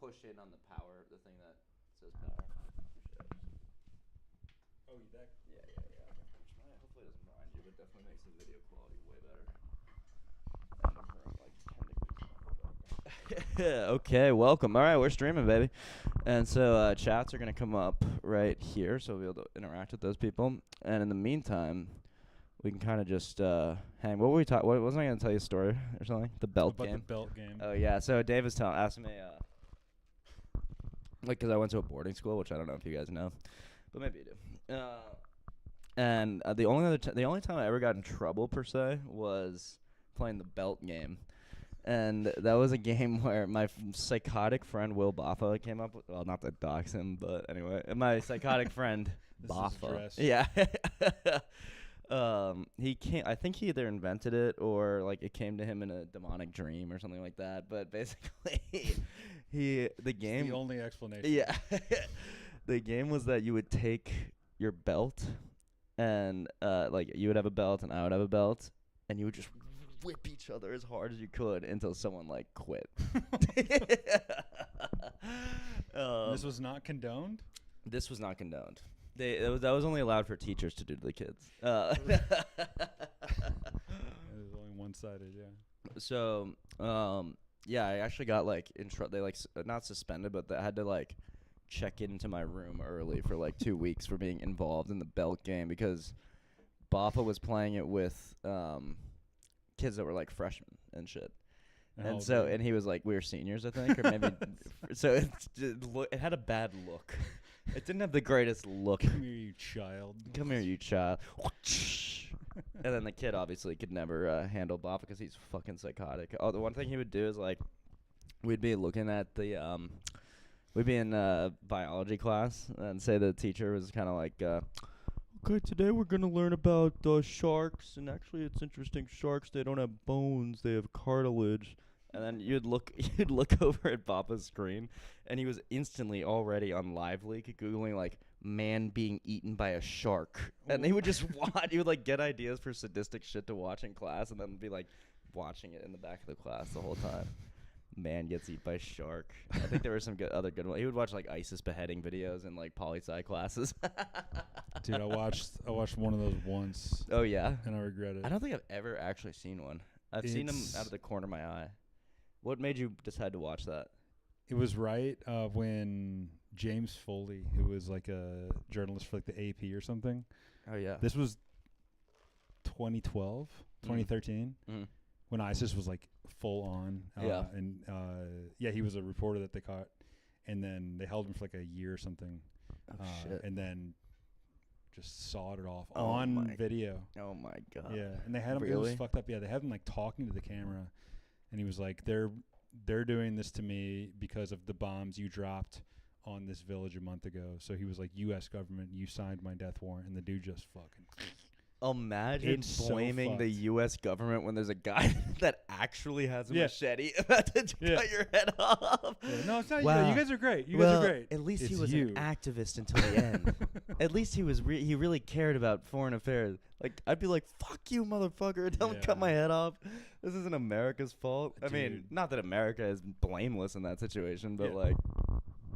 push in on the power, the thing that says power. Oh, that. Yeah. Hopefully it doesn't blind you, but definitely makes the video quality way better. Okay, welcome. All right, we're streaming, baby. And so chats are going to come up right here, so we'll be able to interact with those people. And in the meantime, we can kind of just hang. What were we talking? Wasn't I going to tell you a story or something? The belt game. About the belt game. Oh, yeah. So Dave was asking me, because I went to a boarding school, which I don't know if you guys know, but maybe you do. And the only time I ever got in trouble, per se, was playing the belt game. And that was a game where my psychotic friend Will Baffa came up with, well, not to dox him, but anyway, my psychotic friend Baffa. Yeah. I think he either invented it or like it came to him in a demonic dream or something like that. But basically, the game. It's the only explanation. Yeah. The game was that you would take your belt and like you would have a belt and I would have a belt and you would just whip each other as hard as you could until someone like quit. This was not condoned? This was not condoned. That was only allowed for teachers to do to the kids. It was only one-sided, yeah. So, yeah, I actually got like in trouble. They like not suspended, but they had to like check into my room early for like 2 weeks for being involved in the belt game because Baffa was playing it with kids that were like freshmen and shit. And he was like, we were seniors, I think, or maybe. So it had a bad look. It didn't have the greatest look. Come here, you child. Come here, you child. And then the kid obviously could never handle Baffa because he's fucking psychotic. Oh, the one thing he would do is like, we'd be looking at the we'd be in biology class and say the teacher was kind of like, okay, today we're going to learn about sharks. And actually, it's interesting. Sharks, they don't have bones. They have cartilage. And then you'd look over at Bappa's screen, and he was instantly already on Live Leak Googling, like, man being eaten by a shark. And he would just watch. He would, like, get ideas for sadistic shit to watch in class and then be, like, watching it in the back of the class the whole time. Man gets eaten by a shark. I think there were some other good ones. He would watch like ISIS beheading videos in like poli-sci classes. Dude, I watched one of those once. Oh yeah, and I regret it. I don't think I've ever actually seen one. I've seen them out of the corner of my eye. What made you decide to watch that? It was right when James Foley, who was like a journalist for like the AP or something. Oh yeah. This was 2012, 2013. Mm-hmm. When ISIS was like full on, and he was a reporter that they caught, and then they held him for like a year or something, shit. And then just sawed it off on video. Oh my god! Yeah, and they had him. Really? It was fucked up. Yeah, they had him like talking to the camera, and he was like, "They're doing this to me because of the bombs you dropped on this village a month ago." So he was like, "U.S. government, you signed my death warrant," and the dude just fucking. Imagine blaming the U.S. government when there's a guy that actually has a machete about to cut your head off. Yeah. No, it's not you. You guys are great. You guys are great. At least he was an activist until the end. At least he was. He really cared about foreign affairs. Like I'd be like, "Fuck you, motherfucker! Don't cut my head off. This isn't America's fault." I mean, not that America is blameless in that situation, but like.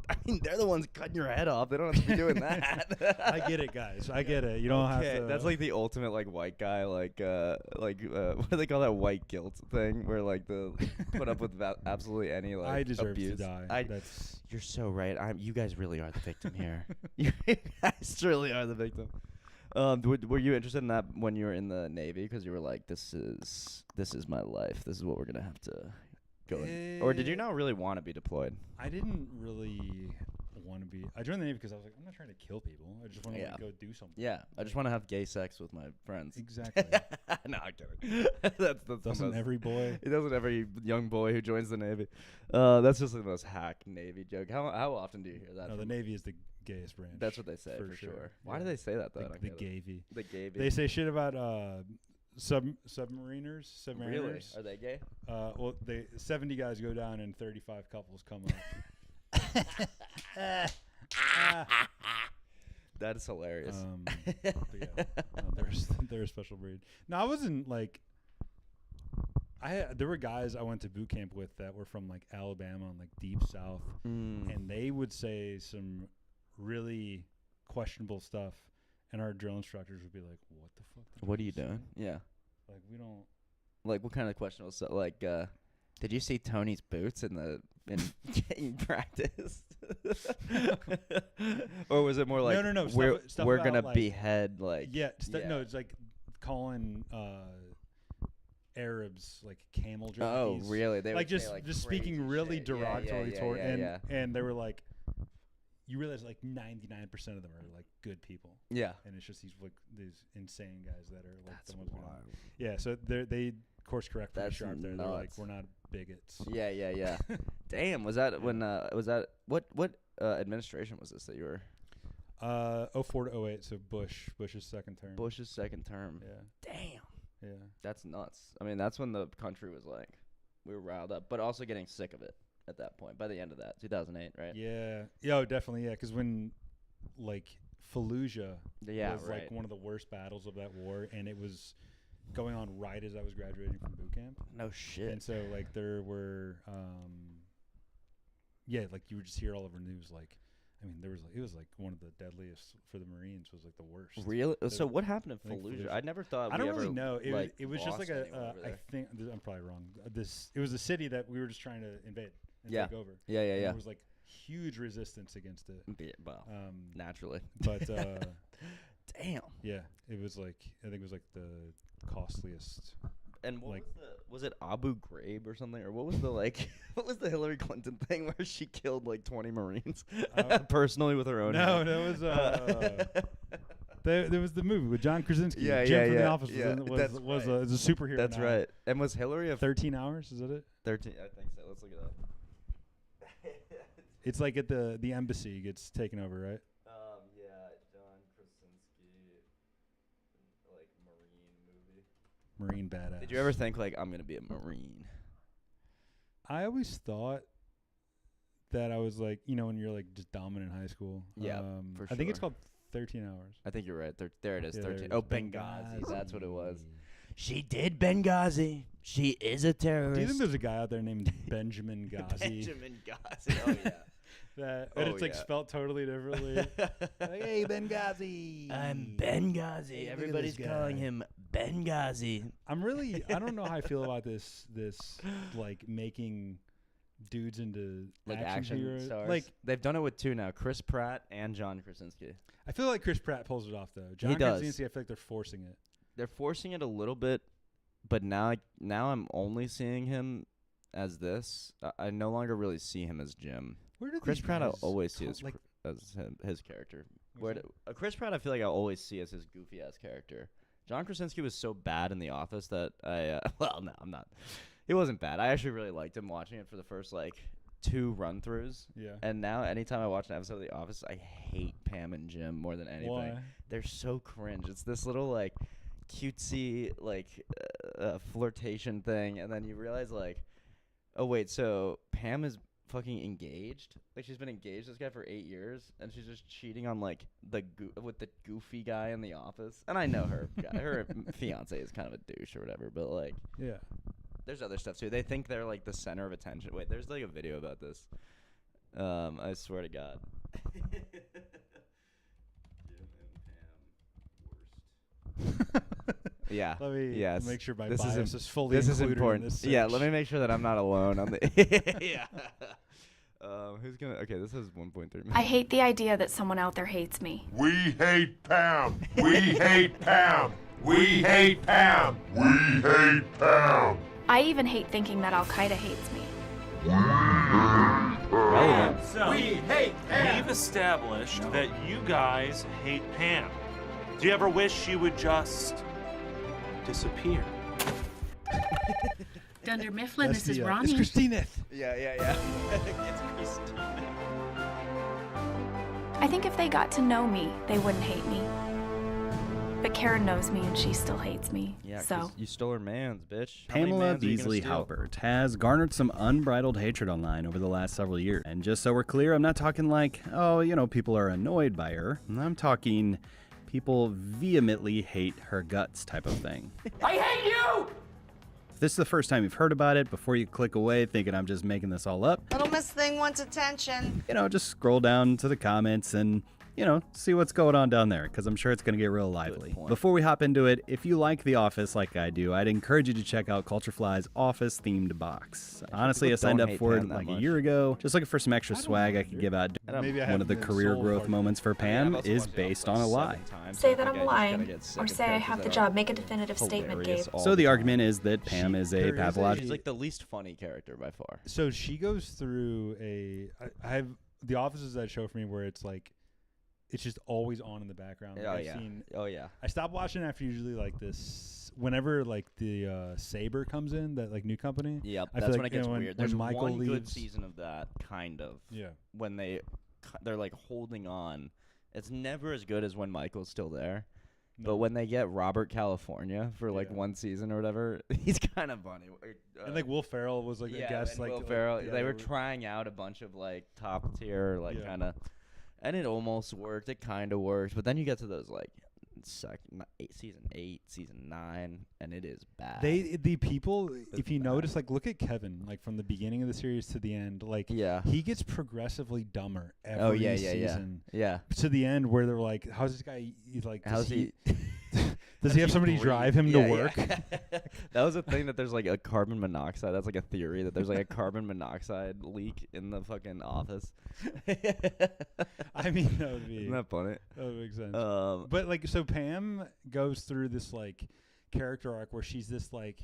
I mean, they're the ones cutting your head off. They don't have to be doing that. I get it, guys. I get it. You don't have to. That's like the ultimate like white guy, like what do they call that white guilt thing, where like the put up with absolutely any like I deserve abuse. to die. You're so right. You guys really are the victim here. You guys really are the victim. Were you interested in that when you were in the Navy? Because you were like, this is my life. This is what we're gonna have to. Or did you not really want to be deployed? I didn't really want to be. I joined the Navy because I was like, I'm not trying to kill people. I just want to go do something. Yeah, I just want to have gay sex with my friends. Exactly. No, I'm kidding. that's doesn't every boy? It doesn't every young boy who joins the Navy. That's just the most hack Navy joke. How often do you hear that? No, the Navy is the gayest branch. That's what they say for sure. Why do they say that though? The Gavy. The Gavy. They say shit about submariners. Really? Are they gay? Well, 70 guys go down and 35 couples come up. That is hilarious. But yeah, they're a special breed. No, I wasn't like. There were guys I went to boot camp with that were from like Alabama and like deep south, and they would say some really questionable stuff, and our drill instructors would be like, "What the fuck? What are you doing?" Yeah. Like we don't. Like what kind of questionable stuff? Like, did you see Tony's boots in practice? Or was it more like, no, we're gonna like, behead like? Yeah, no, it's like calling Arabs like camel junkies. Oh, really? They like would just say, like, speaking really shit. derogatory toward, yeah. and they were like, you realize like 99% of them are like good people. Yeah. And it's just these insane guys that are like That's the ones we wild. don't. Yeah, so they course correct pretty That's sharp there. They're like, nuts. we're not bigots. Yeah. Damn, was that when what administration was this that you were? 04 to 08, so Bush's second term. Bush's second term. Yeah. Damn. Yeah. That's nuts. I mean, that's when the country was like, we were riled up, but also getting sick of it at that point. By the end of that, 2008, right? Yeah. Yeah, definitely. Yeah, because when like Fallujah was like one of the worst battles of that war, and it was going on right as I was graduating from boot camp. No shit. And so like there were, like you would just hear all over news like. I mean, it was like one of the deadliest for the Marines. Was like the worst. Really? So what happened in Fallujah? I never thought. I don't really know. It was just like I I think I'm probably wrong. It was a city that we were just trying to invade and take over. Yeah. And there was like huge resistance against it. Well, naturally. But damn. Yeah, it was like I think it was like the costliest. And what was it Abu Ghraib or something, or what was the what was the Hillary Clinton thing where she killed like 20 Marines personally with her own? No, that was there was the movie with John Krasinski. Yeah, Jim from yeah. The Office was a superhero. That's now. right. And was Hillary 13 hours? Is that it? 13? I think so. Let's look it up. It's like at the embassy gets taken over, right? Yeah, John Krasinski, like Marine movie. Marine badass. Did you ever think like I'm gonna be a Marine? I always thought that I was like, when you're like just dominant in high school. Yeah, for sure. I think it's called 13 Hours. I think you're right. There it is. Yeah, 13. there Oh, it is. Benghazi. That's what it was. She did Benghazi. She is a terrorist. Do you think there's a guy out there named Benjamin Ghazi? Benjamin Ghazi. Oh yeah. But it's like spelled totally differently. Like, hey, Benghazi. I'm Benghazi. Hey, everybody's calling him Benghazi. I don't know how I feel about this like making dudes into like action heroes. stars. Like they've done it with two now, Chris Pratt and John Krasinski. I feel like Chris Pratt pulls it off though. John does. Krasinski, I feel like they're forcing it. They're forcing it a little bit, but now I'm only seeing him as this. I no longer really see him as Jim. Where did Chris these Pratt I guys always see come- as like his character. Chris Pratt I feel like I always see as his goofy ass character. John Krasinski was so bad in The Office that I no, I'm not. He wasn't bad. I actually really liked him watching it for the first like 2 run-throughs. Yeah. And now anytime I watch an episode of The Office, I hate Pam and Jim more than anything. Why? They're so cringe. It's this little like cutesy like flirtation thing, and then you realize like, oh wait, so Pam is fucking engaged. Like she's been engaged to this guy for 8 years, and she's just cheating on like with the goofy guy in The Office. And I know her her fiance is kind of a douche or whatever, but like Yeah. there's other stuff too. They think they're like the center of attention. Wait, there's like a video about this. I swear to God. Jim and Pam worst. Yeah. Let me make sure my This bias is fully This is included important. in this Yeah, search. let me make sure that I'm not alone on the. Yeah. Who's gonna? Okay, this has 1.3 million. I hate the idea that someone out there hates me. We hate Pam. We hate Pam. We hate Pam. We hate Pam. I even hate thinking that Al Qaeda hates me. Relevant. So, we've established that you guys hate Pam. Do you ever wish she would just disappear? Dunder Mifflin, That's this is the, Ronnie. It's Christina. Yeah. It's Christine. I think if they got to know me, they wouldn't hate me. But Karen knows me and she still hates me. Yeah, 'cause so you stole her man's, bitch. How many Pamela mans are you gonna Beasley steal? Halpert has garnered some unbridled hatred online over the last several years. And just so we're clear, I'm not talking like, people are annoyed by her. I'm talking people vehemently hate her guts type of thing. I hate you! this is the first time you've heard about it, before you click away thinking I'm just making this all up, Little Miss Thing wants attention. just scroll down to the comments and see what's going on down there, because I'm sure it's going to get real lively. point. Before we hop into it, if you like The Office like I do, I'd encourage you to check out Culturefly's Office-themed box. Honestly, I people signed don't up hate for it Pam that like a much. year ago, just looking for some extra swag I could give out. Maybe I One of the haven't career sold growth hard moments for Pam is based on a lie. Say that I'm lying, or say I have the job. Make a definitive statement, Gabe. So the argument is that Pam is there a is a- pathological... She's like the least funny character by far. So she goes through I have The Office is that show for me where it's like it's just always on in the background. Like, Oh I've yeah. seen- Oh yeah. I stopped watching after usually like this whenever like the Saber comes in, that like new company. Yep. I That's feel when like, it gets when weird. There's Michael one good leaves- season of that kind of. Yeah. When they're like holding on. It's never as good as when Michael's still there. But when they get Robert California for like Yeah. one season or whatever, he's kind of funny. And like Will Ferrell was like a guest, and like Will Ferrell, yeah, they were trying out a bunch of like top tier, like Yeah. kind of, and it almost worked. It kind of worked, but then you get to those like season 8, season 9, and it is bad. the people, It's if you bad. notice, like look at Kevin, like from the beginning of the series to the end, like Yeah. he gets progressively dumber every Oh yeah, season. yeah. To the end where they're like, how's this guy? He's like, How's he? does he have somebody drive him to work? That was a thing that there's like a carbon monoxide. That's like a theory that there's like a carbon monoxide leak in the fucking office. I mean, that would be Isn't that funny? that would make sense. But But like, so Pam goes through this like character arc where she's this like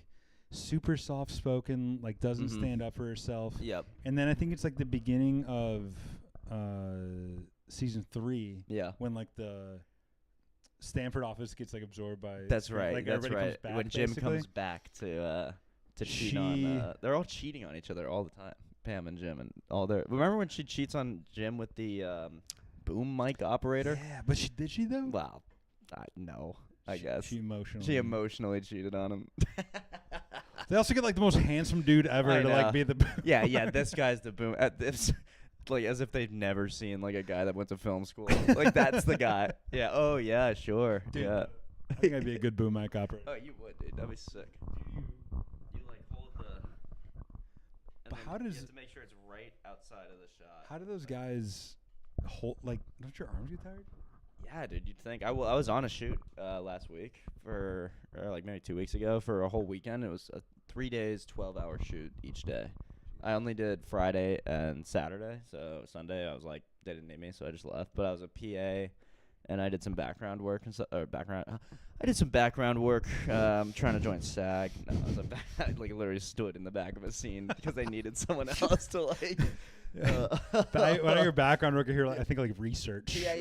super soft spoken, like doesn't Mhm. stand up for herself. yep, And then I think it's like the beginning of season 3 yeah. when like the Stanford office gets like absorbed by That's right. like that's everybody right. comes back, When Jim basically. comes back to cheat on, they're all cheating on each other all the time. Pam and Jim and all their. Remember when she cheats on Jim with the boom mic operator? Yeah, but did she though? Well, no, I guess She emotionally. she emotionally cheated on him. They also get like the most handsome dude ever I to know. like be the. yeah. This guy's the boom. This, like as if they've never seen like a guy that went to film school. Like that's the guy. Yeah. Oh yeah. Sure. Dude, yeah. I think I'd be a good boom mic operator. Oh, you would, dude. That'd be sick. You like hold the. And But then how does- you have to make sure it's right outside of the shot. How do those guys hold? Like, don't your arms get tired? Yeah, dude. You'd think I was on a shoot last week or like maybe 2 weeks ago for a whole weekend. It was a 3 days, 12-hour shoot each day. I only did Friday and Saturday, so Sunday I was like they didn't need me, so I just left. But I was a PA, and I did some background work and I did some background work trying to join SAG. No, I like literally stood in the back of a scene because they needed someone else to like. When I hear background work, I hear I think like research. Yeah,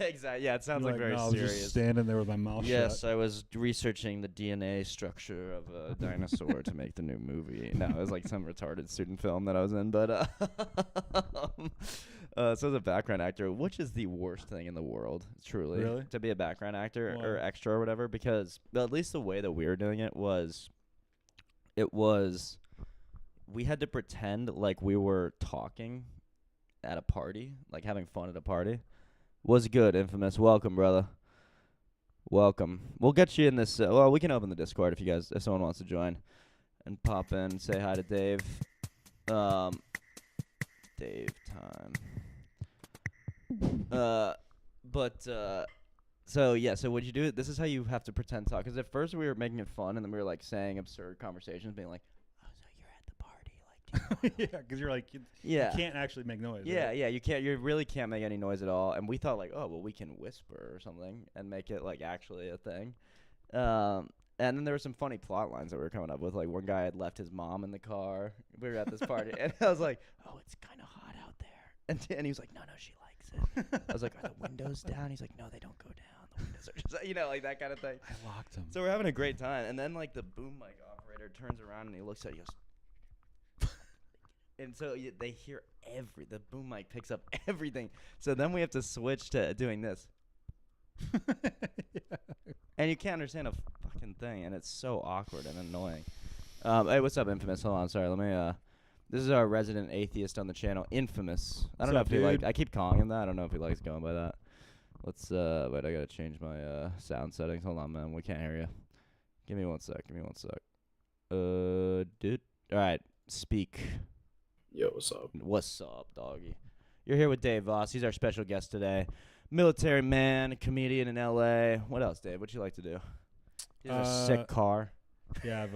exactly. Yeah, it sounds like very no, I was serious. just standing there with my mouth Yes, shut. I was researching the DNA structure of a dinosaur to make the new movie. No, it was like some retarded student film that I was in, but so as a background actor, which is the worst thing in the world, truly, Really? to be a background actor or Why? extra or whatever, because well, at least the way that we were doing it was we had to pretend like we were talking at a party, like having fun at a party. Was good, Infamous. Welcome, brother. Welcome. We'll get you in this. Well, we can open the Discord if someone wants to join, and pop in and say hi to Dave. Dave time. So what'd you do? This is how you have to pretend talk. Because at first we were making it fun, and then we were like saying absurd conversations, being like, "Oh, so you're at the party, like." Yeah, because you're like, you can't actually make noise. Yeah, right? yeah, you really can't make any noise at all. And we thought like, oh, well, we can whisper or something and make it like actually a thing. And then there were some funny plot lines that we were coming up with. Like one guy had left his mom in the car. We were at this party, and I was like, oh, it's kind of hot out there. And he was like, no, she likes it. I was like, are the windows down? He's like, no, they don't go down. The windows are just, like that kind of thing. I locked him. So we're having a great time. And then like the boom mic operator turns around and he looks at it, he goes, and so they hear the boom mic picks up everything. So then we have to switch to doing this. And you can't understand a fucking thing, and it's so awkward and annoying. Hey, what's up, Infamous? Hold on, sorry, let me, this is our resident atheist on the channel, Infamous. I don't know if he like, I keep calling him that, I don't know if he likes going by that. Let's, wait, I gotta change my, sound settings. Hold on, man, we can't hear you. Give me one sec. Dude. All right, speak. Yo, what's up? What's up, doggy? You're here with Dave Voss. He's our special guest today. Military man, comedian in L.A. What else, Dave? What'd you like to do? He has a sick car. Yeah,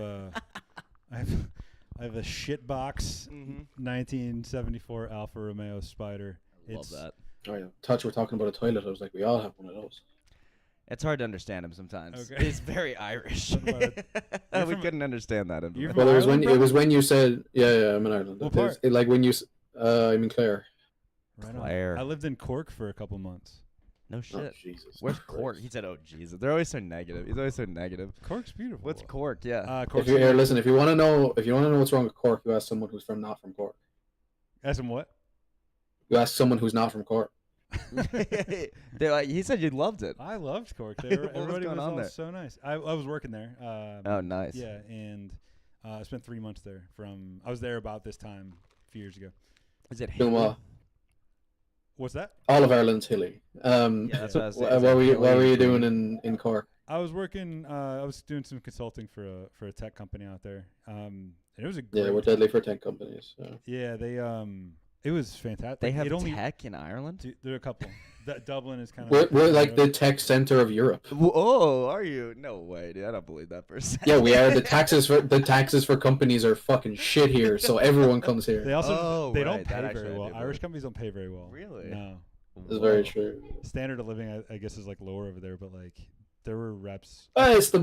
I have a shitbox 1974 Alfa Romeo Spider. Love that. Oh yeah, thought you were talking about a toilet. I was like, we all have one of those. It's hard to understand him sometimes. Okay. He's very Irish. What about We couldn't understand that. You're information. from Well, Ireland, it was when you said, yeah, I'm in Ireland. What There's- part? like when you, I'm in Clare. Right on. Claire. I lived in Cork for a couple months. No Oh shit. Jesus. Where's Christ. Cork? He said, "Oh Jesus." They're always so negative. He's always so negative. Cork's beautiful. What's Cork? Yeah. If Cork's you here, beautiful. listen. If you want to know what's wrong with Cork, you ask someone who's not from Cork. Ask him what? You ask someone who's not from Cork. They're like, he said you loved it. I loved Cork. What was Everybody going was on all there? so nice. I was working there. Oh, nice. Yeah, and I spent 3 months there. I was there about this time a few years ago. Is it Doing hilly? well. What's that? All of Ireland's hilly. Yeah, that's what I was saying. What Is it were you hilly? doing in Cork? I was working. I was doing some consulting for a tech company out there. And it was a great Yeah, we're deadly for tech companies. So. Yeah, they it was fantastic. They Like, have it only, tech in Ireland. There are a couple. Dublin is kind We're, of. we're like the tech center of Europe. Oh, are you? No way, dude. I don't believe that for a second. Yeah, we are. The taxes for companies are fucking shit here, so everyone comes They here. also Oh, they right, don't that pay actually very I well. do Irish believe. companies don't pay very well. Really? No. It's very Whoa. true. Standard of living, I guess, is like lower over there, but like there were reps. It's the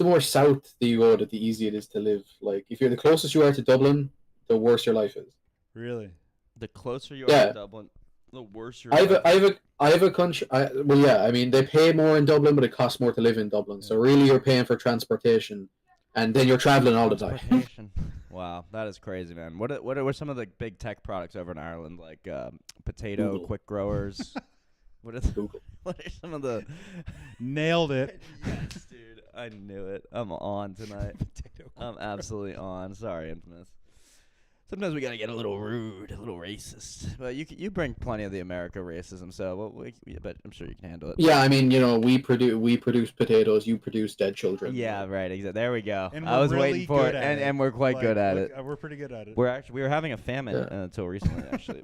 more south that you go, that the easier it is to live. Like if you're the closest you are to Dublin, the worse your life is. Really? The closer you are Yeah. to Dublin, the worse your. I have a country. Well, yeah. I mean, they pay more in Dublin, but it costs more to live in Dublin. So really, you're paying for transportation, and then you're traveling all the time. Transportation. Wow, that is crazy, man. What are some of the big tech products over in Ireland, like potato Google. quick growers? What are Google. what are some of the? Nailed it. Yes, dude, I knew it. I'm on tonight. I'm absolutely on. Sorry, Infamous. Sometimes we gotta get a little rude, a little racist, but you bring plenty of the America racism, so but I'm sure you can handle it. Yeah, I mean, we produce potatoes. You produce dead children. Yeah, right. Exactly. There we go. And I we're was really waiting for it, good at and we're quite good at it. We're pretty good at it. We were having a famine until recently, actually.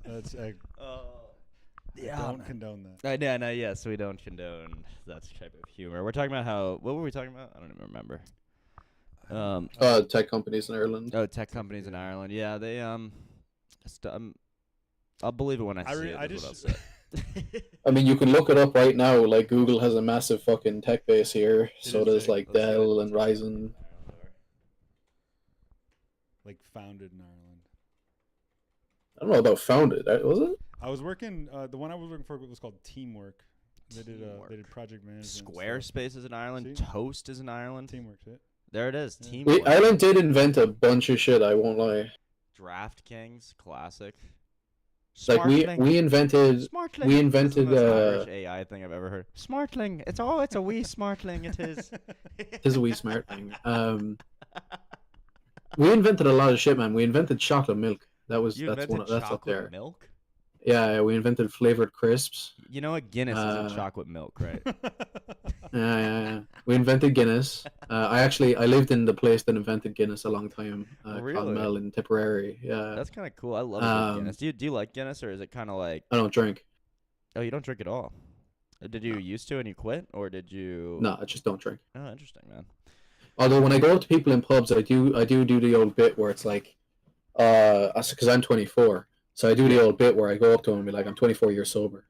That's Yeah, don't man. condone that. No, yes, we don't condone that type of humor. We're talking about what were we talking about? I don't even remember. Tech companies in Ireland. Tech companies in Ireland. Yeah, they I'll believe it when I see it. I is what I'll just say. I mean, you can look it up right now. Like Google has a massive fucking tech base here. So is there's big. like Dell and Ryzen. Like founded in Ireland. I don't know about founded. Was it? I was working. The one I was working for was called Teamwork. They did Teamwork. project management. stuff. Squarespace is in Ireland. See? Toast is in Ireland. Teamwork's it. There it is. Yeah. Teamwork. Ireland did invent a bunch of shit. I won't lie. DraftKings, classic. Like we invented. Smartling. we This is invented, the most Irish AI thing I've ever heard. Smartling. It's a wee smartling. It is. It is a wee smart thing. We invented a lot of shit, man. We invented chocolate milk. That's up chocolate there. milk. Yeah, we invented flavored crisps. You know what? Guinness is in chocolate milk, right? Yeah. We invented Guinness. I lived in the place that invented Guinness a long time. Really? Called Mel in Tipperary. Yeah. That's kind of cool. I love a good Guinness. Do you like Guinness, or is it kind of like? I don't drink. Oh, you don't drink at all. Did you used to and you quit, or did you? No, I just don't drink. Oh, interesting, man. Although when I go up to people in pubs, I do the old bit where it's like, because I'm 24, so I do the old bit where I go up to them and be like, I'm 24 years sober.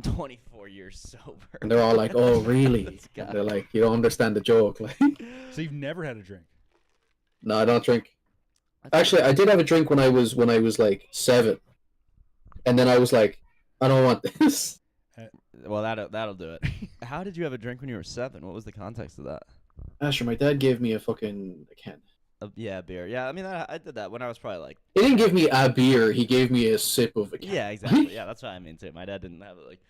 24 years sober. And they're all like, "Oh, really?" This And guy. they're like, "You don't understand the joke." Like, So you've never had a drink? no, I don't drink. Actually, I did have a drink when I was like 7, and then I was like, "I don't want this." Well, that'll do it. How did you have a drink when you were 7? What was the context of that? Asher, my dad gave me a fucking can. Yeah, beer. Yeah, I mean, I did that when I was probably like. He didn't give me a beer. He gave me a sip of a can. Yeah, exactly. Yeah, that's what I mean too. My dad didn't have it like,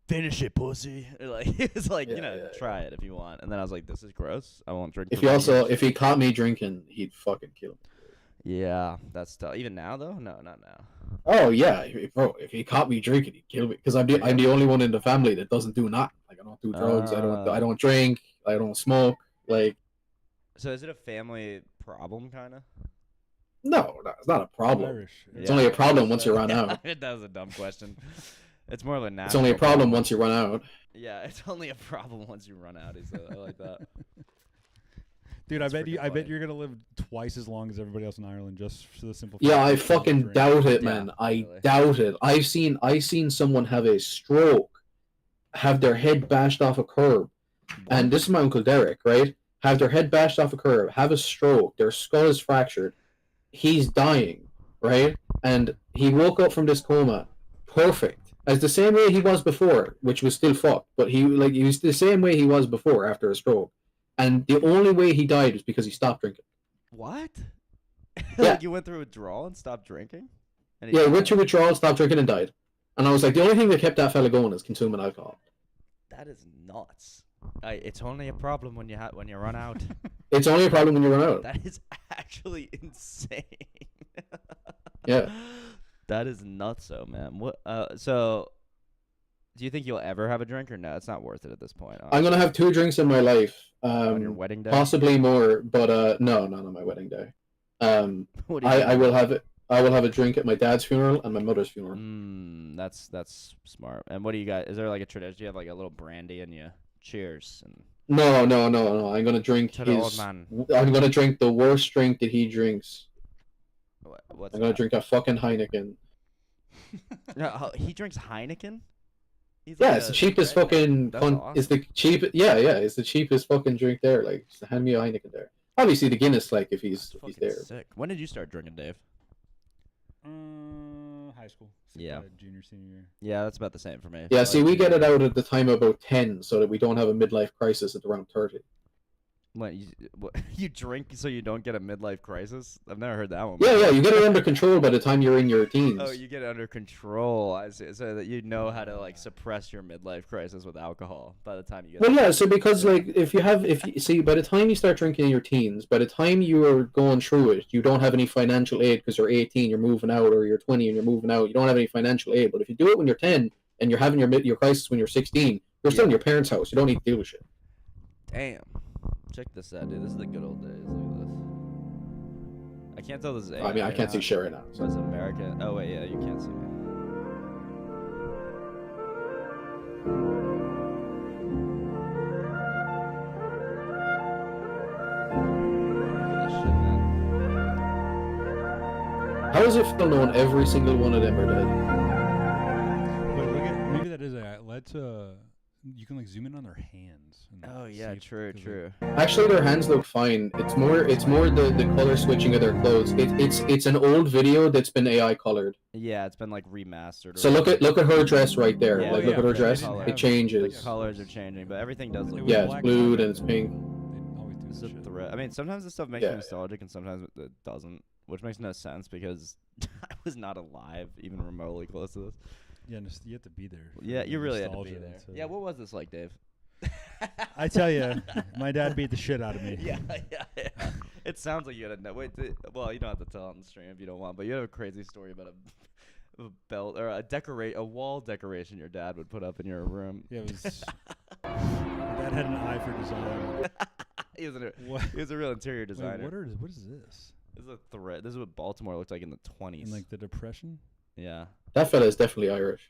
finish it, pussy. Like he was like, Yeah, try it if you want. And then I was like, this is gross. I won't drink. If he caught me drinking, he'd fucking kill me. Yeah, that's tough. Even now though, no, not now. Oh yeah, bro. If he caught me drinking, he'd kill me because I'm the only one in the family that doesn't do nothing. Like I don't do drugs. I don't drink. I don't smoke. Like So is it a family problem, kind of? No, it's not a problem. Irish. It's only a problem once you run out. That was a dumb question. It's more of a natural. It's only a problem once you run out. Yeah, it's only a problem once you run out. I like that. Dude, That's I freaking bet funny. you're gonna live twice as long as everybody else in Ireland just for the simple. Yeah, fact I that you don't fucking drink. doubt it, Yeah, man. I really. doubt it. I seen someone have a stroke, have their head bashed off a curb, and this is my uncle Derek, right? Have their head bashed off a curb, have a stroke, their skull is fractured, he's dying, right? And he woke up from this coma, perfect, as the same way he was before, which was still fucked, but he was the same way he was before after a stroke, and the only way he died was because he stopped drinking. What? Yeah. Like you went through withdrawal and stopped drinking? And Yeah, he died? went through withdrawal, stopped drinking, and died. And I was like, the only thing that kept that fella going is consuming alcohol. That is nuts. It's only a problem when you run out. It's only a problem when you run out. That is actually insane. Yeah. That is nuts, though, man. What? So, do you think you'll ever have a drink, or no? It's not worth it at this point. I'm gonna have 2 drinks in my life. On your wedding day. Possibly more, but no, not on my wedding day. What do you I will have it. I will have a drink at my dad's funeral and my mother's funeral. That's smart. And what do you got? Is there like a tradition? Do you have like a little brandy and you cheers? And No. I'm gonna drink to the old his. man. I'm gonna drink the worst drink that he drinks. What's I'm gonna that? drink a fucking Heineken. No, he drinks Heineken. He's Yeah, like it's the cheapest right? fucking. That's awesome. It's the cheap. Yeah, it's the cheapest fucking drink there. Like, just hand me a Heineken there. Obviously, the Guinness, like, if he's Fucking there. sick. When did you start drinking, Dave? High school. Yeah. Junior, senior year. Yeah, that's about the same for me. Yeah, I see, like we to get it drink. out at the time of about 10, so that we don't have a midlife crisis at around 30. What, you drink so you don't get a midlife crisis? I've never heard that one. Yeah, before. you get it under control by the time you're in your teens. Oh, you get it under control. I see. So that you know how to like suppress your midlife crisis with alcohol by the time you get. Well, yeah, so because like if you see, by the time you start drinking in your teens, by the time you are going through it, you don't have any financial aid because you're 18, you're moving out, or you're 20 and you're moving out. You don't have any financial aid. But if you do it when you're 10 and you're having your crisis when you're 16, you're still in your parents' house. You don't need to deal with shit. Damn. Check this out, dude. This is the good old days. Look at this. I can't tell this is. I mean, I AI or can't see not, shit right now. So it's American. Oh wait, yeah, you can't see me. Look at this shit, man. How does it feel knowing every single one of them are dead? Wait, look at maybe that is AI. Let's you can like zoom in on their hands. And Oh see yeah, if- true, 'cause, like, true. Actually, their hands look fine. It's more the color switching of their clothes. It's an old video that's been AI colored. Yeah, it's been like remastered. or So look whatever. at her dress right there. Yeah, Like yeah, look at her yeah, dress. they didn't It have- The changes. colors are changing, but everything does look. It was Yeah, it's black blue and and it's pink. They always do It's that a shit. threat. I mean, sometimes this stuff makes Yeah. me nostalgic, and sometimes it doesn't, which makes no sense because I was not alive even remotely close to this. Yeah, you have to be there. for Yeah, the you really had to be nostalgia there. to- Yeah, what was this like, Dave? I tell you, my dad beat the shit out of me. Yeah. It sounds like you had a wait. Well, you don't have to tell on the stream if you don't want, but you have a crazy story about a belt or a wall decoration your dad would put up in your room. Yeah, it was. My dad had an eye for design. What? He was a real interior Wait, designer. what is this? This is a threat. This is what Baltimore looked like in the 20s. In like the Depression? Yeah. That fella is definitely Irish.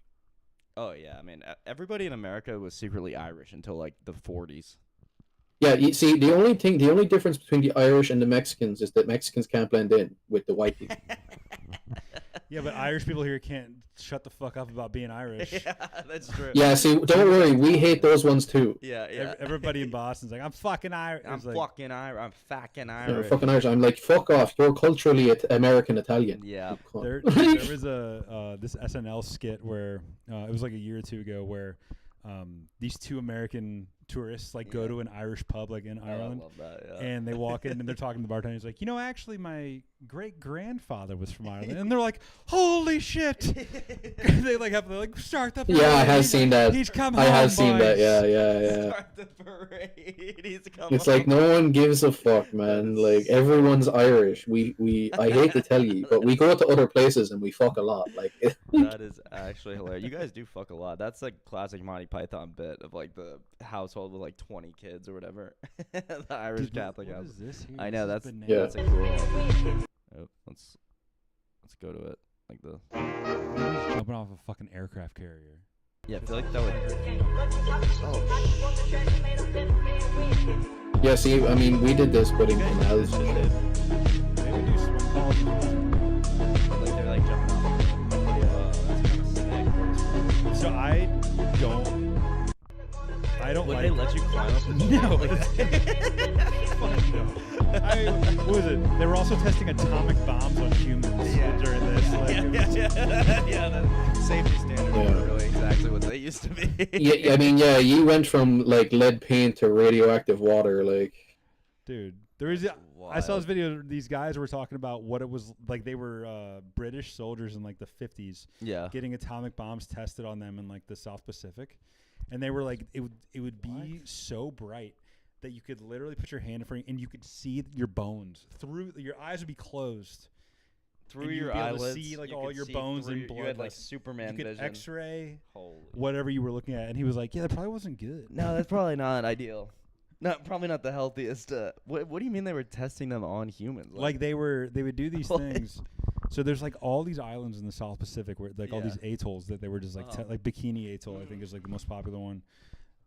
Oh yeah. I mean, everybody in America was secretly Irish until like the 40s. Yeah, you see, the only difference between the Irish and the Mexicans is that Mexicans can't blend in with the white people. Yeah, but Irish people here can't shut the fuck up about being Irish. Yeah, that's true. Yeah, see, don't worry, we hate those ones too. Yeah. Everybody in Boston's like, I'm fucking Irish. I'm It's like, fucking Irish. I'm fucking Yeah, Irish. fucking Irish. I'm like, fuck off. You're culturally American Italian. Yeah. You cunt. there was a this SNL skit where it was like a year or two ago where these two American tourists like go Yeah. to an Irish pub like in Oh, I Ireland. love that. Yeah. And they walk in and they're talking to the bartender. He's like, actually, my great grandfather was from Ireland. And they're like, holy shit! they like have to like start the parade. Yeah, I have seen that. He's come I home, have seen that. boys." Yeah. Start the parade. He's come It's like home. no one gives a fuck, man. Like everyone's Irish. I hate to tell you, but we go to other places and we fuck a lot. Like That is actually hilarious. You guys do fuck a lot. That's like classic Monty Python bit of like the household with like 20 kids or whatever. The Irish Dude, Catholic what house. is this here? I This know is that's bananas. a cool one. Oh, let's go to it like the. He's jumping off a fucking aircraft carrier. Yeah, I feel like that would. Oh. Yeah, see, I mean, we did this, but in canals. They would do swim calls. Like they're like jumping off. That's kind of sick. So I don't Would like. they let you climb up the tree? No. Like Fuck no. What was it? They were also testing atomic bombs on humans during this. Like, it was- yeah, the safety standards Yeah. are really exactly what they used to be. Yeah, I mean, yeah, you went from like lead paint to radioactive water, like. Dude, there is. That's I saw this wild. video. These guys were talking about what it was like. They were British soldiers in like the 50s, Yeah. getting atomic bombs tested on them in like the South Pacific, and they were like, it would be so bright that you could literally put your hand in front and you could see your bones through. Your eyes would be closed. Through and you'd your be able to eyelids, see, like, you all could your see bones through and your- blood You had like vessels. Superman You could vision. X-ray Holy. whatever you were looking at, and he was like, "Yeah, that probably wasn't good." No, that's probably not ideal. No, probably not the healthiest. What do you mean they were testing them on humans? Like they would do these What? things. So there's like all these islands in the South Pacific where like all these atolls that they were just like Oh. like Bikini Atoll, I think is like the most popular one.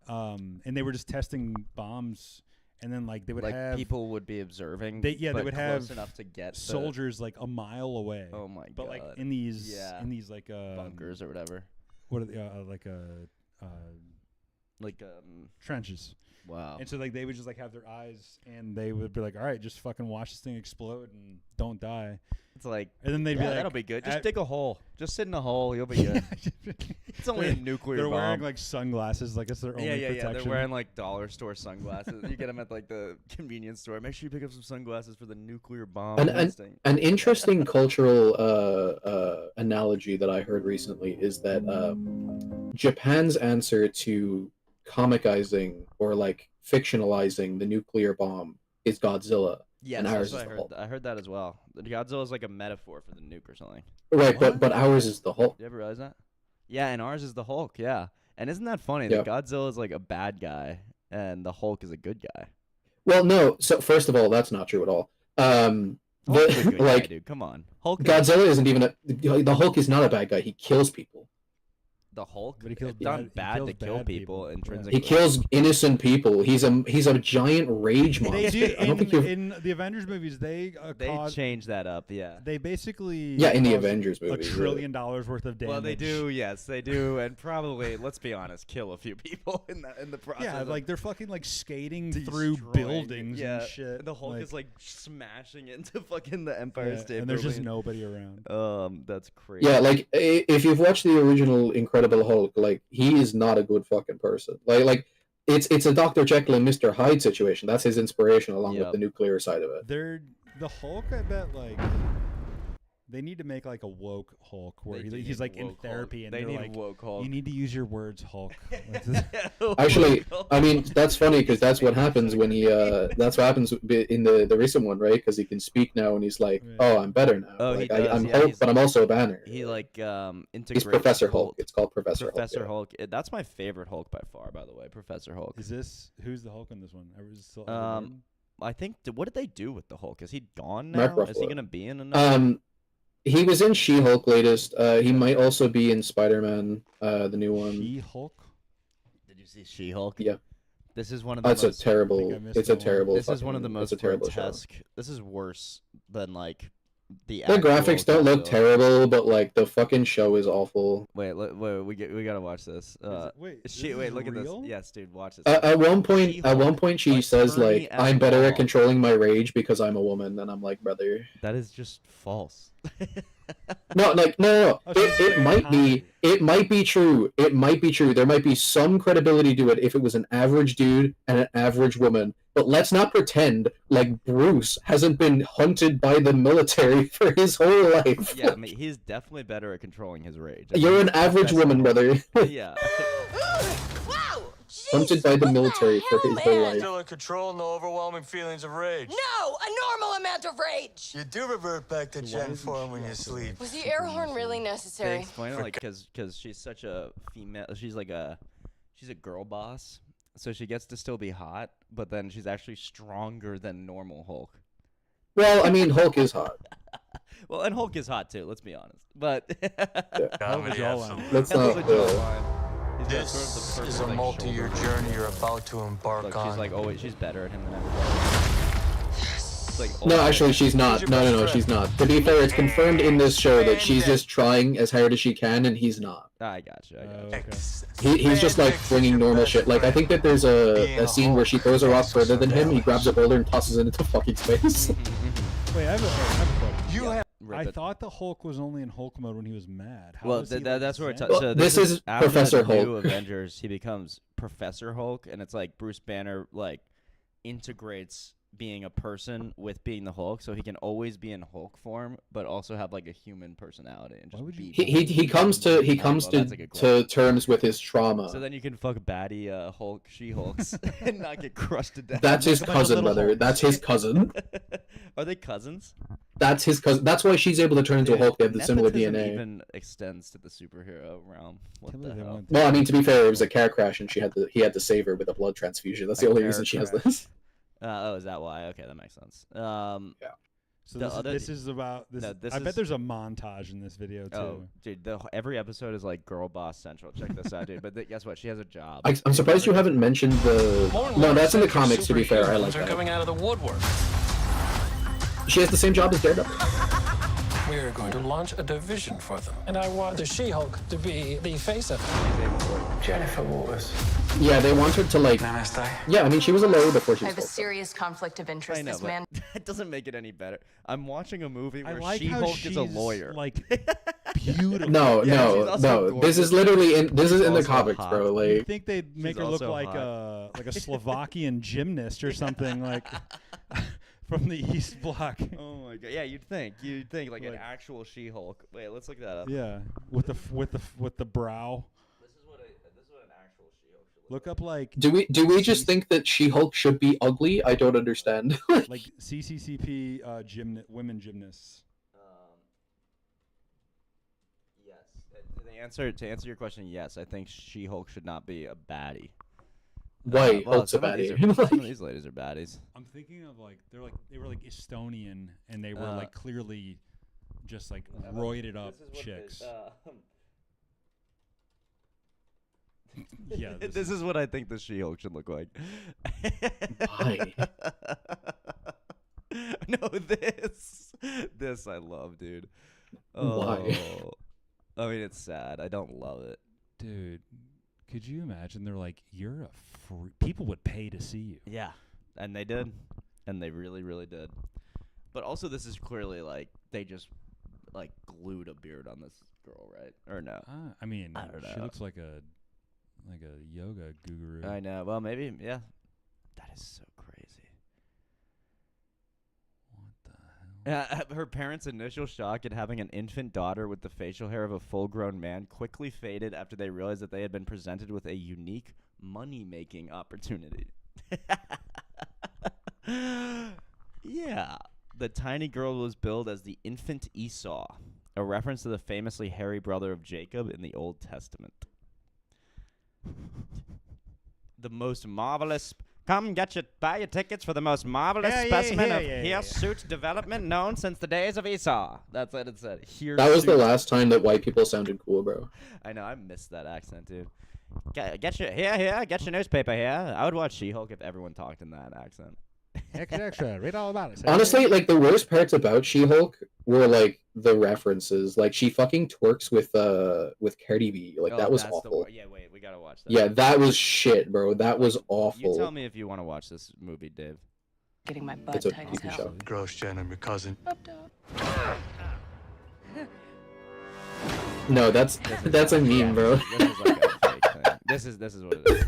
And they were just testing bombs, and then like they would like have people would be observing. they but would close have enough to get the soldiers like a mile away. Oh my But god. like in these Yeah. like bunkers or whatever. what are they, Like trenches. wow. And so like they would just like have their eyes, and they would be like, all right, just fucking watch this thing explode and don't die. It's like And then they'd yeah, be like, that'll be good. Just at- dig a hole. Just sit in a hole. You'll be good. It's only a nuclear They're bomb. wearing like sunglasses, like it's their only yeah. protection. They're wearing like dollar store sunglasses. You get them at like the convenience store. Make sure you pick up some sunglasses for the nuclear bomb testing. An interesting cultural analogy that I heard recently is that Japan's answer to comicizing or like fictionalizing the nuclear bomb is Godzilla. Yes, and that's ours what is I the heard. Hulk. I heard that as well. Godzilla is like a metaphor for the nuke or something. Right, but ours is the Hulk. You ever realize that? Yeah, and ours is the Hulk. Yeah, and isn't that funny Yeah. that Godzilla is like a bad guy and the Hulk is a good guy? Well, no. So first of all, that's not true at all. Hulk's a good guy, Like dude. Come on, Hulk. Godzilla isn't even the Hulk is not a bad guy. He kills people. The Hulk. But he kills It's not bad- he bad kills to kill bad people people. Yeah. intrinsically. He kills innocent people. He's a giant rage monster. They do I don't think you've. in the Avengers movies. They changed that up. Yeah. They basically Yeah, in the cause Avengers $1 movies, trillion worth of damage. Well, they do. Yes, they do, and probably, let's be honest, kill a few people in the process. Yeah, of like they're fucking like skating through destroying- buildings yeah, and shit. The Hulk like, is like smashing into fucking the Empire yeah, State and there's just Building. nobody around. That's crazy. Yeah, like if you've watched the original Incredible Hulk, like he is not a good fucking person. Like it's a Dr. Jekyll and Mr. Hyde situation. That's his inspiration, along with Yep. the nuclear side of it. They're the Hulk. I bet like they need to make like a woke Hulk where They do he's need like in woke therapy Hulk. and They they're need like, woke Hulk. you need to use your words, Hulk. Actually, I mean that's funny because that's what happens when he that's what happens in the recent one, right? Because he can speak now and he's like, Yeah. oh, I'm better now. Oh, he like does, I'm yeah, Hulk, he's- but I'm also a Banner. He like He's integrates. Professor Hulk. both- It's called Professor Professor Hulk. Hulk. That's my favorite Hulk by far, by the way. Professor Hulk. Is this who's the Hulk in this one? Is it still I think. What did they do with the Hulk? Is he gone Mark now? Is he Ruffalo. gonna be in another? He was in She-Hulk latest. He might also be in Spider-Man, the new one. She-Hulk? Did you see She-Hulk? Yeah. This is one of the That's a most. terrible. I missed It's a that one. terrible. This is one of the fucking- most it's a terrible show. grotesque. This is worse than like the. The actual graphics don't look Godzilla. terrible, but like the fucking show is awful. Wait, we gotta watch this. Wait, Wait, look at real? this. Yes, dude, watch this. At one point, she says attorney like, at "I'm better law. at controlling my rage because I'm a woman," and I'm like, brother. That is just false. No, like no. Oh, she's It very might be. kind. It might be true. It might be true. There might be some credibility to it if it was an average dude and an average woman. But let's not pretend like Bruce hasn't been hunted by the military for his whole life. Yeah, I mean, he's definitely better at controlling his rage. I You're mean, an average that's- woman, brother. Yeah. Wow! hunted by the military for her life. Still in control, no overwhelming feelings of rage. No, a normal amount of rage. You do revert back to Gen 4 when you sleep. Was the air horn really They necessary? explain it like because she's such a female. She's a girl boss, so she gets to still be hot, but then she's actually stronger than normal Hulk. Well, I mean, Hulk is hot. Well, and Hulk is hot too. Let's be honest. But Comedy, absolutely. Let's Hulk's not. a jawline. He's got sort of the This perfect, is a like, multi-year shoulder journey you're about to embark Look, on. she's like always. She's better at him than everybody. Like, No, always. actually, she's not. No, she's not. To be fair, it's confirmed in this show that she's just trying as hard as she can, and he's not. I gotcha. Okay. He's just like bringing normal shit. Like I think that there's a scene where she throws a rock further than him. He grabs a boulder and tosses it into fucking space. Wait, I have a question. You have I thought the Hulk was only in Hulk mode when he was mad. How Well, was he, like, that's where it's. zen? Well, So this is after Professor the new Hulk. Avengers. He becomes Professor Hulk, and it's like Bruce Banner like integrates being a person with being the Hulk, so he can always be in Hulk form, but also have like a human personality and just be. He comes to that's a good question. terms with his trauma. So then you can fuck baddie Hulk, She-Hulks, and not get crushed to death. That's his cousin, brother. That's his cousin. Are they cousins? That's his cousin. That's why she's able to turn into a Hulk. They have the similar Nepotism DNA. even extends to the superhero realm. What the hell? Well, I mean, to be fair, it was a car crash, and he had to save her with a blood transfusion. That's the only reason she has this. Oh, is that why? Okay, that makes sense. Yeah. So the this is about this. No, this I bet is- there's a montage in this video too. Oh, dude, every episode is like Girl Boss Central. Check this out, dude. But guess what? She has a job. I'm surprised you haven't mentioned the. No, that's in the comics. To be fair, I like are that. coming out of the woodwork. She has the same job as Daredevil. We're going to launch a division for them. And I want the She-Hulk to be the face of it. Jennifer Waters. Yeah, they want her to like. Namaste. Yeah, I mean, she was a Larry before she I was have a Hulk. serious conflict of interest. I know, This but man. that doesn't make it any better. I'm watching a movie I where like how She-Hulk she's is a lawyer. like beautiful. No, Yeah, she's no, also no. This is gorgeous. literally in. This is in the also comics, hot. bro. You Like, think they'd make her look also like hot. a Slovakian gymnast or something like from the East Bloc? Oh my god! Yeah, you'd think like an Like- actual She-Hulk. Wait, let's look that up. Yeah, with the brow. This is what an actual She-Hulk should Look up like do we just think that She-Hulk should be ugly? I don't understand. like CCCP women gymnasts. Yes. To answer your question, yes. I think She-Hulk should not be a baddie. Why Well, Hulk's a some of these baddie? are- some of these ladies are baddies. I'm thinking of like they were like Estonian and they were like clearly just like roided up chicks. Yeah, This is what I think the She-Hulk should look like. Why? No, this I love, dude. Why? Oh. I mean, it's sad. I don't love it. Dude, could you imagine? They're like, you're a free. People would pay to see you. Yeah, and they did, and they really, really did. But also, this is clearly like they just like glued a beard on this girl, right? Or no? I mean, I don't she know. looks like a yoga guru. I know. Well, maybe. Yeah. That is so crazy. What the hell? Her parents' initial shock at having an infant daughter with the facial hair of a full-grown man quickly faded after they realized that they had been presented with a unique money-making opportunity. Yeah. The tiny girl was billed as the infant Esau, a reference to the famously hairy brother of Jacob in the Old Testament. The most marvelous... Come buy your tickets for the most marvelous specimen of hirsute development known since the days of Esau. That's what it said. That was the Hirsute. last time that white people sounded cool, bro. I know, I missed that accent, dude. Get your newspaper here. I would watch She-Hulk if everyone talked in that accent. Extra, read all about it. Honestly, like the worst parts about She-Hulk were like the references. Like she fucking twerks with Cardi B. Like that was that's the awful. wor- Yeah, wait, we gotta watch that. Yeah, that was shit, bro. That was You awful. tell me if you want to watch this movie, Dave. Getting my butt It's a tight as TV hell. show. Gross, Jen, I'm your cousin. No, that's a meme, bro. This is like a fake thing. This is what it is.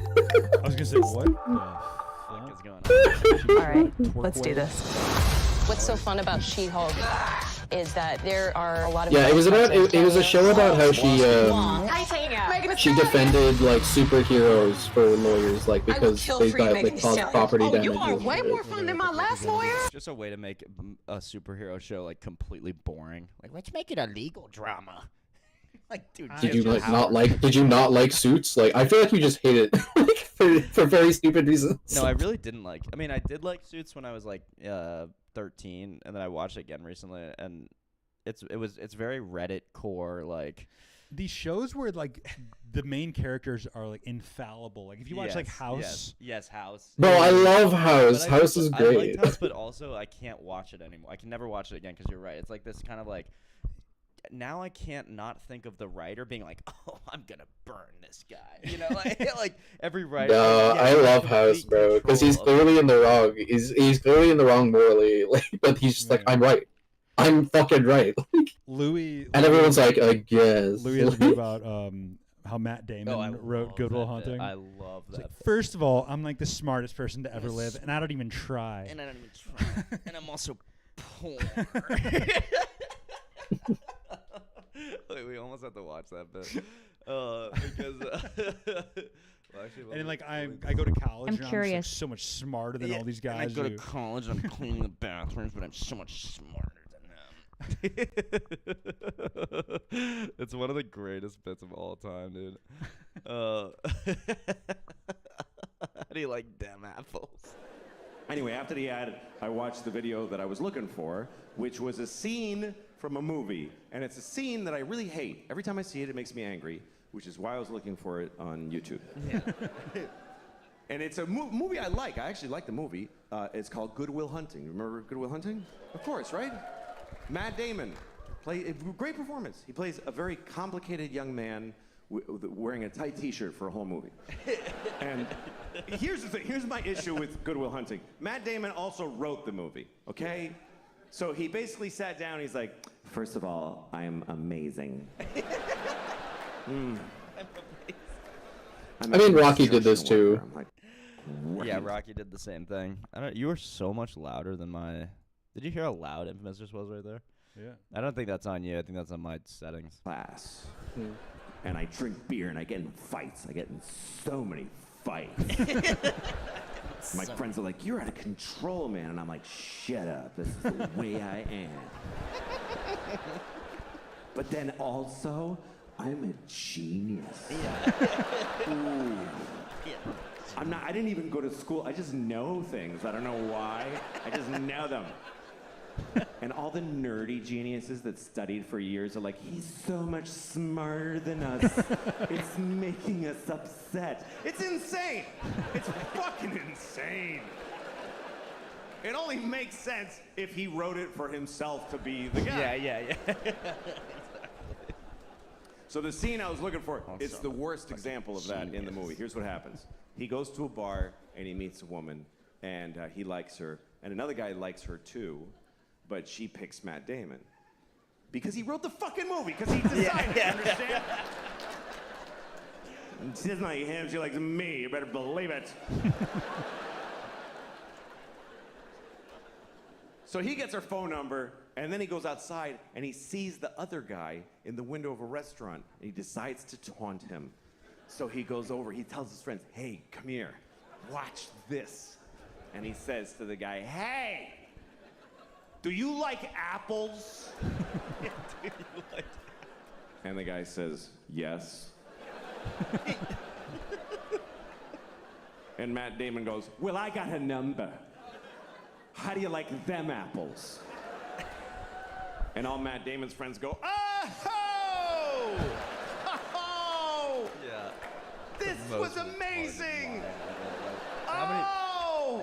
I was gonna say what? What is going on? All right, let's do this. What's so fun about She-Hulk is that there are a lot of. Yeah, it was a show about how she making a She defended like superheroes for lawyers, like because they got like caused property Oh, damage. you are way more fun than my last lawyer. It's just a way to make a superhero show like completely boring. Like, let's make it a legal drama. Like, dude, Did you not like Suits? Like, I feel like you just hate it like, for very stupid reasons. No, I really didn't like. I mean, I did like Suits when I was like 13, and then I watched it again recently, and it's very Reddit core like. These shows where like the main characters are like infallible. Like if you watch like House. Yes, House. Bro, I love House. House is great. I liked House, but also I can't watch it anymore. I can never watch it again because you're right. It's like this kind of like. Now I can't not think of the writer being like, oh, I'm gonna burn this guy. You know, like every writer. No, I love House, bro, because he's clearly in the wrong. He's clearly in the wrong morally, like, but he's just like, I'm right. I'm fucking right. Louis. And everyone's like, I guess. Louis has a bit about how Matt Damon wrote Good Will Hunting. I love that. Like, first of all, I'm like the smartest person to ever live, and I don't even try. And I don't even try. And I'm also poor. Wait, we almost have to watch that bit because. Well, actually, and then, like I go to college. I'm and curious. I'm just, like, so much smarter than all these guys. I go to college. I'm cleaning the bathrooms, but I'm so much smarter than them. It's one of the greatest bits of all time, dude. How do you like damn apples? Anyway, after the ad, I watched the video that I was looking for, which was a scene from a movie. And it's a scene that I really hate. Every time I see it, it makes me angry, which is why I was looking for it on YouTube. Yeah. And it's a movie I like. I actually like the movie. It's called Good Will Hunting. Remember Good Will Hunting? Of course, right? Matt Damon. Great performance. He plays a very complicated young man wearing a tight t-shirt for a whole movie. And here's the thing. Here's my issue with Good Will Hunting. Matt Damon also wrote the movie, okay? So he basically sat down, he's like, first of all, I am amazing. I mean, Rocky did this too. Like, yeah, Rocky did the same thing. You were so much louder than my. Did you hear how loud Infamous just was right there? Yeah. I don't think that's on you. I think that's on my settings. Class. And I drink beer and I get in fights. I get in so many fights. My friends are like, you're out of control, man. And I'm like, shut up. This is the way I am. But then also, I'm a genius. Yeah. Ooh. Yeah. I didn't even go to school. I just know things. I don't know why. I just know them. And all the nerdy geniuses that studied for years are like, he's so much smarter than us. It's making us upset. It's insane. It's fucking insane. It only makes sense if he wrote it for himself to be the guy. Yeah. So the scene I was looking for, it's the worst example of that in the movie. Here's what happens. He goes to a bar and he meets a woman and he likes her. And another guy likes her too. But she picks Matt Damon. Because he wrote the fucking movie, because he decided, understand? And she doesn't like him, she likes me, you better believe it. So he gets her phone number, and then he goes outside, and he sees the other guy in the window of a restaurant, and he decides to taunt him. So he goes over, he tells his friends, hey, come here, watch this. And he says to the guy, hey! Do you like apples? And the guy says, yes. And Matt Damon goes, well, I got a number. How do you like them apples? And all Matt Damon's friends go, oh! Oh! Yeah. This was amazing!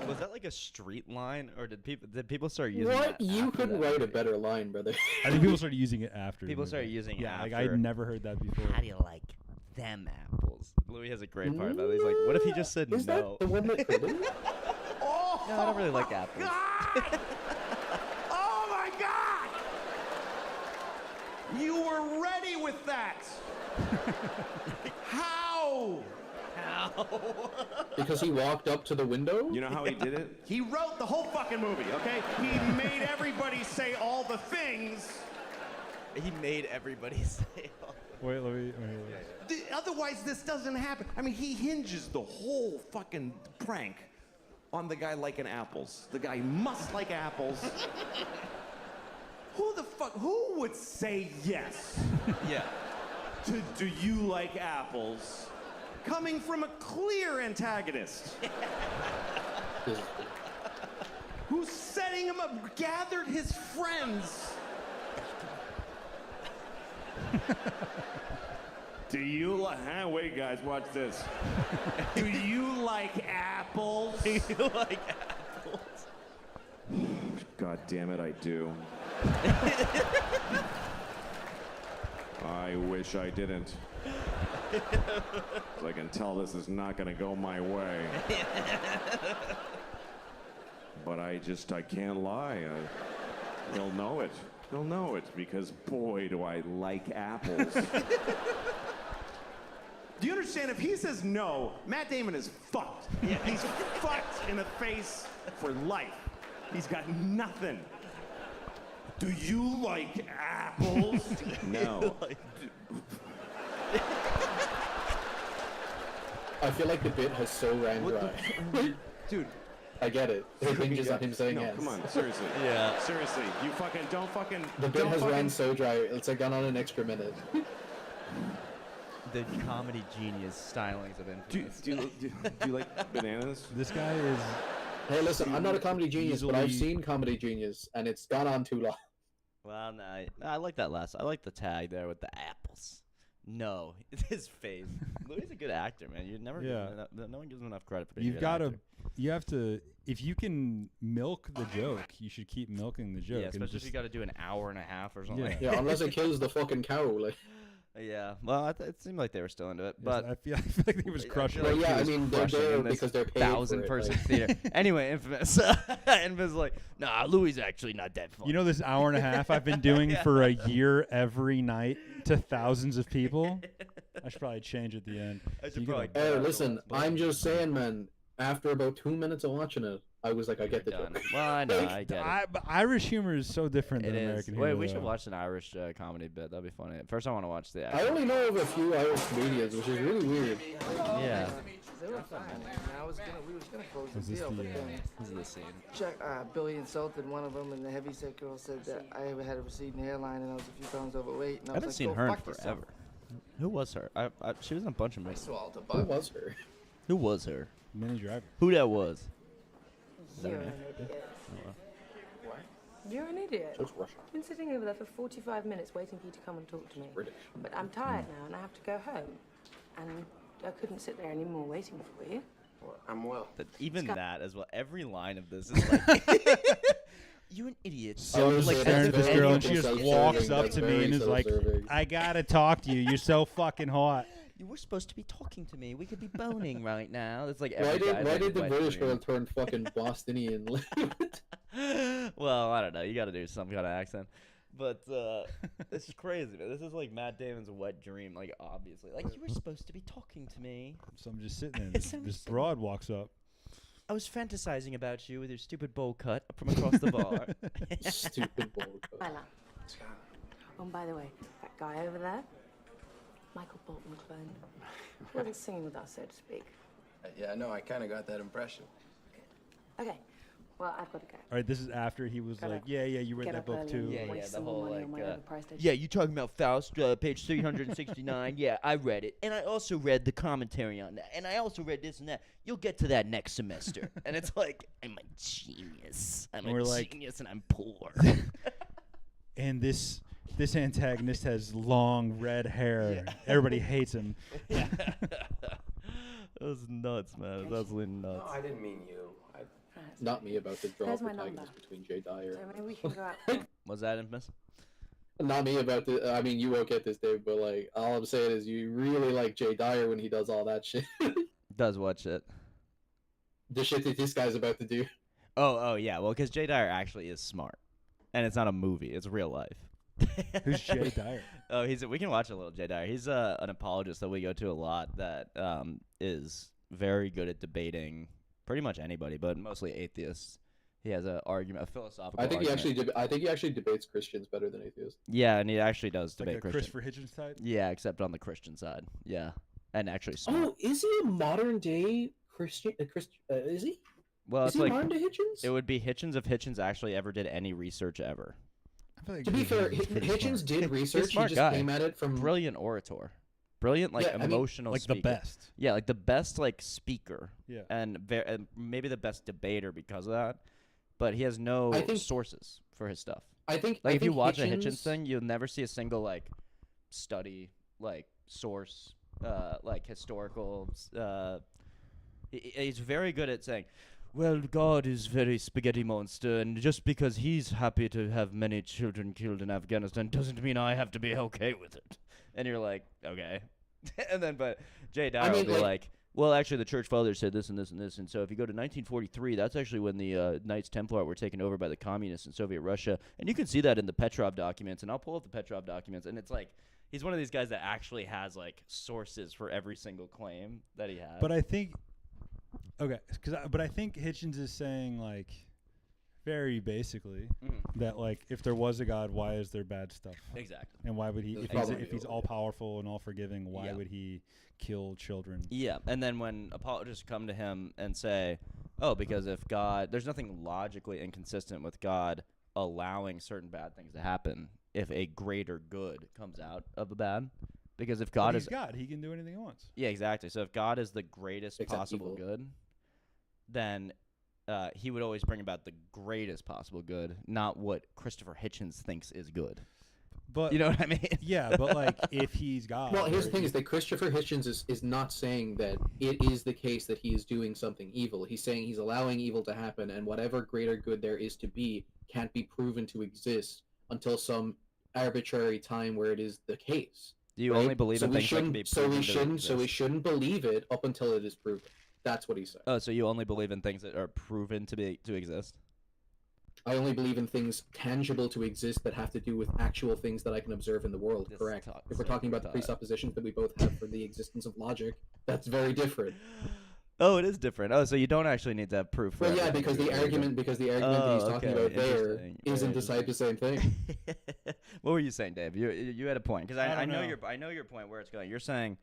Was that like a street line, or did people start using it? What? You couldn't write a better line, brother. I think people started using it after. People started using it after. Like I'd never heard that before. How do you like them apples? Louis has a great part about it. He's like, what if he just said Is no? that the one that hit him? Oh, No, I don't really like apples. God! Oh my God! You were ready with that. How? Because he walked up to the window? You know how he did it? He wrote the whole fucking movie, okay? He made everybody say all the things, He made everybody say. Wait, let me. Otherwise, this doesn't happen. I mean, he hinges the whole fucking prank on the guy liking apples. The guy must like apples. Who would say yes? Yeah. To do you like apples? Coming from a clear antagonist. Who's setting him up, gathered his friends. Do you like, wait guys, watch this. Do you like apples? Do you like apples? God damn it, I do. I wish I didn't. 'Cause I can tell this is not gonna go my way. But I can't lie. He'll know it. He'll know it because boy, do I like apples. Do you understand? If he says no, Matt Damon is fucked. Yeah. He's fucked in the face for life. He's got nothing. Do you like apples? No. I feel like the bit has so ran dry. Dude. I get it. It hinges on him saying yes. Come on, seriously. Yeah. Seriously, you fucking don't fucking. The bit has ran so dry. It's like gone on an extra minute. The comedy genius stylings of influence. Do you like bananas? This guy is. Hey, listen, I'm not a comedy genius, but I've seen Comedy Genius, and it's gone on too long. Well, no, I like that last. I like the tag there with the apples. No, his face. Louis a good actor, man. You never. Yeah. No one gives him enough credit for being You've a good got to. actor. You have to. If you can milk the joke, you should keep milking the joke. Yeah, and especially if just- you got to do an hour and a half or something. Yeah. Yeah, unless it kills the fucking cow. Like. Yeah. Well, it seemed like they were still into it, Yes, but I feel like he was crushing. Well, it. yeah, I mean, they're crushing there in this because they're paid for it, 1,000-person like. theater. Anyway, Infamous. Infamous like, nah, Louis actually not that funny. You know this hour and a half I've been doing Yeah. for a year every night to thousands of people? I should probably change at the end. I should You probably. gotta- Hey, listen, I'm just saying, man. After about 2 minutes of watching it, I was like, I get the Done. joke. Well, I know, I get it. But Irish humor is so different It than is. American Wait, humor. we should though. watch an Irish comedy bit. That'd be funny. First, I want to watch the. I actual- only know of a few Irish comedians, which is really weird. Yeah. They were fine. We was gonna close Is the this deal, the, but then This is the scene. Billy insulted one of them, and the heavyset girl said that I had a receding hairline and I was a few pounds overweight. And I I haven't was seen like, her go in fuck forever. yourself. Who was her? She was in a bunch of movies. Swallowed a Who bug. was her? Who was her? Minnie Driver. Who that was? Is that You're her an name? idiot. Oh, well. What? You're an idiot. Just Russian. I've been sitting over there for 45 minutes waiting for you to come and talk to me. British. But I'm tired now and I have to go home. And I couldn't sit there anymore waiting for you. Well, I'm well. Even Scott- that as well. Every line of this is like, you an idiot. Oh, I'm so staring at that's this girl and very she just self-serving. walks up That's to me very and is like, self-serving. I gotta talk to you. You're so fucking hot. You were supposed to be talking to me. We could be boning right now. It's like Why every did guy's why like did the wet British dream. girl turn fucking Bostonian? Well, I don't know. You got to do some kind of accent. But it's crazy, man. This is like Matt Damon's wet dream, like, obviously. Like, you were supposed to be talking to me. So I'm just sitting there. And this broad walks up. I was fantasizing about you with your stupid bowl cut from across the bar. Stupid bowl cut. Bella. Oh, and by the way, that guy over there, Michael Bolton clone, wasn't singing with us, so to speak. Yeah, no, I kind of got that impression. Okay, well, I've got to go. All right, this is after he was Gotta like, yeah, you read get that up book early too. and Yeah, waste the some more whole, money on my like, overpriced yeah, you talking about Faust, page 369. Yeah, I read it. And I also read the commentary on that. And I also read this and that. You'll get to that next semester. And it's like, I'm a genius. I'm And we're a like- genius and I'm poor. And this antagonist has long red hair. Everybody hates him. Yeah. That was nuts, man. It was absolutely nuts. No, I didn't mean you. Not me about the draw There's my protagonist number. between Jay Dyer. So maybe we can go out. Was that infamous? Not me about the. I mean, you won't get this, Dave, but like, all I'm saying is you really like Jay Dyer when he does all that shit. Does what shit? The shit that this guy's about to do. Oh, yeah. Well, because Jay Dyer actually is smart. And it's not a movie. It's real life. Who's Jay Dyer? Oh, we can watch a little Jay Dyer. He's an apologist that we go to a lot that is very good at debating pretty much anybody, but mostly atheists. He has a philosophical I think argument. I think he actually debates Christians better than atheists. Yeah, and he actually does Like debate a Christian. Christopher Hitchens type? Yeah, except on the Christian side. Yeah, and actually smart. Oh, is he a modern day Christian? Is he? Well, Is it's he like modern day Hitchens? it would be Hitchens if Hitchens actually ever did any research ever. I feel like To be fair, Hitchens did He's a research. He smart just guy. came at it from Brilliant orator, brilliant Yeah, I mean, emotional like speaker. the best. Yeah, like the best speaker. Yeah. And maybe the best debater because of that. But he has no sources for his stuff. I think if you watch a Hitchens- Hitchens thing, you'll never see a single study source historical. He's very good at saying, well, God is very spaghetti monster, and just because he's happy to have many children killed in Afghanistan doesn't mean I have to be okay with it. And you're like, okay. And then, but Jay Dyer will be like, well, actually, the church fathers said this and this and this, and so if you go to 1943, that's actually when the Knights Templar were taken over by the communists in Soviet Russia, and you can see that in the Petrov documents, and I'll pull up the Petrov documents, and it's like, he's one of these guys that actually has sources for every single claim that he has. But I think, but I think Hitchens is saying very basically that if there was a God, why is there bad stuff? Exactly. And why would he, if he's all powerful and all forgiving, why would he kill children? Yeah, and then when apologists come to him and say, oh, because if God, there's nothing logically inconsistent with God allowing certain bad things to happen if a greater good comes out of the bad. Because if God is God, he can do anything he wants. Yeah, exactly. So if God is the greatest possible good, then he would always bring about the greatest possible good, not what Christopher Hitchens thinks is good. But you know what I mean? Yeah, but if he's God. Well, here's the thing: is that Christopher Hitchens is not saying that it is the case that he is doing something evil. He's saying he's allowing evil to happen, and whatever greater good there is to be can't be proven to exist until some arbitrary time where it is the case. Do you only believe in things that can be proven? So we shouldn't believe it up until it is proven. That's what he said. Oh, so you only believe in things that are proven to exist? I only believe in things tangible to exist that have to do with actual things that I can observe in the world. Correct. If we're talking about the presuppositions that we both have for the existence of logic, that's very different. Oh, it is different. Oh, so you don't actually need to have proof. Well, yeah, because the argument that he's talking about there isn't the same thing. What were you saying, Dave? You had a point because I know your point where it's going. You're saying,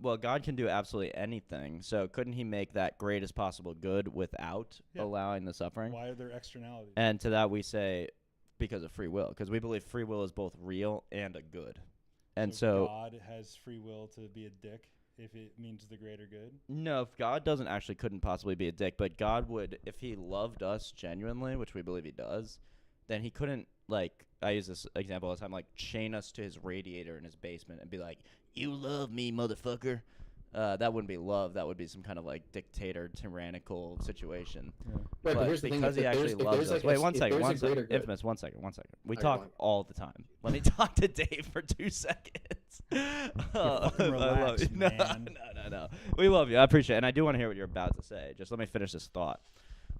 well, God can do absolutely anything. So couldn't he make that greatest possible good without allowing the suffering? Why are there externalities? And to that we say, because of free will, because we believe free will is both real and a good. And so God has free will to be a dick if it means the greater good? No, if God couldn't possibly be a dick, but God would, if he loved us genuinely, which we believe he does, then he couldn't, I use this example all the time, chain us to his radiator in his basement and be like, you love me, motherfucker. That wouldn't be love. That would be some kind of dictator, tyrannical situation. Yeah. Right, but here's the thing, because he actually loves us. Wait, one second. Infamous, 1 second. We talk all the time. Let me talk to Dave for 2 seconds. Relax, man. No. We love you. I appreciate it. And I do want to hear what you're about to say. Just let me finish this thought.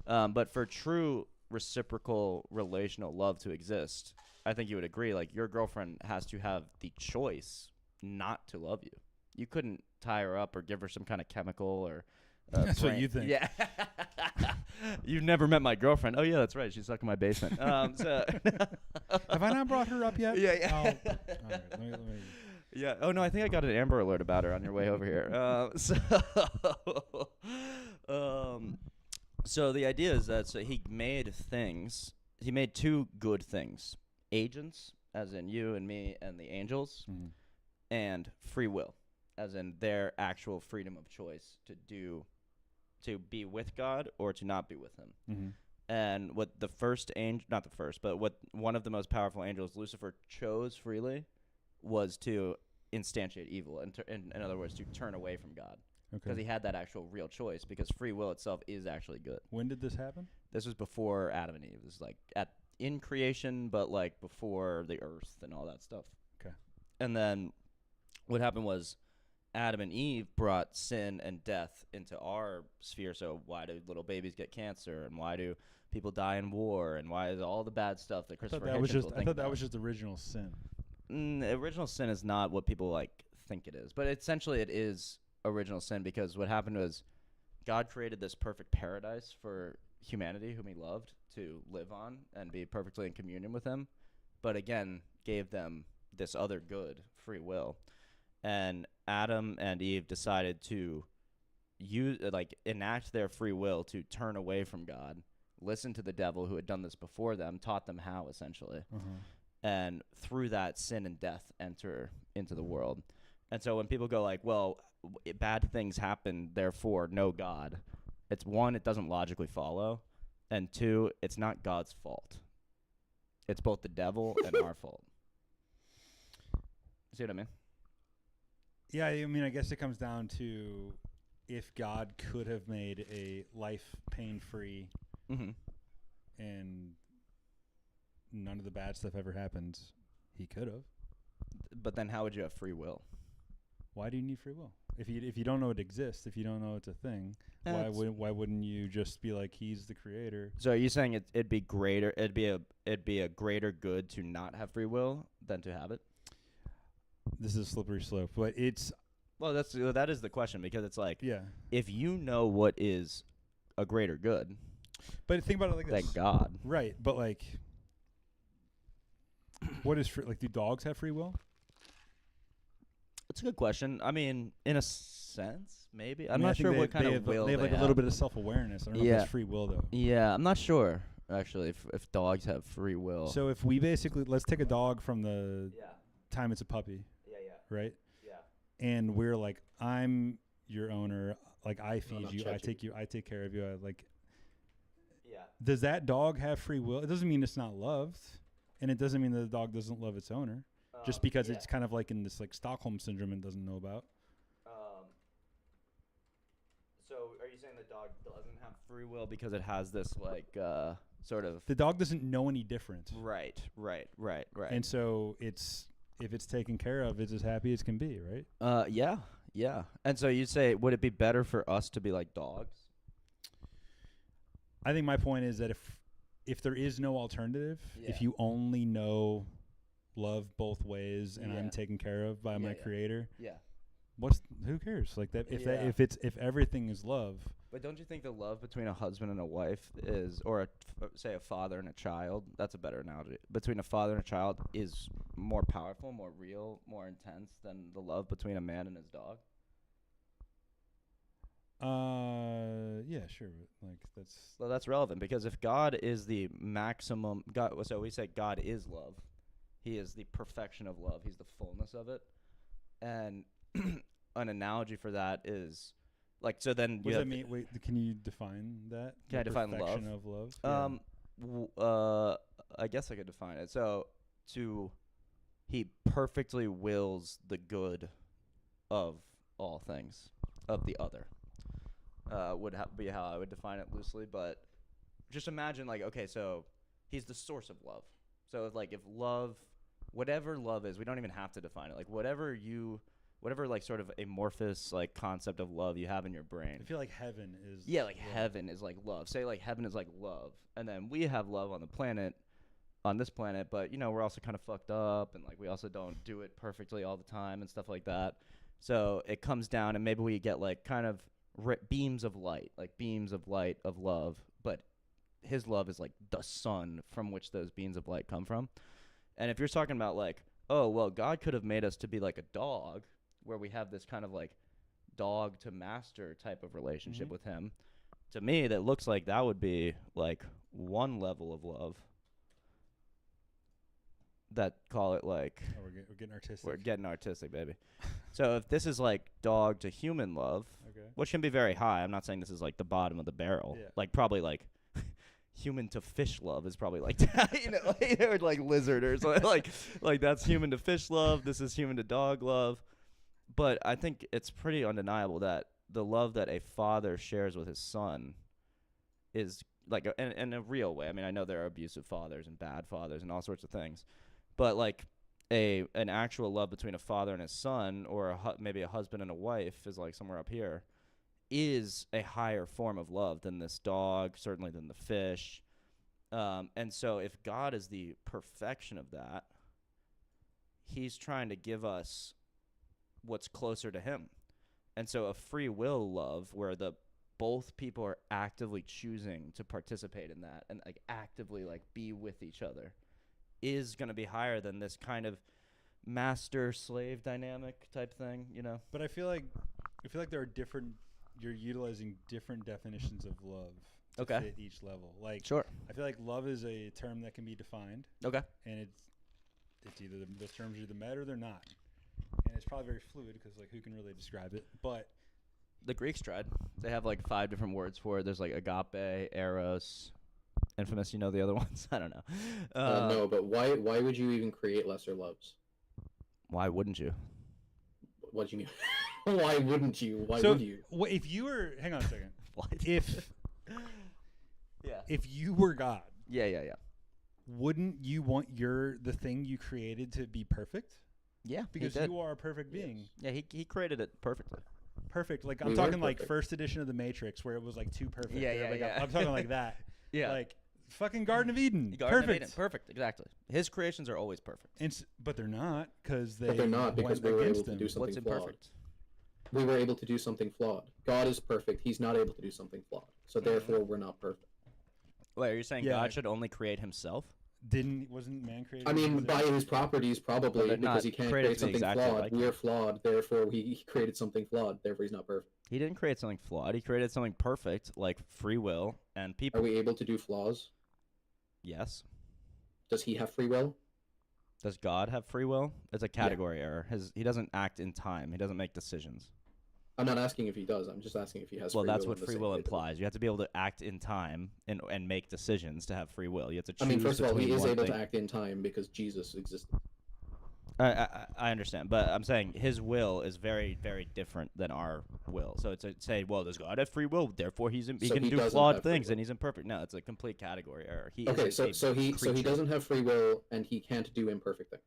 But for true reciprocal relational love to exist, I think you would agree, your girlfriend has to have the choice not to love you. You couldn't tie her up or give her some kind of chemical or that's what you think. Yeah. You've never met my girlfriend. Oh yeah, that's right. She's stuck in my basement. So have I not brought her up yet? Yeah. Oh, all right, let me. Yeah. Oh no, I think I got an Amber Alert about her on your way over here. So the idea is that he made things. He made two good things: agents, as in you and me and the angels, and free will, as in their actual freedom of choice to be with God or to not be with him. Mm-hmm. And what the first angel, not the first, but what one of the most powerful angels, Lucifer, chose freely was to instantiate evil, in other words, to turn away from God. Because he had that actual real choice, because free will itself is actually good. When did this happen? This was before Adam and Eve. This was in creation, but before the earth and all that stuff. Okay. And then what happened was Adam and Eve brought sin and death into our sphere. So why do little babies get cancer, and why do people die in war, and why is all the bad stuff that Christopher Hitchens will think about? I thought that was just original sin. Original sin is not what people think it is, but essentially it is original sin, because what happened was God created this perfect paradise for humanity whom he loved to live on and be perfectly in communion with him, but again gave them this other good, free will. And Adam and Eve decided to enact their free will to turn away from God, listen to the devil who had done this before them, taught them how, essentially. And through that, sin and death enter into the world. And so when people go like, well, bad things happen, therefore no God, it's one, it doesn't logically follow, and two, it's not God's fault. It's both the devil and our fault. See what I mean? Yeah, I mean, I guess it comes down to if God could have made a life pain-free and none of the bad stuff ever happens, he could have. But then how would you have free will? Why do you need free will? If you don't know it exists, if you don't know it's a thing, why wouldn't you just be like, he's the creator? So are you saying it'd be a greater good to not have free will than to have it? This is a slippery slope, but it's that is the question, because it's like, yeah, if you know what is a greater good, but think about it like this: than God, right? But like, what is free? Like, do dogs have free will? That's a good question. I mean, in a sense, maybe. I'm not sure what kind of will they have. Like a little bit of self-awareness. I don't know if that's free will though. Yeah, I'm not sure actually if dogs have free will. So if we basically, let's take a dog from the time it's a puppy. Right? Yeah. And we're like, I'm your owner. Like, I feed you. I take care of you. Yeah. Does that dog have free will? It doesn't mean it's not loved, and it doesn't mean that the dog doesn't love its owner, just because it's kind of like in this like Stockholm syndrome and doesn't know about. So are you saying the dog doesn't have free will because it has this like sort of? The dog doesn't know any different. Right. And so if it's taken care of, it's as happy as can be, right? Yeah. And so you'd say, would it be better for us to be like dogs? I think my point is that if there is no alternative, if you only know love both ways and I'm taken care of by my creator, who cares? Like that if everything is love. But don't you think the love between a husband and a wife is, or say a father and a child, that's a better analogy, between a father and a child is more powerful, more real, more intense than the love between a man and his dog? Yeah, sure. Like that's relevant, because if God is the maximum, so we say God is love. He is the perfection of love. He's the fullness of it. And an analogy for that is, like, so then what does that mean? Wait, can you define that? Can I define love? Perfection of love? I guess I could define it. So he perfectly wills the good of all things, of the other. Would be how I would define it loosely, but just imagine, like, okay, so he's the source of love. So if love, whatever love is, we don't even have to define it. Like whatever like sort of amorphous like concept of love you have in your brain. I feel like heaven is heaven is like love. Say like heaven is like love, and then we have love on this planet, but we're also kind of fucked up, and like we also don't do it perfectly all the time and stuff like that. So it comes down, and maybe we get like kind of beams of light of love, but his love is like the sun from which those beams of light come from. And if you're talking about like, oh well, God could have made us to be like a dog, where we have this kind of like dog to master type of relationship with him, to me that looks like that would be like one level of love. That call it like we're getting artistic. We're getting artistic, baby. So if this is like dog to human love, which can be very high, I'm not saying this is like the bottom of the barrel. Yeah. Like probably like human to fish love is probably like that, or like lizard or something. like that's human to fish love. This is human to dog love. But I think it's pretty undeniable that the love that a father shares with his son is like in a real way. I mean, I know there are abusive fathers and bad fathers and all sorts of things, but like an actual love between a father and his son, or maybe a husband and a wife is like somewhere up here, is a higher form of love than this dog, certainly than the fish. And so if God is the perfection of that, he's trying to give us what's closer to him. And so a free will love, where the both people are actively choosing to participate in that and like actively like be with each other is going to be higher than this kind of master slave dynamic type thing, you know. But I feel like there are different. You're utilizing different definitions of love to fit each level. Like, sure, I feel like love is a term that can be defined. Okay. And it's either the terms are either met or they're not, and it's probably very fluid because like who can really describe it? But the Greeks tried. They have like 5 different words for it. There's like agape, eros, infamous. You know the other ones? I don't know. No, but why would you even create lesser loves? Why wouldn't you? What do you mean? Why wouldn't you? Why so would you? If you were, hang on a second. What? If you were God, yeah, wouldn't you want the thing you created to be perfect? Yeah, because you are a perfect being. Yeah, he created it perfectly. Perfect. Like I'm talking like first edition of the Matrix where it was like too perfect. Yeah. I'm talking like that. Yeah. Like fucking Garden of Eden. Garden of Eden. Perfect. Exactly. His creations are always perfect. But they're not because But they're not because we were able to do something What's flawed. imperfect? We were able to do something flawed. God is perfect. He's not able to do something flawed. So therefore, we're not perfect. Wait, are you saying God should only create himself? Wasn't man created? I mean, by his properties, probably, because he can't create something flawed. like We're flawed, therefore he created something flawed, therefore he's not perfect. He didn't create something flawed. He created something perfect, like free will and people. Are we able to do flaws? Yes. Does he have free will? Does God have free will? It's a category error. He doesn't act in time. He doesn't make decisions. I'm not asking if he does. I'm just asking if he has well, free will. Well, that's what free will implies. You have to be able to act in time and make decisions to have free will. You have to choose. I mean, first of all, he is able thing. to act in time because Jesus existed. I understand, but I'm saying his will is very, very different than our will. So it's say, well, does God have free will? Therefore, he can do flawed things, and he's imperfect. No, it's a complete category error. He doesn't have free will, and he can't do imperfect things.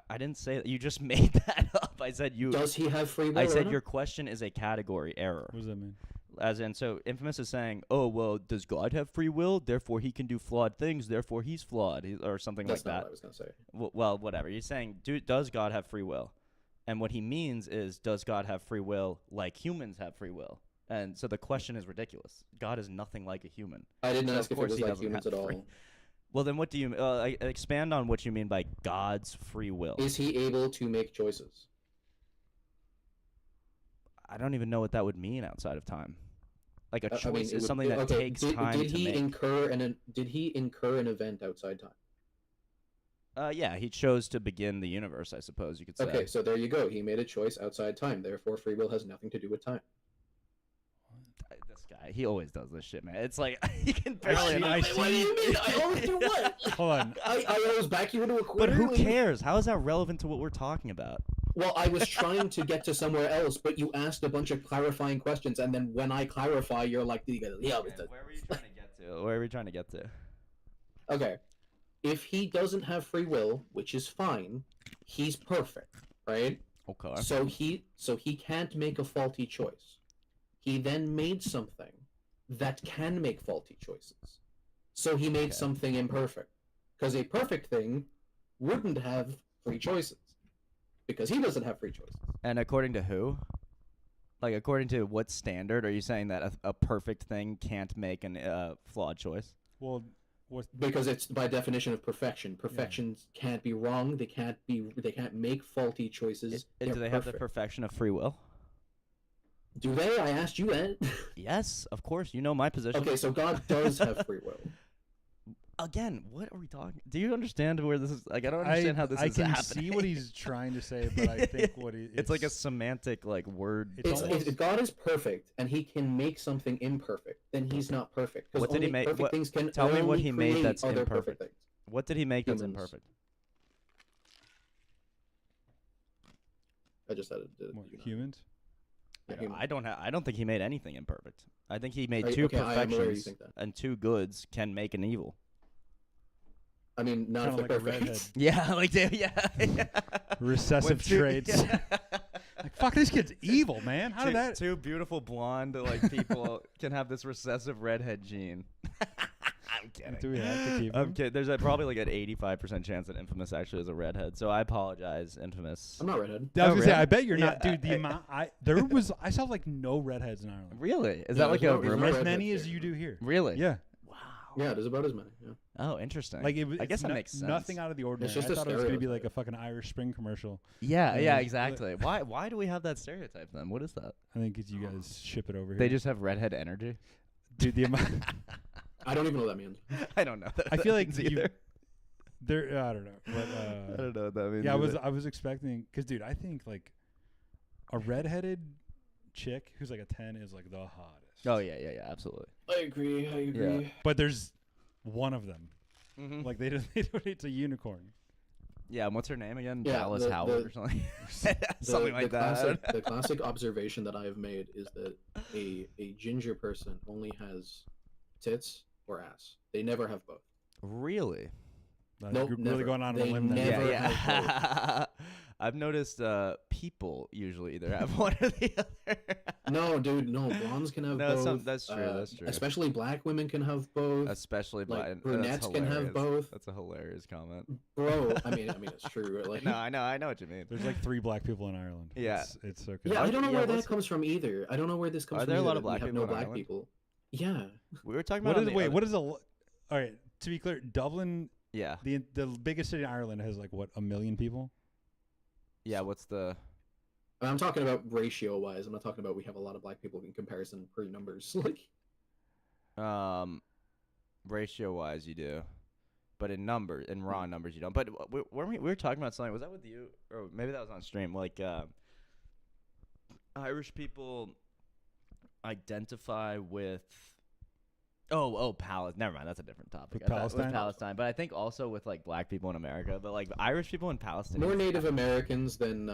I didn't say that. You just made that up. I said you. Does he have free will? I said your question is a category error. What does that mean? As in, so Infamous is saying, oh, well, does God have free will? Therefore, he can do flawed things. Therefore, he's flawed, or something That's like that. That's not what I was going to say. Well, whatever. You're saying, does God have free will? And what he means is, does God have free will like humans have free will? And so the question is ridiculous. God is nothing like a human. I didn't ask if it was like humans at all. Well, then what do you expand on what you mean by God's free will? Is he able to make choices? I don't even know what that would mean outside of time. Like a choice is something that takes time to make. Did he incur an event outside time? Yeah, he chose to begin the universe, I suppose you could say. Okay, so there you go. He made a choice outside time. Therefore, free will has nothing to do with time. This guy, he always does this shit, man. It's like he can barely. What do you mean? I always do what? Hold on. I always back you into a corner. But who cares? How is that relevant to what we're talking about? Well, I was trying to get to somewhere else, but you asked a bunch of clarifying questions, and then when I clarify, you're like, yeah. Where were you trying to get to? Where are we trying to get to? Okay. If he doesn't have free will, which is fine, he's perfect, right? Okay. So he can't make a faulty choice. He then made something that can make faulty choices. So he made something imperfect. Because a perfect thing wouldn't have free choices. Because he doesn't have free choices. And according to who? Like, according to what standard are you saying that a perfect thing can't make a flawed choice? Well, because it's by definition of perfection. Perfections can't be wrong. They can't make faulty choices. Do they have the perfection of free will? Do they? I asked you that. Yes, of course. You know my position. Okay, so God does have free will. Again, what are we talking? Do you understand where this is? Like, I don't understand how this is happening. I can see what he's trying to say, but I think it's like a semantic word. If God is perfect and he can make something imperfect, then he's not perfect. What did he make? Tell me what he made that's imperfect. What did he make that's imperfect? I just had humans. Yeah, I don't think he made anything imperfect. I think he made two perfections, and two goods can make an evil. I mean, not if they're perfect. Yeah, like recessive traits. Like, fuck, this kid's evil, man. How did that? Two beautiful blonde people can have this recessive redhead gene. I'm kidding. Do we have to keep I'm him? kidding. There's probably like an 85% chance that Infamous actually is a redhead. So I apologize, Infamous. I'm not redhead. I was gonna say, really? I bet you're Yeah, not, dude. The amount I saw like no redheads in Ireland. Really? Is Yeah, that like there's a no- there's no rumor? As redheads many as here. you do here. Really? Yeah. Yeah, there's about as many. Yeah. Oh, interesting. Like I guess that makes sense. Nothing out of the ordinary. just I a thought it was gonna be like stereotype. a fucking Irish Spring commercial. Yeah, You yeah, know, exactly. Why do we have that stereotype then? What is that? I think it's you guys ship it over here. They just have redhead energy. dude the amount. I don't even know what that means. I don't know. I feel like either. There. I don't know. But, I don't know what that means. yeah, either. I was expecting because, dude, I think like a redheaded chick who's like a 10 is like the hottest. Oh yeah, absolutely. I agree. But there's one of them. Mm-hmm. Like they don't. It's a unicorn. Yeah, and what's her name again? Yeah, Dallas Howard or something. Something like that. Classic, the classic observation that I have made is that a ginger person only has tits or ass. They never have both. Really? Nope, Really never. going on a They limb there. never Yeah. I've noticed people usually either have one or the other. No, dude, no. Blondes can have No, both. that's true. That's true. Especially black women can have both. Especially like, black. brunettes can have hilarious. both. That's a hilarious comment. Bro, I mean, it's true. Like, No, I know what you mean. There's like 3 black people in Ireland. Yeah. It's okay. yeah, I don't know Yeah, where what's- that comes from either. I don't know where this comes Are from. there a lot either, of that we black have people no in black Ireland? people. Yeah. We were talking What about is on the wait? other- What is a? All right. To be clear, Dublin, Yeah. the biggest city in Ireland, has like what, 1 million people? Yeah. What's the? I'm talking about ratio wise. I'm not talking about we have a lot of black people in comparison per numbers. Like, Ratio wise, you do, but in raw numbers, you don't. But we were talking about something. Was that with you, or maybe that was on stream? Like, Irish people identify with. Palestine. Never mind. That's a different topic. With I thought it was Palestine? Palestine, but I think also with like black people in America, but like Irish people in Palestine. more Native Americans than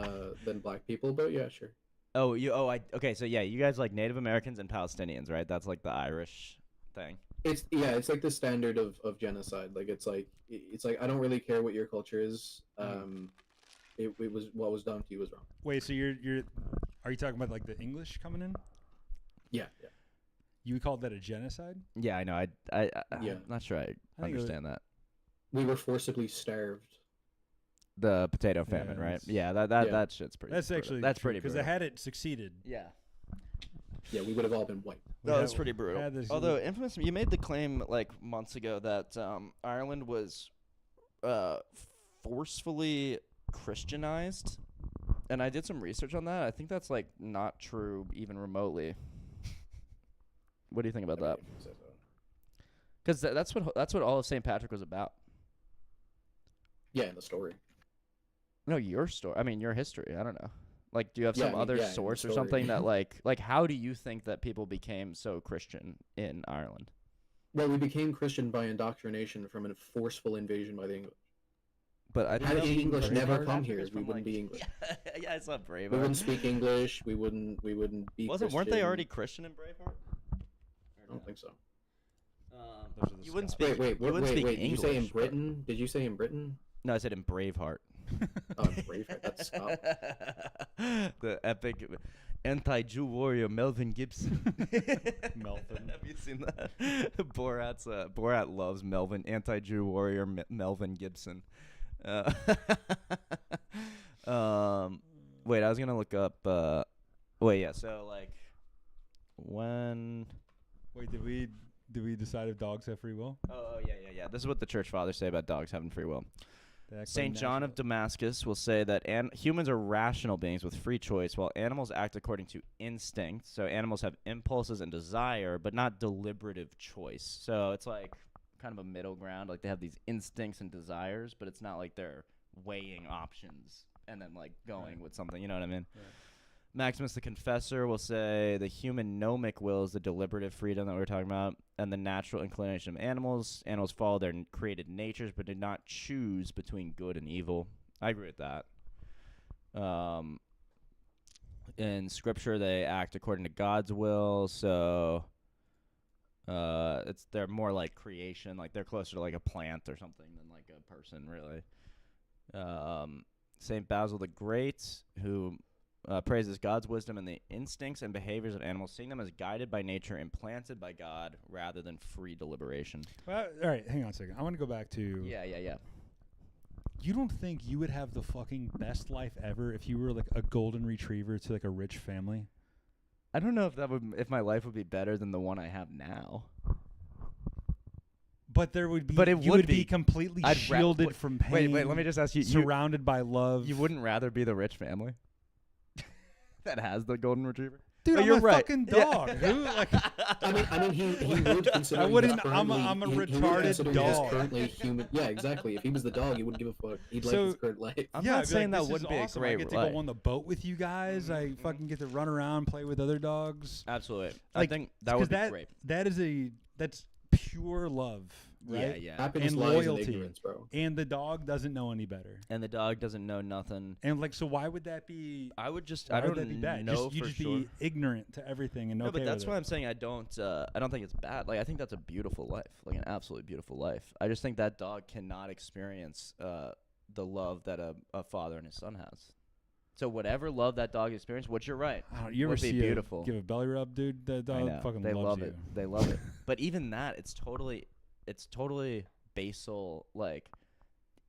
black people, but yeah, sure. Okay. So yeah, you guys like Native Americans and Palestinians, right? That's like the Irish thing. It's like the standard of genocide. Like it's like I don't really care what your culture is. It was what was done to you was wrong. Wait, so you're are you talking about like the English coming in? Yeah. You called that a genocide? Yeah, I know. Yeah. I'm not sure I think it was- understand that. We were forcibly starved. The potato famine, right? that's- Yeah, Yeah. that shit's pretty. That's brutal. actually that's pretty because brutal. had it succeeded. Yeah. Yeah, we would have all been white. we No, had- that's pretty brutal. had this- Although infamous, you made the claim like months ago that Ireland was forcefully Christianized, and I did some research on that. I think that's like not true even remotely. What do you think about that? Because that's what all of St. Patrick was about. Yeah, in the story. No, your story. I mean, your history. I don't know. Like, do you have Yeah, some I mean, other yeah, in the source or story. something that like how do you think that people became so Christian in Ireland? Well, we became Christian by indoctrination from a forceful invasion by the English. But I Had think the English never Braveheart come is here, we from, wouldn't like- be English. Yeah, I saw Braveheart. We wouldn't speak English. We wouldn't be. Weren't they Christian. already Christian in Braveheart? I don't think so. Those are the You wouldn't Scots. speak. Wait. you wouldn't speak Did you English. say in but- Britain? Did you say in Britain? No, I said in Braveheart. Oh, in Braveheart. That's Scotland. The epic anti-Jew warrior Melvin Gibson. Melvin. Have you seen that? Borat loves Melvin, anti-Jew warrior Melvin Gibson. Wait, I was gonna look up. So like when. Wait, did we decide if dogs have free will? Oh yeah. This is what the church fathers say about dogs having free will. They act like St. John of natural- Damascus will say that humans are rational beings with free choice, while animals act according to instinct. So animals have impulses and desire, but not deliberative choice. So it's like kind of a middle ground. Like they have these instincts and desires, but it's not like they're weighing options and then like going with something. You know what I mean? Right. Maximus the Confessor will say the human gnomic will is the deliberative freedom that we were talking about, and the natural inclination of animals. Animals follow their created natures, but do not choose between good and evil. I agree with that. In Scripture, they act according to God's will, so they're more like creation, like they're closer to like a plant or something than like a person, really. Saint Basil the Great, who praises God's wisdom in the instincts and behaviors of animals, seeing them as guided by nature, implanted by God, rather than free deliberation. Well, all right, hang on a second. I want to go back to. Yeah. You don't think you would have the fucking best life ever if you were like a golden retriever to like a rich family? I don't know if my life would be better than the one I have now. But there would be. But it you would be completely shielded from pain. Wait. Let me just ask you. Surrounded by love. You wouldn't rather be the rich family that has the golden retriever? Dude, oh, I'm you're a right. fucking dog. Who, like, I mean, he would consider. I wouldn't. I'm a retarded dog. Currently human. Yeah, exactly. If he was the dog, he wouldn't give a fuck. He'd like his current life. I'm not saying like, that wouldn't be awesome. a great I get to life. go on the boat with you guys. I fucking get to run around, play with other dogs. Absolutely. Like, I think that would be great. That's pure love. Right? Yeah. Happiness and lies loyalty. in ignorance, bro. And the dog doesn't know any better. And the dog doesn't know nothing. And like, so why would that be? I would just. Why I don't would that be bad? know you for just sure. be ignorant to everything and No, okay but that's with why it. I'm saying I don't think it's bad. Like I think that's a beautiful life, like an absolutely beautiful life. I just think that dog cannot experience the love that a father and his son has. So whatever love that dog experiences, which you're right, you ever would be see beautiful. give a belly rub, dude? The I dog know. fucking they loves love you. it. They love it. But even that, it's totally basal, like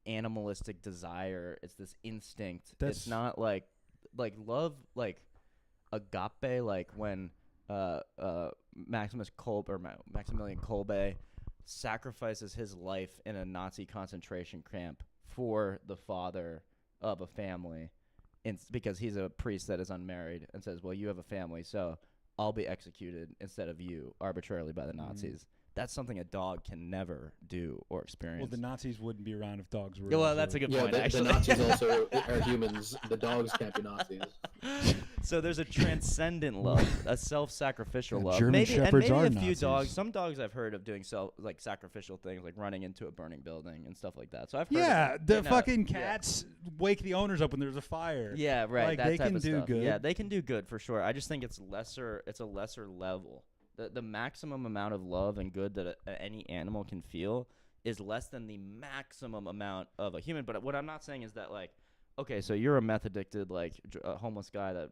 animalistic desire. It's this instinct. It's not like love, like agape, like when Maximilian Kolbe sacrifices his life in a Nazi concentration camp for the father of a family, because he's a priest that is unmarried, and says, well, you have a family, so I'll be executed instead of you arbitrarily by the Nazis. That's something a dog can never do or experience. Well, the Nazis wouldn't be around if dogs were. Yeah, well, that's a good point, actually. The Nazis also are humans. The dogs can't be Nazis. So there's a transcendent love, a self-sacrificial love. German Maybe Shepherds a are few Nazis. dogs. Some dogs I've heard of doing sacrificial things, like running into a burning building and stuff like that. So I've heard. Yeah, of the fucking cats wake the owners up when there's a fire. Yeah, right. Like, that they type can of do stuff. good. Yeah, they can do good for sure. I just think it's lesser. It's a lesser level. The maximum amount of love and good that any animal can feel is less than the maximum amount of a human. But what I'm not saying is that, like, okay, so you're a meth addicted, like, homeless guy that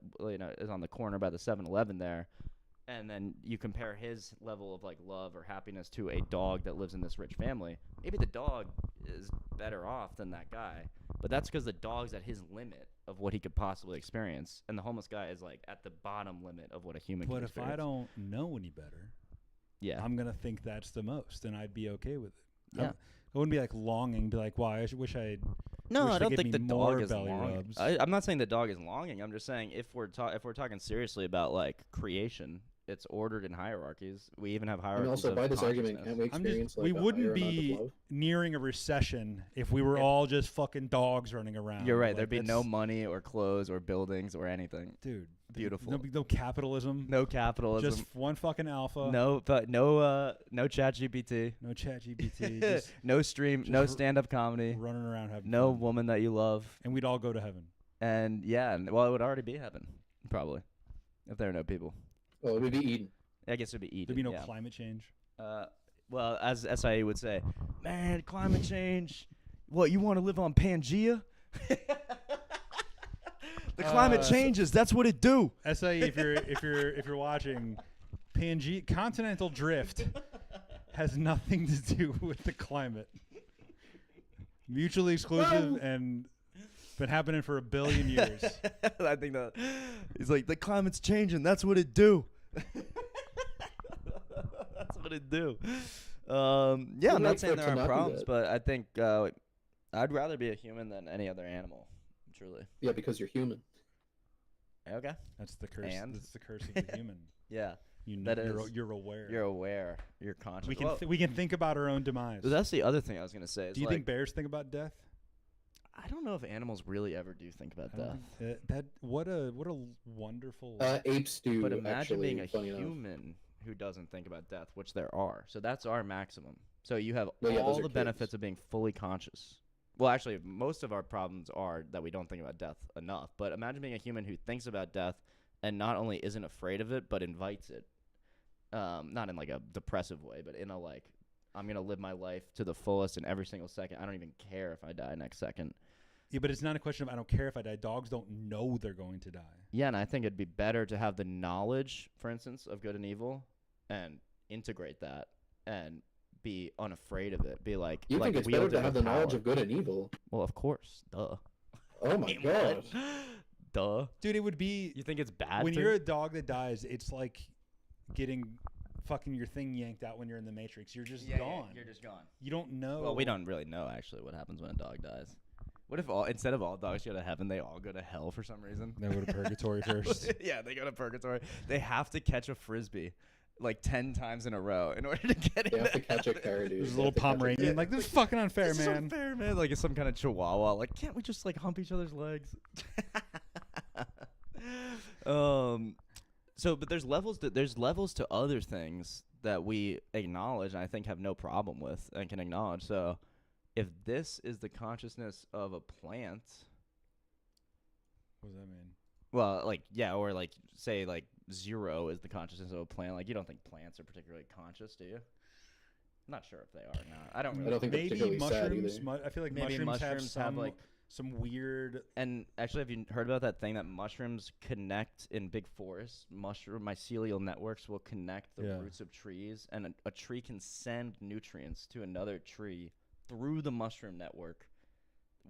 is on the corner by the 7-Eleven there, and then you compare his level of like love or happiness to a dog that lives in this rich family. Maybe the dog is better off than that guy, but that's because the dog's at his limit of what he could possibly experience, and the homeless guy is like at the bottom limit of what a human can But if experience. I don't know any better, yeah, I'm gonna think that's the most, and I'd be okay with it. Yeah. I wouldn't be like longing, be like, "Wow, wish I." No, wish I they don't gave think the me more dog is belly longing. rubs. I'm not saying the dog is longing. I'm just saying if we're talking seriously about like creation, it's ordered in hierarchies. We even have hierarchies. And also, of by this argument, consciousness. can't we experience we like a wouldn't higher amount of be love? nearing a recession if we were all just fucking dogs running around. You're right. Like, There'd be no that's- money or clothes or buildings or anything. Dude, beautiful. No capitalism. No capitalism. Just one fucking alpha. No chat GPT. No chat GPT. No stream. No stand-up comedy. Running around having no fun. woman that you love. And we'd all go to heaven. And yeah, well, it would already be heaven, probably, if there are no people. Well, it would be Eden. I guess it would be Eden. There'd be no yeah. climate change. Well, as SIA would say, man, climate change. What, you want to live on Pangea? The climate changes. That's what it do. SIE, if you're watching, Pangea continental drift has nothing to do with the climate. Mutually exclusive and been happening for 1 billion years. I think that he's like, the climate's changing. That's what it do. That's what it do. Yeah, I'm not saying there aren't problems, but I think I'd rather be a human than any other animal. Truly. Yeah, because you're human. Okay. That's the curse. And? That's the curse of the human. Yeah. You know, that you're aware. You're aware. You're conscious. We can we can think about our own demise. That's the other thing I was gonna say. Do you think bears think about death? I don't know if animals really ever do think about death. That what a wonderful. Apes do. But imagine actually, being a funny enough. human who doesn't think about death, which there are. So that's our maximum. So you have Well, yeah, all those are the kids. benefits of being fully conscious. Well, actually, most of our problems are that we don't think about death enough. But imagine being a human who thinks about death and not only isn't afraid of it, but invites it. Not in like a depressive way, but in a like, I'm going to live my life to the fullest in every single second. I don't even care if I die next second. Yeah, but it's not a question of I don't care if I die. Dogs don't know they're going to die. Yeah, and I think it'd be better to have the knowledge, for instance, of good and evil, and integrate that and be unafraid of it. Be like, You think it's better to have the knowledge of good and evil? Well, of course, duh. Oh my god, duh, dude, it would be. You think it's bad when you're a dog that dies? It's like getting fucking your thing yanked out when you're in the Matrix. You're just gone. you're just gone. You don't know. Well, we don't really know actually what happens when a dog dies. What if instead of all dogs go to heaven, they all go to hell for some reason? They go to purgatory first. Yeah, they go to purgatory. They have to catch a frisbee like 10 times in a row in order to get They have to catch a car, dude. There's a little Pomeranian. Like, this is fucking unfair, This is man. unfair, man. Like it's some kind of chihuahua. Like, can't we just like hump each other's legs? But there's levels to other things that we acknowledge and I think have no problem with and can acknowledge. So if this is the consciousness of a plant, what does that mean? Well, like, yeah, or like say like 0 is the consciousness of a plant. Like, you don't think plants are particularly conscious, do you? I'm not sure if they are or not. I don't really think they're maybe particularly sad mushrooms. either. I feel like Maybe mushrooms have like some weird. And actually, have you heard about that thing that mushrooms connect in big forests? Mushroom mycelial networks will connect the roots of trees, and a tree can send nutrients to another tree through the mushroom network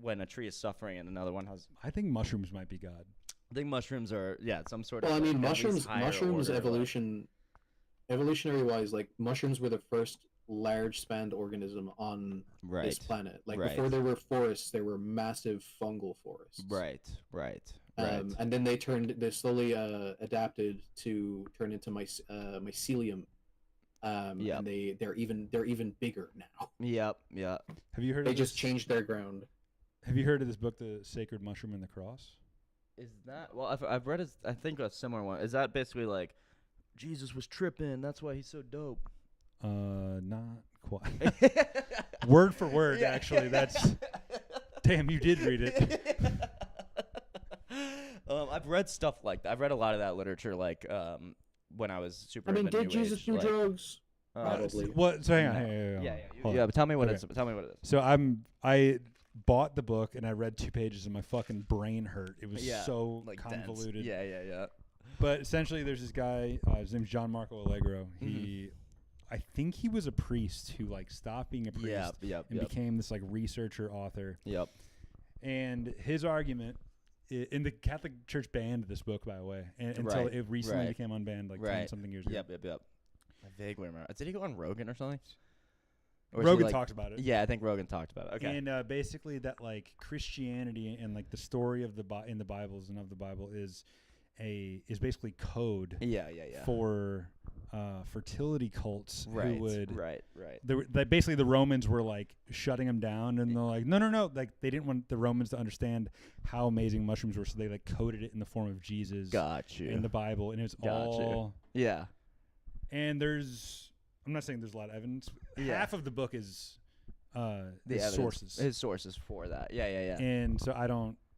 when a tree is suffering and another one has. I think mushrooms might be God. I think mushrooms are some sort of. Well, I mean, like, at least mushrooms higher order, evolutionary wise, like mushrooms were the first large spanned organism on this planet. Like before there were forests, there were massive fungal forests. Right. And then they slowly adapted to turn into mycelium. And they're even bigger now. Yep. Have you heard? They just changed their ground. Have you heard of this book, The Sacred Mushroom and the Cross? Is that I've read I think a similar one. Is that basically like Jesus was tripping? That's why he's so dope. Not quite. Word for word, actually. That's. Damn, you did read it. I've read stuff like that. I've read a lot of that literature, like when I was super. I mean, into did New Jesus Age, do like, drugs? Probably. What? So hang on. Yeah. But tell me what Tell me what it is. So I bought the book and I read 2 pages and my fucking brain hurt. It was so like convoluted. Dense. Yeah. But essentially, there's this guy. His name's John Marco Allegro. I think he was a priest who like stopped being a priest and became this like researcher author. Yep. And his argument, in the Catholic Church banned this book, by the way, until it recently became unbanned, like 10 something years ago. Yep. I vaguely remember. Did he go on Rogan or something? Or Rogan talked about it. Yeah, I think Rogan talked about it. Okay. And basically, that like Christianity and like the story of in the Bibles and of the Bible is basically code. Yeah. For fertility cults right, who would right. Basically the Romans were like shutting them down, and they're like no, like they didn't want the Romans to understand how amazing mushrooms were, so they like coded it in the form of Jesus. Got you. In the Bible, and it's all. Yeah. And I'm not saying there's a lot of evidence. Half of the book is sources. His sources for that. Yeah. And so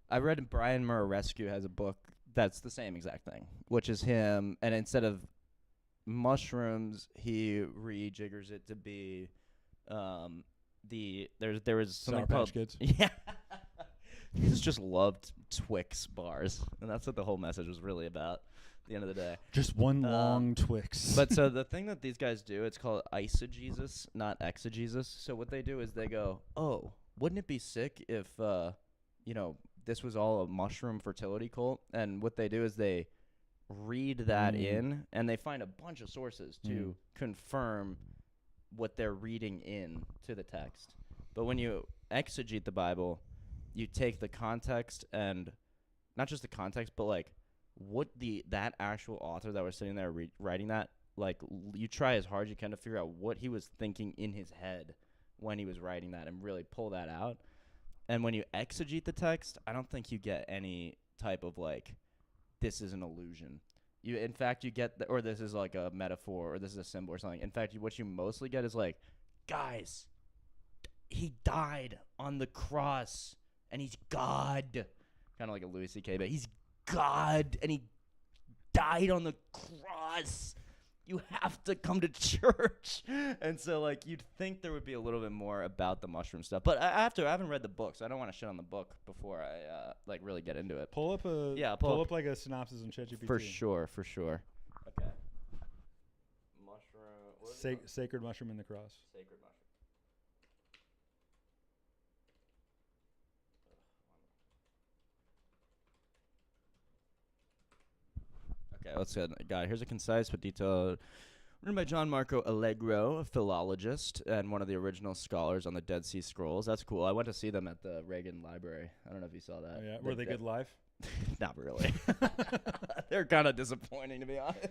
I read Brian Murarescu has a book that's the same exact thing, which is him, and instead of mushrooms, he rejiggers it to be there was something Sour called Patch Kids. Yeah. Jesus just loved Twix bars, and that's what the whole message was really about. At the end of the day, just one long Twix. But so the thing that these guys do, it's called eisegesis, not exegesis. So what they do is they go, oh, wouldn't it be sick if this was all a mushroom fertility cult? And what they do is they read that in, and they find a bunch of sources to confirm what they're reading in to the text. But when you exegete the Bible, you take the context, and not just the context, but like what that actual author that was sitting there writing that, like you try as hard as you can to figure out what he was thinking in his head when he was writing that and really pull that out. And when you exegete the text, I don't think you get any type of like, this is an illusion. In fact, you get, or this is like a metaphor, or this is a symbol or something. In fact, what you mostly get is like, guys, he died on the cross, and he's God. Kind of like a Louis C.K., but he's God, and he died on the cross. you have to come to church. And so, like, you'd think there would be a little bit more about the mushroom stuff. But I haven't read the book, so I don't want to shit on the book before I, like, really get into it. Pull up like a synopsis in ChatGPT. For sure. Okay. Mushroom. Sacred mushroom in the cross. Sacred mushroom. Okay, let's get got it. Here's a concise but detailed, written by John Marco Allegro, a philologist and one of the original scholars on the Dead Sea Scrolls. That's cool. I went to see them at the Reagan Library. I don't know if you saw that. Oh, yeah. Were they good live? Not really. They're kind of disappointing, to be honest.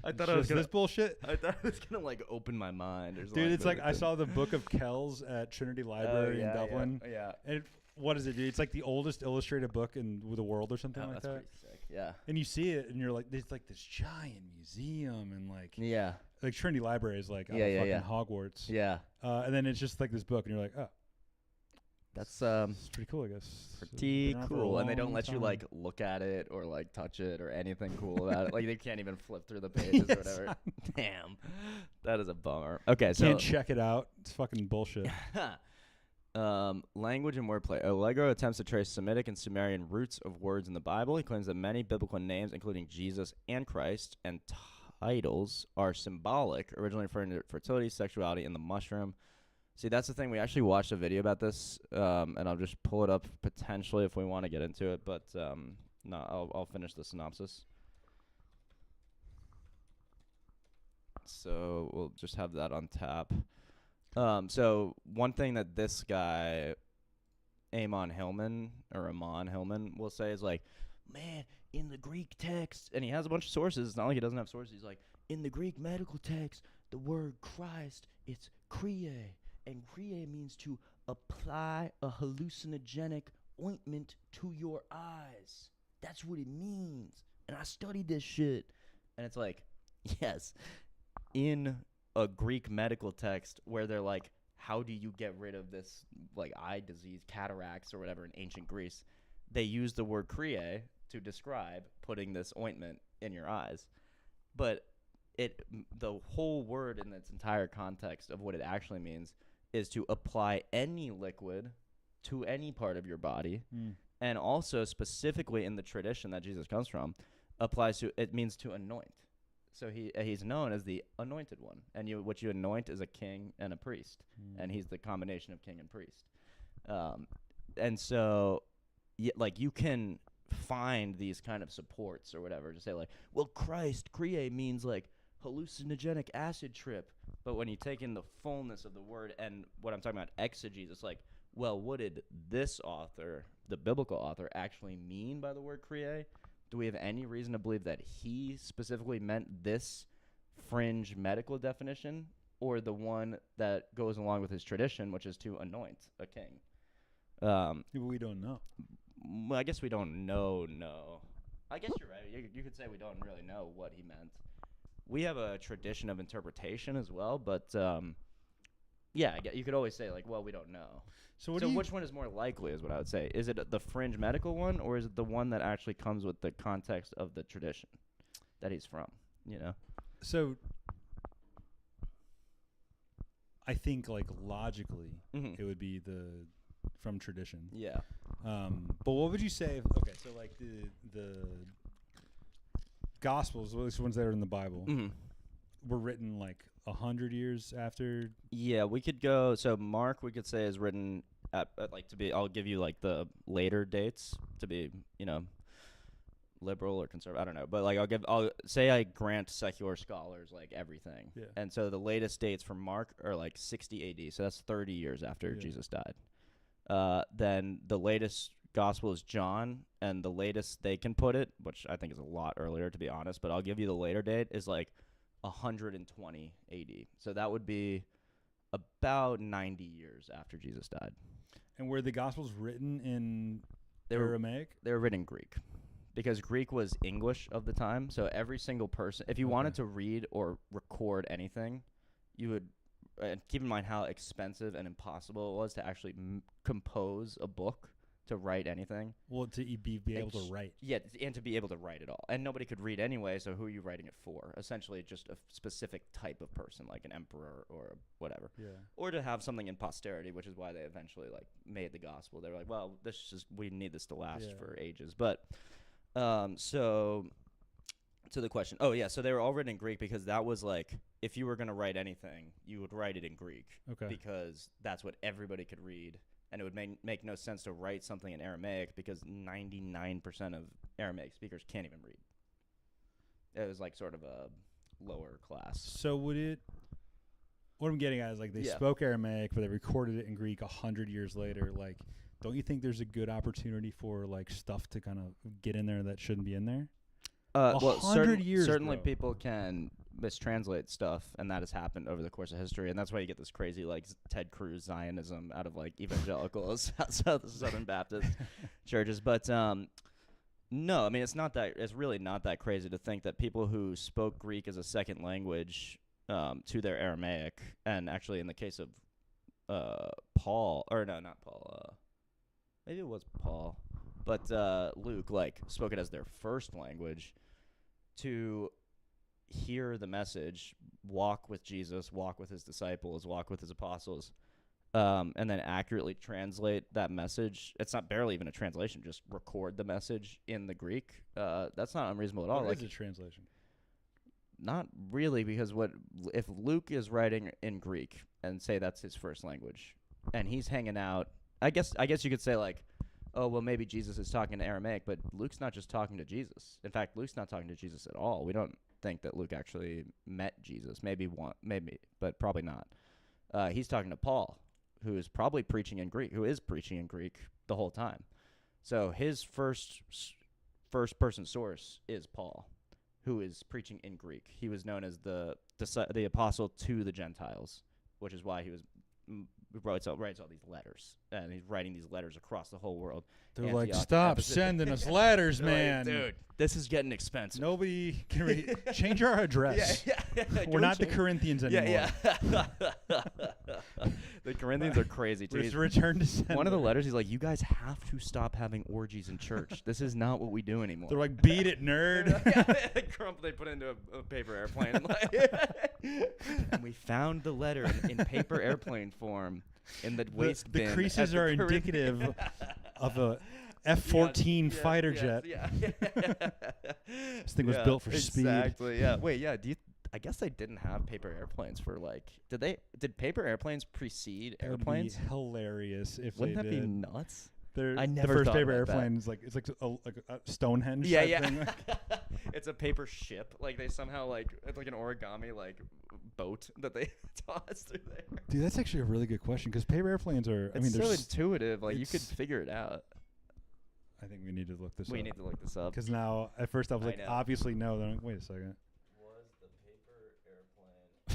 I thought this bullshit. I thought it was gonna like open my mind. Dude, it's like I saw the Book of Kells at Trinity Library in Dublin. Yeah. And what is it, dude? It's like the oldest illustrated book in the world or something like that's that. Pretty sick. Yeah. And you see it, and you're like, there's like this giant museum, and like, yeah, like Trinity Library is like fucking Hogwarts. Yeah. And then it's just like this book, and you're like, oh, that's it's pretty cool, I guess. Pretty cool, and they don't let you like look at it or like touch it or anything cool about it. Like they can't even flip through the pages or whatever. Damn, that is a bummer. Okay, so can't check it out. It's fucking bullshit. Language and wordplay. Allegro attempts to trace Semitic and Sumerian roots of words in the Bible. He claims that many biblical names, including Jesus and Christ, and titles are symbolic, originally referring to fertility, sexuality, and the mushroom. See, that's the thing. We actually watched a video about this, and I'll just pull it up potentially if we want to get into it. But no, I'll finish the synopsis. So we'll just have that on tap. So one thing that this guy, Amon Hillman, will say is like, man, in the Greek text, and he has a bunch of sources. It's not like he doesn't have sources. He's like, in the Greek medical text, the word Christ, it's kriē. And kriē means to apply a hallucinogenic ointment to your eyes. That's what it means. And I studied this shit. And it's like, yes, in a Greek medical text where they're like, how do you get rid of this like eye disease, cataracts or whatever in ancient Greece? They use the word kriē to describe putting this ointment in your eyes. But the whole word in its entire context of what it actually means is to apply any liquid to any part of your body. And also specifically in the tradition that Jesus comes from, it means to anoint. So he's known as the anointed one. And what you anoint is a king and a priest. And he's the combination of king and priest. And so like you can find these kind of supports or whatever to say like, well, Christ, kriē means like hallucinogenic acid trip. But when you take in the fullness of the word and what I'm talking about, exegesis, it's like, well, what did this author, the biblical author, actually mean by the word kriē? Do we have any reason to believe that he specifically meant this fringe medical definition or the one that goes along with his tradition, which is to anoint a king? We don't know. Well, I guess we don't know, no. I guess you're right. You could say we don't really know what he meant. We have a tradition of interpretation as well, but yeah, you could always say, like, well, we don't know. So which one is more likely is what I would say. Is it the fringe medical one, or is it the one that actually comes with the context of the tradition that he's from, you know? So I think, like, logically, it would be from tradition. Yeah. But what would you say okay, so, like, the Gospels, at least the ones that are in the Bible, were written, like, 100 years after? Yeah, we could go. So Mark, we could say, is written at like to be. I'll give you like the later dates to be, you know, liberal or conservative. I don't know, but like I'll say I grant secular scholars like everything. Yeah. And so the latest dates for Mark are like 60 AD. So that's 30 years after Jesus died. Then the latest gospel is John, and the latest they can put it, which I think is a lot earlier to be honest, but I'll give you the later date is like 120 AD. So that would be about 90 years after Jesus died. And were the Gospels written in Aramaic? They were written in Greek because Greek was English of the time. So every single person, if you wanted to read or record anything, you would keep in mind how expensive and impossible it was to actually compose a book to write anything. Well, to be able to write. Yeah, and to be able to write it all. And nobody could read anyway, so who are you writing it for? Essentially just a specific type of person, like an emperor or whatever. Yeah. Or to have something in posterity, which is why they eventually like made the gospel. They were like, well, we need this to last for ages. But so to the question. Oh yeah, so they were all written in Greek because that was like, if you were going to write anything, you would write it in Greek. Okay. Because that's what everybody could read. And it would make no sense to write something in Aramaic because 99% of Aramaic speakers can't even read. It was like sort of a lower class. So would it... What I'm getting at is like they spoke Aramaic, but they recorded it in Greek 100 years later. Like, don't you think there's a good opportunity for like stuff to kind of get in there that shouldn't be in there? Well, 100 years, certainly bro. people can mistranslate stuff, and that has happened over the course of history, and that's why you get this crazy like Ted Cruz Zionism out of like evangelicals, Southern Baptist churches. But no, I mean it's really not that crazy to think that people who spoke Greek as a second language to their Aramaic, and actually in the case of Paul, or no, not Paul, maybe it was Paul, but Luke like spoke it as their first language to hear the message, walk with Jesus, walk with his disciples, walk with his apostles, and then accurately translate that message. It's not barely even a translation, just record the message in the Greek. That's not unreasonable at all. What like is a translation? Not really, because if Luke is writing in Greek and say that's his first language, and he's hanging out, I guess you could say like, oh, well, maybe Jesus is talking to Aramaic, but Luke's not just talking to Jesus. In fact, Luke's not talking to Jesus at all. We don't think that Luke actually met Jesus. Maybe, but probably not. He's talking to Paul, who is probably preaching in Greek, who is preaching in Greek the whole time. So his first person source is Paul, who is preaching in Greek. He was known as the apostle to the Gentiles, which is why he writes all these letters, and he's writing these letters across the whole world. They're like, stop sending us letters, man. Like, dude, this is getting expensive. Nobody can change our address. We're not the Corinthians anymore. Yeah. The Corinthians are crazy too. Just return to sender. One of the letters, he's like, you guys have to stop having orgies in church. This is not what we do anymore. They're like, beat it, nerd. They put it into a paper airplane. And we found the letter in paper airplane form in the waste bin. The creases are indicative of a F-14 fighter jet. This thing was built for speed. Exactly. Yeah. Wait. Yeah. I guess they didn't have paper airplanes for like. Did paper airplanes precede airplanes? It would be hilarious if Wouldn't they that did. be nuts? I never the first thought paper about airplane is like it's like a Stonehenge. Yeah, type yeah. thing. It's a paper ship. Like they somehow it's like an origami like boat that they toss through there. Dude, that's actually a really good question because paper airplanes are. It's so intuitive. Like you could figure it out. I think we need to look this up. We need to look this up. Because now, at first I was like, obviously no. Then I'm like, wait a second. Was the paper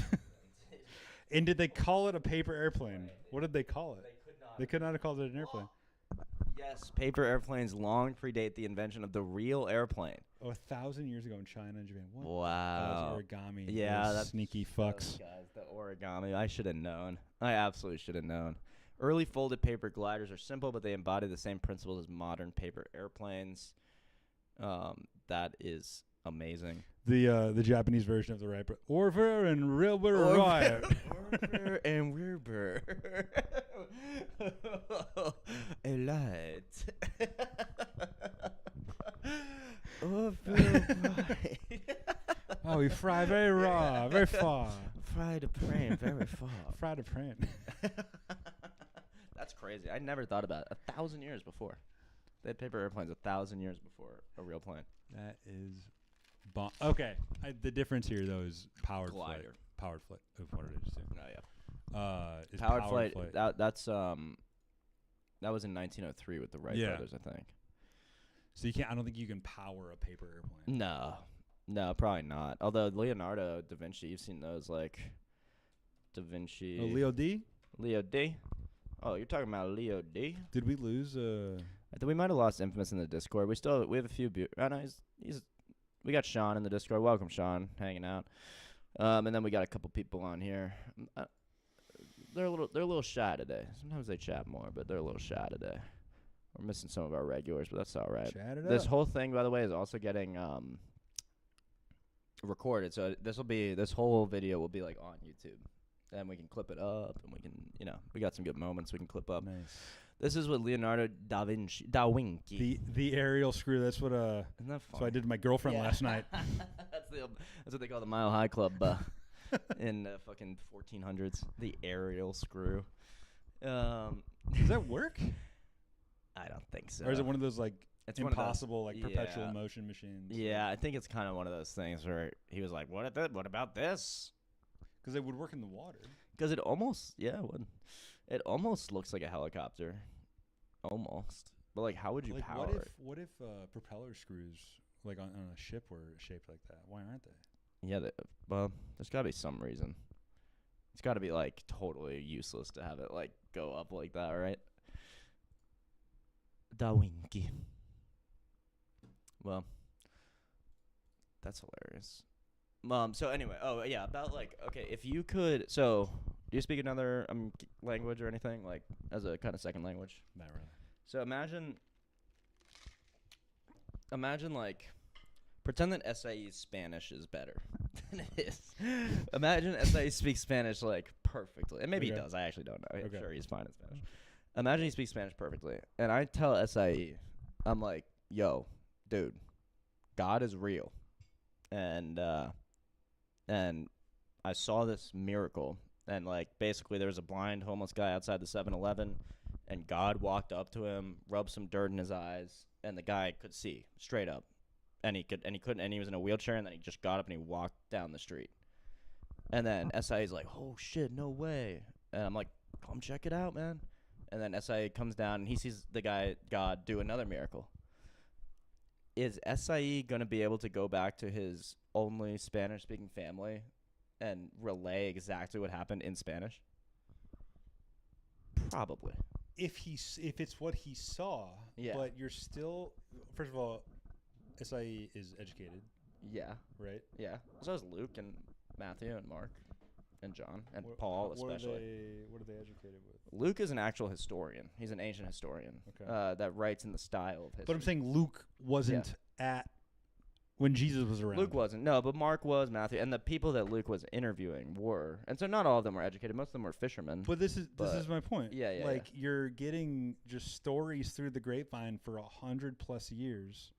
airplane And did they call it a paper airplane? What did they call it? They could not have called it an airplane. Yes, paper airplanes long predate the invention of the real airplane. Oh, 1,000 years ago in China and Japan. What? Wow. That was origami. Yeah, those that's sneaky fucks. Guys, the origami. I should have known. I absolutely should have known. Early folded paper gliders are simple, but they embody the same principles as modern paper airplanes. That is amazing. The Japanese version of the rapper. Orver and Wilbur Riot. Orver and Wilbur. A light. Oh, we fry very raw, very far. Fried a praying very far. Fried a praying. That's crazy. I never thought about it. 1,000 years before. They had paper airplanes 1,000 years before a real plane. That is okay. The difference here, though, is powered flight. Powered flight. What did I just say? Oh, yeah. Is powered flight. That was in 1903 with the Wright brothers, I think. So you can't. I don't think you can power a paper airplane. No, probably not. Although Leonardo da Vinci, you've seen those like Da Vinci. Oh, Leo D. Leo D. Oh, you're talking about Leo D. Did we lose? I think we might have lost Infamous in the Discord. We have a few. We got Sean in the Discord. Welcome, Sean, hanging out. And then we got a couple people on here. They're a little shy today. Sometimes they chat more, but they're a little shy today. We're missing some of our regulars, but that's all right. Chat it This up. whole thing, by the way, is also getting recorded. So this whole video will be like on YouTube, and we can clip it up, and we can, we got some good moments we can clip up. Nice. This is with Leonardo da Vinci. The aerial screw. That's what Isn't that So I funny? did to my girlfriend last night. That's what they call the Mile High Club in fucking 1400s. The aerial screw. Does that work? I don't think so. Or is it one of those like It's one of those- impossible perpetual yeah. motion machines? Yeah, I think it's kind of one of those things where he was like, "What about this?" Because it would work in the water. Because it almost, it would. It almost looks like a helicopter, almost. But like, how would you power it? What if propeller screws like on a ship were shaped like that? Why aren't they? Yeah, well, there's got to be some reason. It's got to be like totally useless to have it like go up like that, right? Da Vinci. Well, that's hilarious. So anyway, about like, okay, if you could, so do you speak another language or anything like as a kind of second language? Not really. So imagine like, pretend that SAE's Spanish is better than it is. Imagine SAE speaks Spanish like perfectly, and maybe he does. I actually don't know. I'm sure he's fine in Spanish. Imagine he speaks Spanish perfectly, and I tell SAE, I'm like, yo, dude, God is real, and I saw this miracle, and like basically there was a blind homeless guy outside the 7-Eleven, and God walked up to him, rubbed some dirt in his eyes, and the guy could see straight up, and he was in a wheelchair, and then he just got up and he walked down the street, and then SIA's like, oh shit, no way, and I'm like, come check it out, man, and then SIA comes down and he sees the guy God do another miracle. Is SIE gonna be able to go back to his only Spanish-speaking family and relay exactly what happened in Spanish? Probably. If it's what he saw, Yeah. But you're still, first of all, SIE is educated. Yeah. Right. Yeah. So is Luke and Matthew and Mark and John and Paul especially. What are they educated with? Luke is an actual historian. He's an ancient historian that writes in the style of history. But I'm saying Luke wasn't at when Jesus was around. Luke wasn't. No, but Mark was, Matthew, and the people that Luke was interviewing were. And so not all of them were educated. Most of them were fishermen. But this is my point. Yeah. Like you're getting just stories through the grapevine for 100+ years,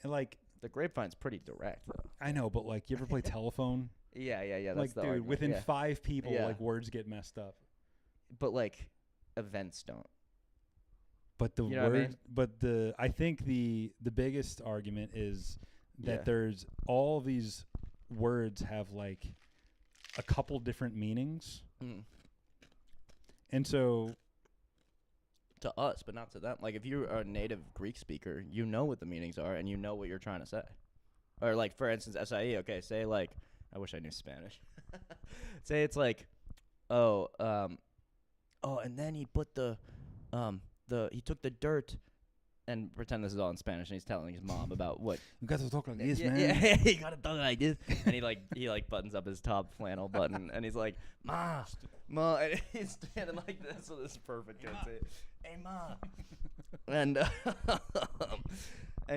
and like the grapevine's pretty direct though. I know, but like you ever play telephone? Yeah. That's like the dude, argument. within 5 people, Yeah. like words get messed up. But like events don't. But the You know what I word, mean? but I think the biggest argument is that there's all these words have like a couple different meanings, and so to us, but not to them. Like if you're a native Greek speaker, you know what the meanings are and you know what you're trying to say. Or like for instance, SIE. Okay, say like I wish I knew Spanish. Say it's like, and then he put he took the dirt, and pretend this is all in Spanish, and he's telling his mom about what. You got to talk like this, man. Yeah, you gotta talk like this. And he buttons up his top flannel button, and he's like, Ma, and he's standing like this with this perfect goatee. Hey, Ma. And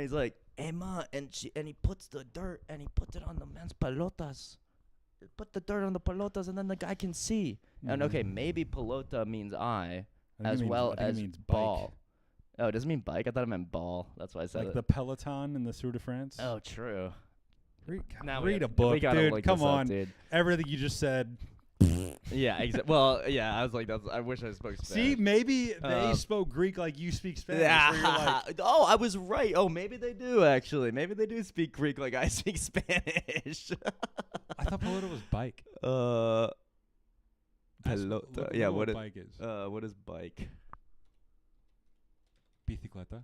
he's like, hey, Ma, and he puts the dirt, and he puts it on the man's pelotas. Put the dirt on the pelotas, and then the guy can see. And okay, maybe pelota means eye, as well as means ball. Oh, it doesn't mean bike? I thought it meant ball. That's why I said like it. the Peloton in the Tour de France. Oh, true. Read a book, dude. Come on. Dude. Everything you just said. Yeah, well, yeah, I was like, I wish I spoke Spanish. See, maybe they spoke Greek like you speak Spanish. Yeah. Where you're like, oh, I was right. Oh, maybe they do, actually. Maybe they do speak Greek like I speak Spanish. I thought pelota was bike. Pelota. Yeah, what bike is. What is bike? Bicicleta.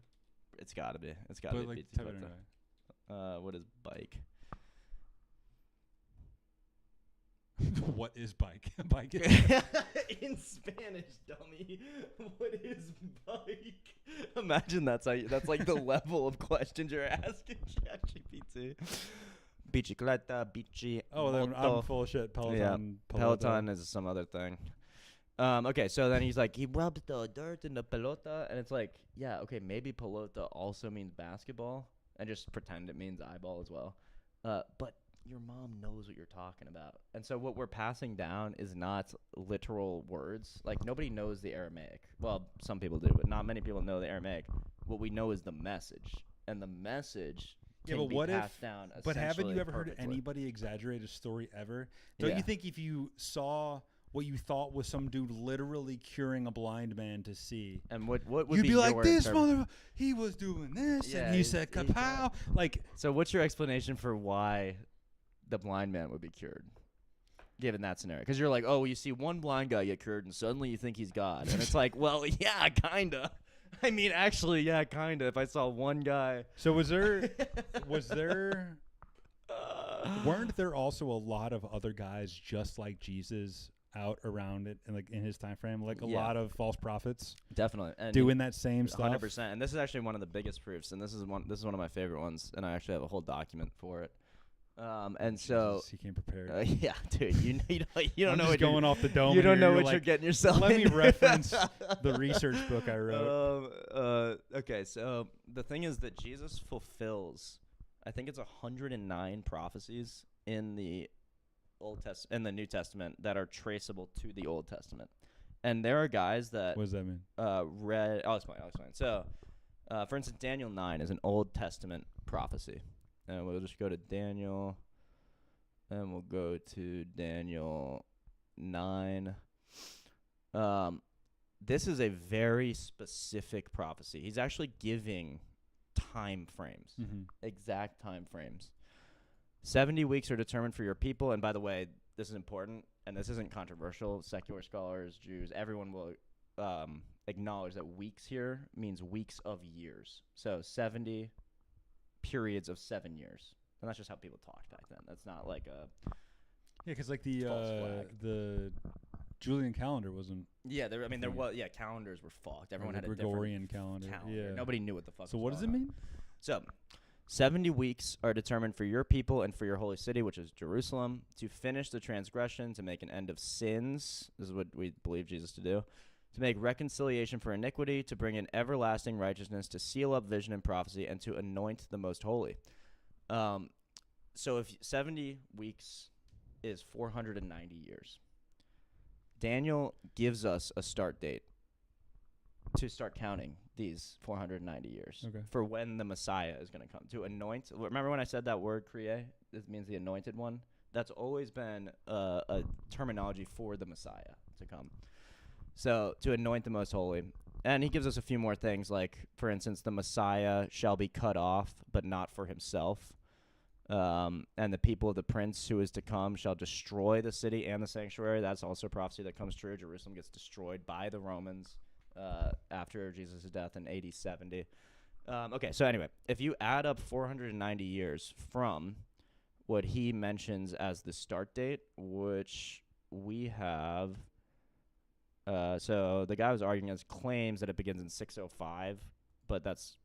It's gotta be. It's gotta be like, bicicleta. What is bike? What is bike? Bike is in Spanish, dummy. What is bike? Imagine that's like the level of questions you're asking ChatGPT. Bicicleta, bici. Oh, then I'm full of shit. Peloton. Yeah. Peloton is some other thing. Okay, so then he's like, he rubbed the dirt in the pelota, and it's like, yeah, okay, maybe pelota also means basketball, and just pretend it means eyeball as well. But your mom knows what you're talking about, and so what we're passing down is not literal words. Like, nobody knows the Aramaic. Well, some people do, but not many people know the Aramaic. What we know is the message, and the message can be passed down. But haven't you ever heard perfectly. anybody exaggerate a story ever? Don't Yeah. you think if you saw what you thought was some dude literally curing a blind man to see, and what would you'd be be like, your this mother, he was doing this, Yeah, and he said kapow. Like, so what's your explanation for why the blind man would be cured, given that scenario? Because you're like, oh, you see one blind guy get cured, and suddenly you think he's God, and it's like, well, yeah, kinda. I mean, actually, yeah, kinda. If I saw one guy. So was there, weren't there also a lot of other guys just like Jesus out around it, and like in his time frame, like a lot of false prophets, definitely, and doing that same stuff? 100%. And this is actually one of the biggest proofs, and this is one of my favorite ones, and I actually have a whole document for it. And so he came prepared. Yeah, dude, you don't I'm know just what going off the dome. You don't know You're what you're like, getting yourself. Let me into. reference the research book I wrote. Okay, so the thing is that Jesus fulfills, I think it's 109 prophecies in the in the New Testament that are traceable to the Old Testament, and there are guys that. What does that mean? I'll explain. So, for instance, Daniel 9 is an Old Testament prophecy. And we'll just go to Daniel, and we'll go to Daniel 9. This is a very specific prophecy. He's actually giving time frames, exact time frames. 70 weeks are determined for your people. And by the way, this is important, and this isn't controversial. Secular scholars, Jews, everyone will acknowledge that weeks here means weeks of years. So 70 periods of 7 years, and that's just how people talked back then. That's not like a because like the Julian calendar wasn't. Yeah, there was calendars were fucked. Everyone had a Gregorian different calendar. Yeah, nobody knew what the fuck. So what does it mean? So 70 weeks are determined for your people and for your holy city, which is Jerusalem, to finish the transgression, to make an end of sins. This is what we believe Jesus to do. To make reconciliation for iniquity, to bring in everlasting righteousness, to seal up vision and prophecy, and to anoint the most holy. So if 70 weeks is 490 years, Daniel gives us a start date to start counting these 490 years for when the Messiah is going to come. To anoint. Remember when I said that word, kriye? It means the anointed one. That's always been a terminology for the Messiah to come. So, to anoint the most holy. And he gives us a few more things, like, for instance, the Messiah shall be cut off, but not for himself. And the people of the prince who is to come shall destroy the city and the sanctuary. That's also a prophecy that comes true. Jerusalem gets destroyed by the Romans after Jesus' death in AD 70. Okay, so anyway, if you add up 490 years from what he mentions as the start date, which we have... so the guy was arguing against claims that it begins in 605, but that's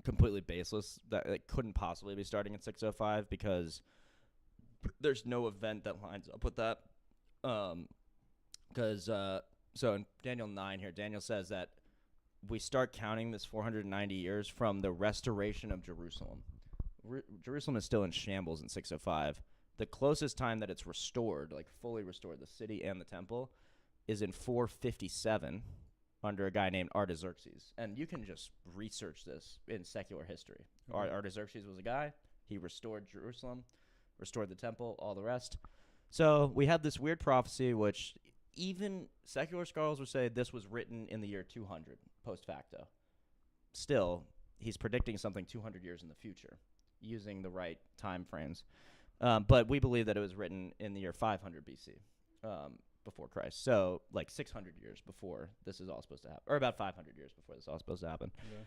completely baseless. That it couldn't possibly be starting in 605 because there's no event that lines up with that. So in Daniel 9 here, Daniel says that we start counting this 490 years from the restoration of Jerusalem. Jerusalem is still in shambles in 605. The closest time that it's restored, like fully restored, the city and the temple, is in 457 under a guy named Artaxerxes. And you can just research this in secular history. Artaxerxes was a guy. He restored Jerusalem, restored the temple, all the rest. So we have this weird prophecy, which even secular scholars would say this was written in the year 200, post facto. Still, he's predicting something 200 years in the future using the right time frames. But we believe that it was written in the year 500 BC. Before Christ. So, like 600 years before this is all supposed to happen. Or about 500 years before this is all supposed to happen. Okay.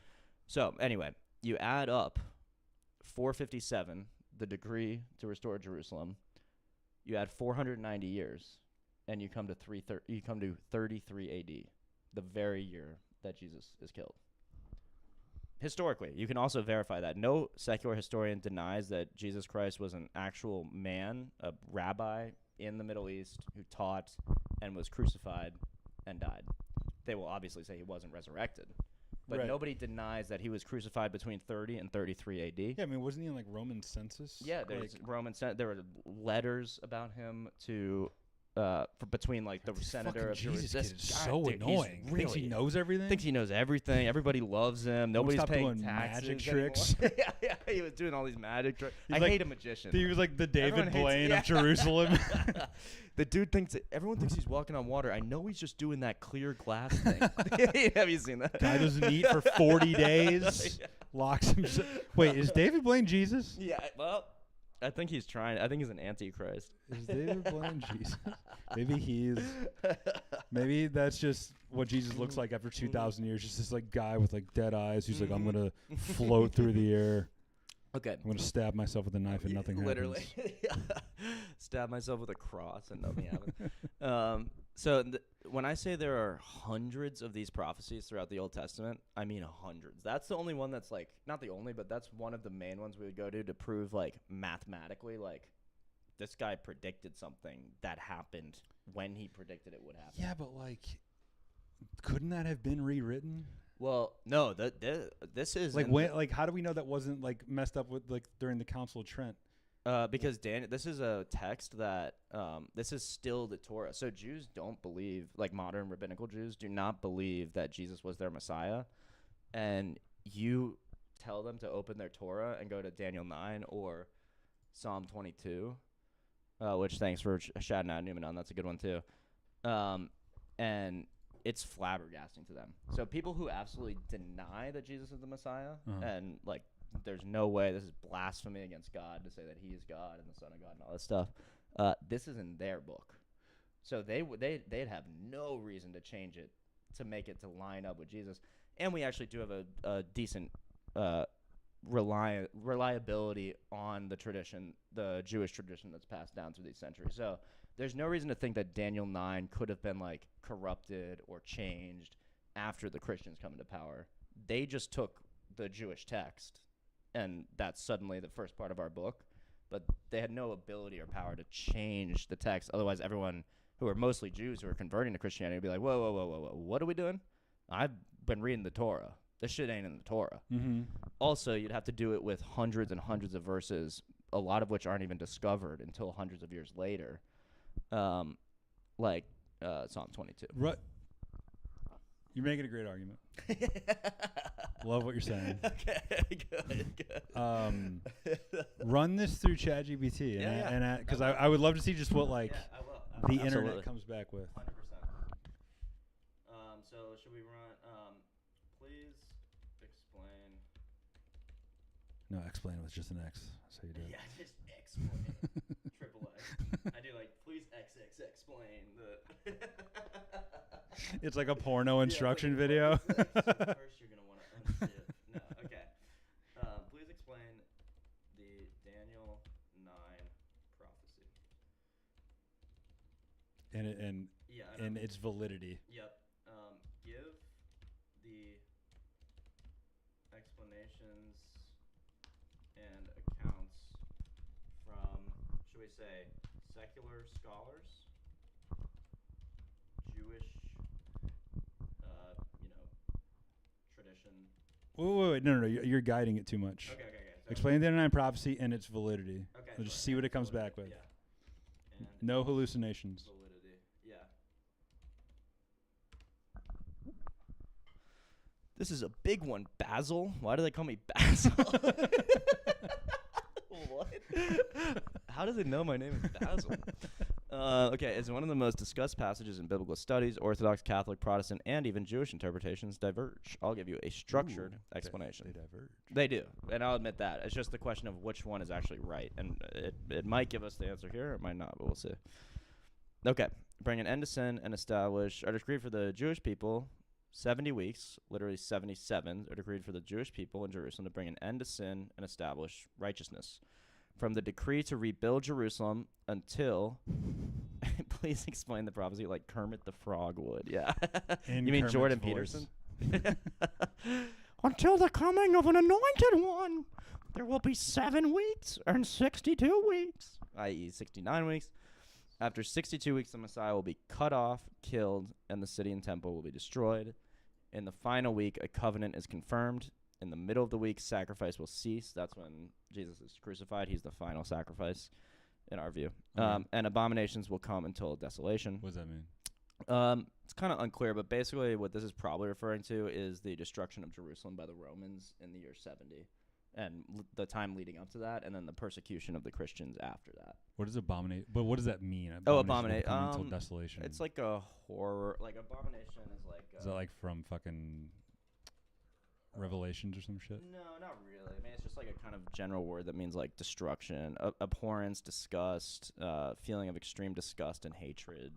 So, anyway, you add up 457, the decree to restore Jerusalem. You add 490 years, and you come to 33 AD, the very year that Jesus is killed. Historically, you can also verify that. No secular historian denies that Jesus Christ was an actual man, a rabbi in the Middle East who taught and was crucified and died. They will obviously say he wasn't resurrected. But Right. nobody denies that he was crucified between 30 and 33 AD. Yeah, I mean, wasn't he in like Roman census? Yeah, there's there were letters about him to between like the senator of Jesus Jerusalem. kid is so annoying. Thinks he knows everything. Thinks he knows everything. Everybody loves him. Nobody's stop paying doing taxes magic anymore. tricks. yeah, he was doing all these magic tricks. He's I like- hate a magician. He was like the David Everyone hates- Blaine yeah. of Jerusalem. The dude thinks everyone thinks he's walking on water. I know he's just doing that clear glass thing. Have you seen that? Guy doesn't eat for 40 days. Yeah. Locks himself. Wait, is David Blaine Jesus? Yeah, well, I think he's trying. I think he's an antichrist. Is David Blaine Jesus? Maybe that's just what Jesus looks like after 2,000 years. Just this like guy with like dead eyes who's like, I'm gonna float through the air. Okay. I'm gonna stab myself with a knife and nothing Literally. happens. Stab myself with a cross and nothing happened. So when I say there are hundreds of these prophecies throughout the Old Testament, I mean hundreds. That's the only one that's like, not the only, but that's one of the main ones we would go to prove like mathematically, like this guy predicted something that happened when he predicted it would happen. Yeah, but like, couldn't that have been rewritten? Well, no, this is Like when, like how do we know that wasn't like messed up with like during the Council of Trent? Because this is a text that this is still the Torah. So Jews don't believe, like modern rabbinical Jews do not believe that Jesus was their Messiah. And you tell them to open their Torah and go to Daniel 9 or Psalm 22, which thanks for shouting out Newman on. That's a good one too. And it's flabbergasting to them. So people who absolutely deny that Jesus is the Messiah and like there's no way, this is blasphemy against God to say that he is God and the Son of God and all this stuff. This is in their book. So they'd have no reason to change it to make it to line up with Jesus. And we actually do have a decent reliability on the tradition, the Jewish tradition that's passed down through these centuries. So there's no reason to think that Daniel 9 could have been like corrupted or changed after the Christians come into power. They just took the Jewish text, and that's suddenly the first part of our book, but they had no ability or power to change the text. Otherwise, everyone who are mostly Jews who are converting to Christianity would be like, whoa, whoa, whoa, whoa, whoa, what are we doing? I've been reading the Torah. This shit ain't in the Torah. Mm-hmm. Also, you'd have to do it with hundreds and hundreds of verses, a lot of which aren't even discovered until hundreds of years later, like Psalm 22. Right. You're making a great argument. Love what you're saying. Okay, good. Run this through ChatGPT, and because I would love to see just what like the internet comes back with. 100%. So should we run? Please explain. No, explain was just an X. That's how you do it. Yeah, just explain. Triple X. I do like please explain the. It's like a porno instruction video. First, you're gonna want to unsee it. No, okay. Please explain the Daniel 9 prophecy. And its validity. Yep. Give the explanations and accounts from, should we say, secular scholars, Jewish, tradition. Wait. No. You're guiding it too much. Okay. So Explain the Daniel 9 prophecy and its validity. Okay. We'll just see what it comes back with. Yeah. No hallucinations. Validity. Yeah. This is a big one, Basil. Why do they call me Basil? What? How does it know my name is Basil? Okay, it's one of the most discussed passages in biblical studies. Orthodox, Catholic, Protestant, and even Jewish interpretations diverge. I'll give you a structured explanation. They diverge. They do, and I'll admit that. It's just the question of which one is actually right, and it might give us the answer here, or it might not, but we'll see. Okay, bring an end to sin and establish a decree for the Jewish people, 70 weeks, literally 77, are decreed for the Jewish people in Jerusalem to bring an end to sin and establish righteousness. From the decree to rebuild Jerusalem until, please explain the prophecy like Kermit the Frog would. Yeah. In You mean Kermit's Jordan voice. Peterson? Until the coming of an anointed one, there will be 7 weeks and 62 weeks, i.e. 69 weeks. After 62 weeks, the Messiah will be cut off, killed, and the city and temple will be destroyed. In the final week, a covenant is confirmed. In the middle of the week, sacrifice will cease. That's when Jesus is crucified. He's the final sacrifice, in our view. Okay. And abominations will come until desolation. What does that mean? It's kind of unclear, but basically what this is probably referring to is the destruction of Jerusalem by the Romans in the year 70. And the time leading up to that, and then the persecution of the Christians after that. What does abominate? But what does that mean? Abominate. Until desolation. It's like a horror. Like abomination is like. Is that like from fucking Revelations or some shit? No, not really. I mean, it's just like a kind of general word that means like destruction, abhorrence, disgust, feeling of extreme disgust and hatred,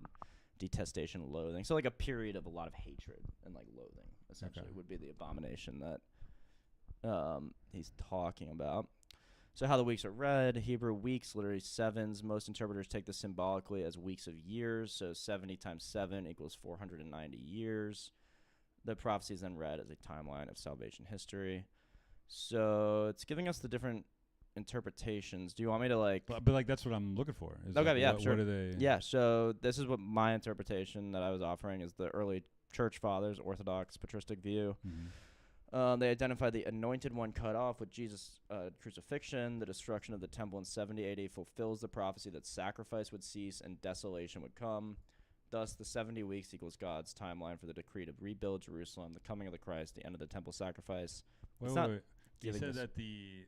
detestation, loathing. So like a period of a lot of hatred and like loathing, essentially, would be the abomination that he's talking about. So how the weeks are read, Hebrew weeks, literally sevens. Most interpreters take this symbolically as weeks of years. So 70 times 7 equals 490 years. The prophecy is then read as a timeline of salvation history. So it's giving us the different interpretations. Do you want me to like... But like that's what I'm looking for. Okay, like, yeah, sure. What are they... Yeah, so this is what my interpretation that I was offering is the early church fathers, Orthodox, patristic view. Mm-hmm. They identified the anointed one cut off with Jesus' crucifixion. The destruction of the temple in 70 AD fulfills the prophecy that sacrifice would cease and desolation would come. Thus, the 70 weeks equals God's timeline for the decree to rebuild Jerusalem, the coming of the Christ, the end of the temple sacrifice. Wait. You said that the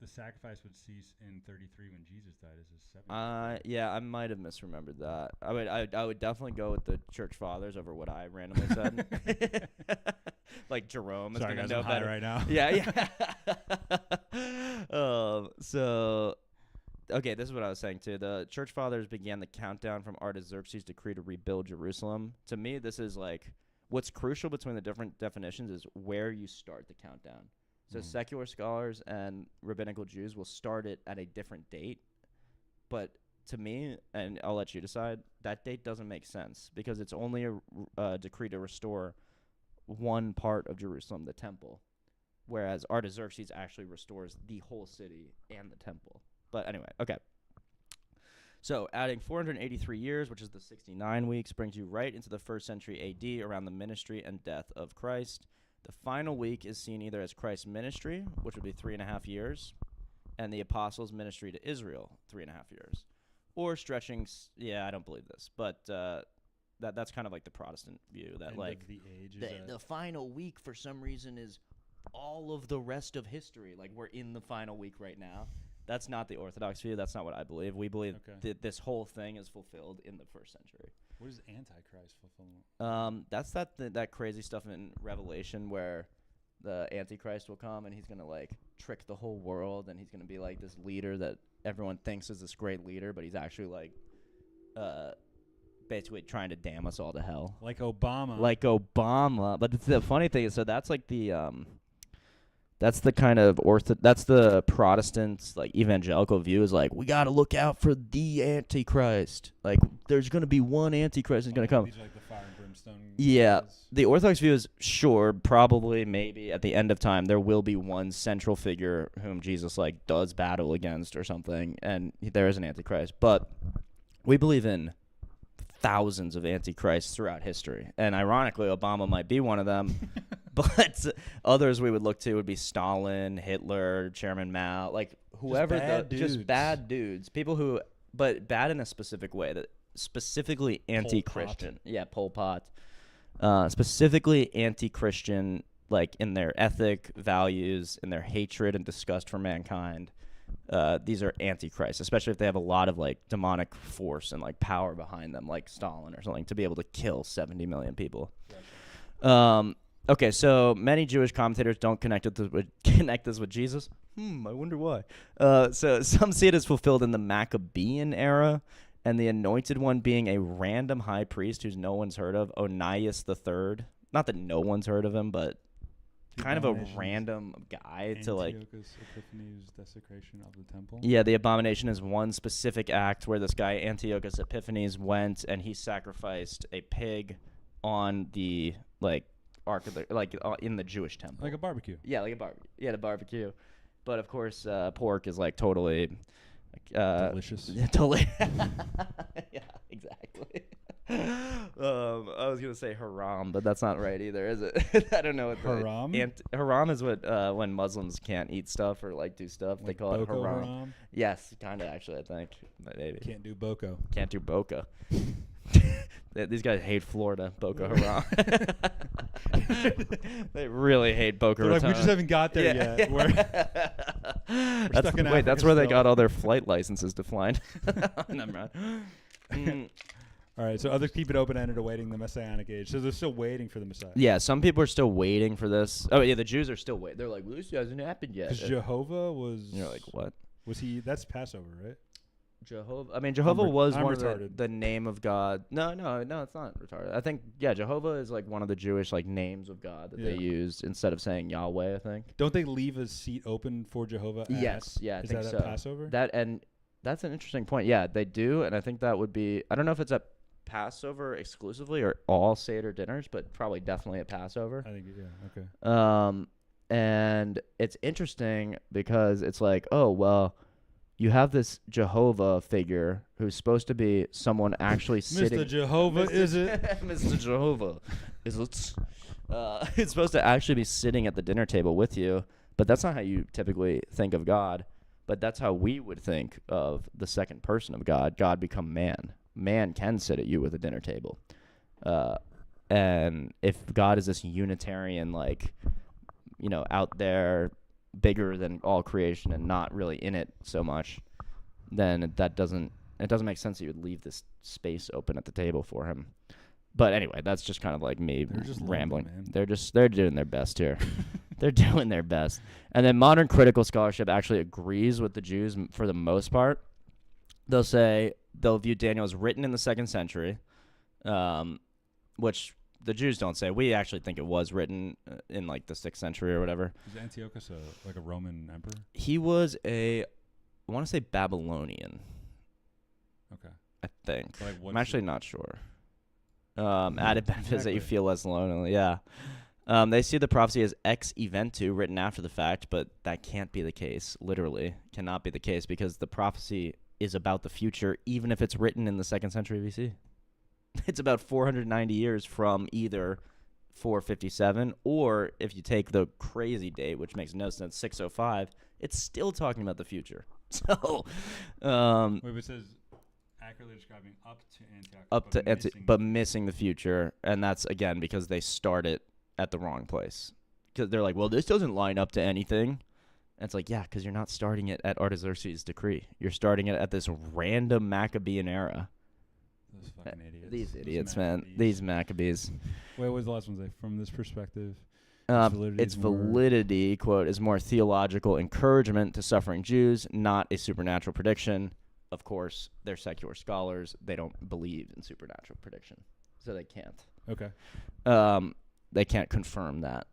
sacrifice would cease in 33 when Jesus died. Is this 70? Yeah, I might have misremembered that. I would definitely go with the church fathers over what I randomly said. Like Jerome is Sorry, gonna guys, know I'm high better right now. Yeah. So okay, this is what I was saying too. The church fathers began the countdown from Artaxerxes' decree to rebuild Jerusalem. To me, this is like what's crucial between the different definitions is where you start the countdown. So secular scholars and rabbinical Jews will start it at a different date. But to me, and I'll let you decide, that date doesn't make sense because it's only a decree to restore one part of Jerusalem, the temple, whereas Artaxerxes actually restores the whole city and the temple. But anyway, okay. So adding 483 years, which is the 69 weeks, brings you right into the 1st century AD around the ministry and death of Christ. The final week is seen either as Christ's ministry, which would be 3.5 years, and the apostles' ministry to Israel, 3.5 years. Or stretching, I don't believe this, but that's kind of like the Protestant view that End like of the age. the final week for some reason is all of the rest of history. Like we're in the final week right now. That's not the Orthodox view. That's not what I believe. We believe that this whole thing is fulfilled in the 1st century. What is Antichrist fulfillment? That's that crazy stuff in Revelation where the Antichrist will come and he's gonna like trick the whole world and he's gonna be like this leader that everyone thinks is this great leader, but he's actually like, basically trying to damn us all to hell. Like Obama. But the funny thing is, so that's like the that's the kind of that's the Protestant like evangelical view is like we got to look out for the Antichrist. Like there's going to be one Antichrist that's going to come. These are like the fire and brimstone Yeah. guys. The Orthodox view is sure, probably, maybe at the end of time there will be one central figure whom Jesus like does battle against or something, and there is an Antichrist. But we believe in thousands of antichrists throughout history, and ironically, Obama might be one of them. But others we would look to would be Stalin, Hitler, Chairman Mao, like whoever, just bad dudes, people who, but bad in a specific way, that specifically anti-Christian. Yeah, Pol Pot, specifically anti-Christian, like in their ethic, values, in their hatred and disgust for mankind. These are antichrists, especially if they have a lot of like demonic force and like power behind them, like Stalin or something, to be able to kill 70 million people. Okay, so many Jewish commentators don't connect this with Jesus. I wonder why. So some see it as fulfilled in the Maccabean era, and the anointed one being a random high priest who's no one's heard of, Onias III. Not that no one's heard of him, but kind of a random guy to like. Antiochus Epiphanes' desecration of the temple. Yeah, the abomination is one specific act where this guy Antiochus Epiphanes went and he sacrificed a pig on the like ark of the, like in the Jewish temple, like a barbecue. Yeah, like a barbecue. Yeah, the barbecue. But of course, pork is like totally delicious. Totally. Yeah. Exactly. I was gonna say haram, but that's not right either, is it? I don't know what Haram? Haram is what when Muslims can't eat stuff or like do stuff, they Like call it Boko haram. Haram? Yes, kind of actually. I think maybe Can't do Boko. can't do Boca. These guys hate Florida, Boko Haram. They really hate Boca They're Raton. like, we just haven't got there yet. We're stuck in Africa that's where they still. got all their flight licenses to fly. Never mind. All right, so others keep it open-ended, awaiting the messianic age. So they're still waiting for the Messiah. Yeah, some people are still waiting for this. Oh yeah, the Jews are still waiting. They're like, well, this hasn't happened yet. Because Jehovah was. You're like, what? Was he? That's Passover, right? Jehovah. I mean, Jehovah was I'm one of retarded. the name of God. No, it's not retarded. I think Jehovah is like one of the Jewish like names of God that they used instead of saying Yahweh. I think. Don't they leave a seat open for Jehovah? Yes, yeah, I is think that so. at Passover? That's an interesting point. Yeah, they do, and I think that would be. I don't know if it's at Passover exclusively or all Seder dinners, but probably definitely at Passover. I think okay. And it's interesting because it's like, oh well. You have this Jehovah figure who's supposed to be someone actually sitting. Mr. Jehovah, is it? Mr. Jehovah, is it? It's supposed to actually be sitting at the dinner table with you, but that's not how you typically think of God. But that's how we would think of the second person of God. God become man. Man can sit at you with a dinner table. And if God is this Unitarian, like, out there, bigger than all creation and not really in it so much, then it doesn't make sense that you would leave this space open at the table for him. But anyway, that's just kind of like me rambling. They're doing their best here. They're doing their best. And then modern critical scholarship actually agrees with the Jews for the most part. They'll view Daniel as written in the 2nd century, which the Jews don't say. We actually think it was written in like the 6th century or whatever. Was Antiochus like a Roman emperor? He was I want to say Babylonian. Okay. I think. Like, I'm actually not sure. Added benefits that you Exactly. feel less lonely. Yeah. They see the prophecy as ex eventu, written after the fact, but that can't be the case. Literally, cannot be the case because the prophecy is about the future, even if it's written in the 2nd century BC. It's about 490 years from either 457, or if you take the crazy date, which makes no sense, 605, it's still talking about the future. So, wait, it says accurately describing up to Antioch, but missing the future, and that's again because they start it at the wrong place. Because they're like, well, this doesn't line up to anything. And it's like, yeah, because you're not starting it at Artaxerxes' decree. You're starting it at this random Maccabean era. Those fucking idiots. These idiots, man. These Maccabees. Wait, what was the last one say? From this perspective, its validity, quote, is more theological encouragement to suffering Jews, not a supernatural prediction. Of course, they're secular scholars. They don't believe in supernatural prediction, so they can't. Okay. They can't confirm that.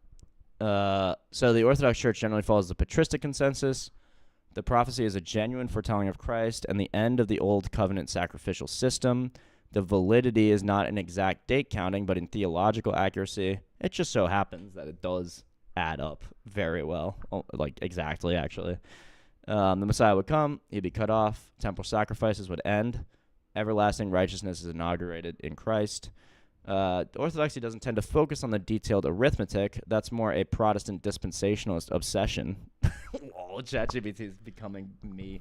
So the Orthodox Church generally follows the patristic consensus. The prophecy is a genuine foretelling of Christ and the end of the Old Covenant sacrificial system. The validity is not in exact date counting, but in theological accuracy. It just so happens that it does add up very well, like exactly, actually. The Messiah would come, he'd be cut off, temporal sacrifices would end, everlasting righteousness is inaugurated in Christ. Orthodoxy doesn't tend to focus on the detailed arithmetic. That's more a Protestant dispensationalist obsession. Lol, ChatGPT is becoming me.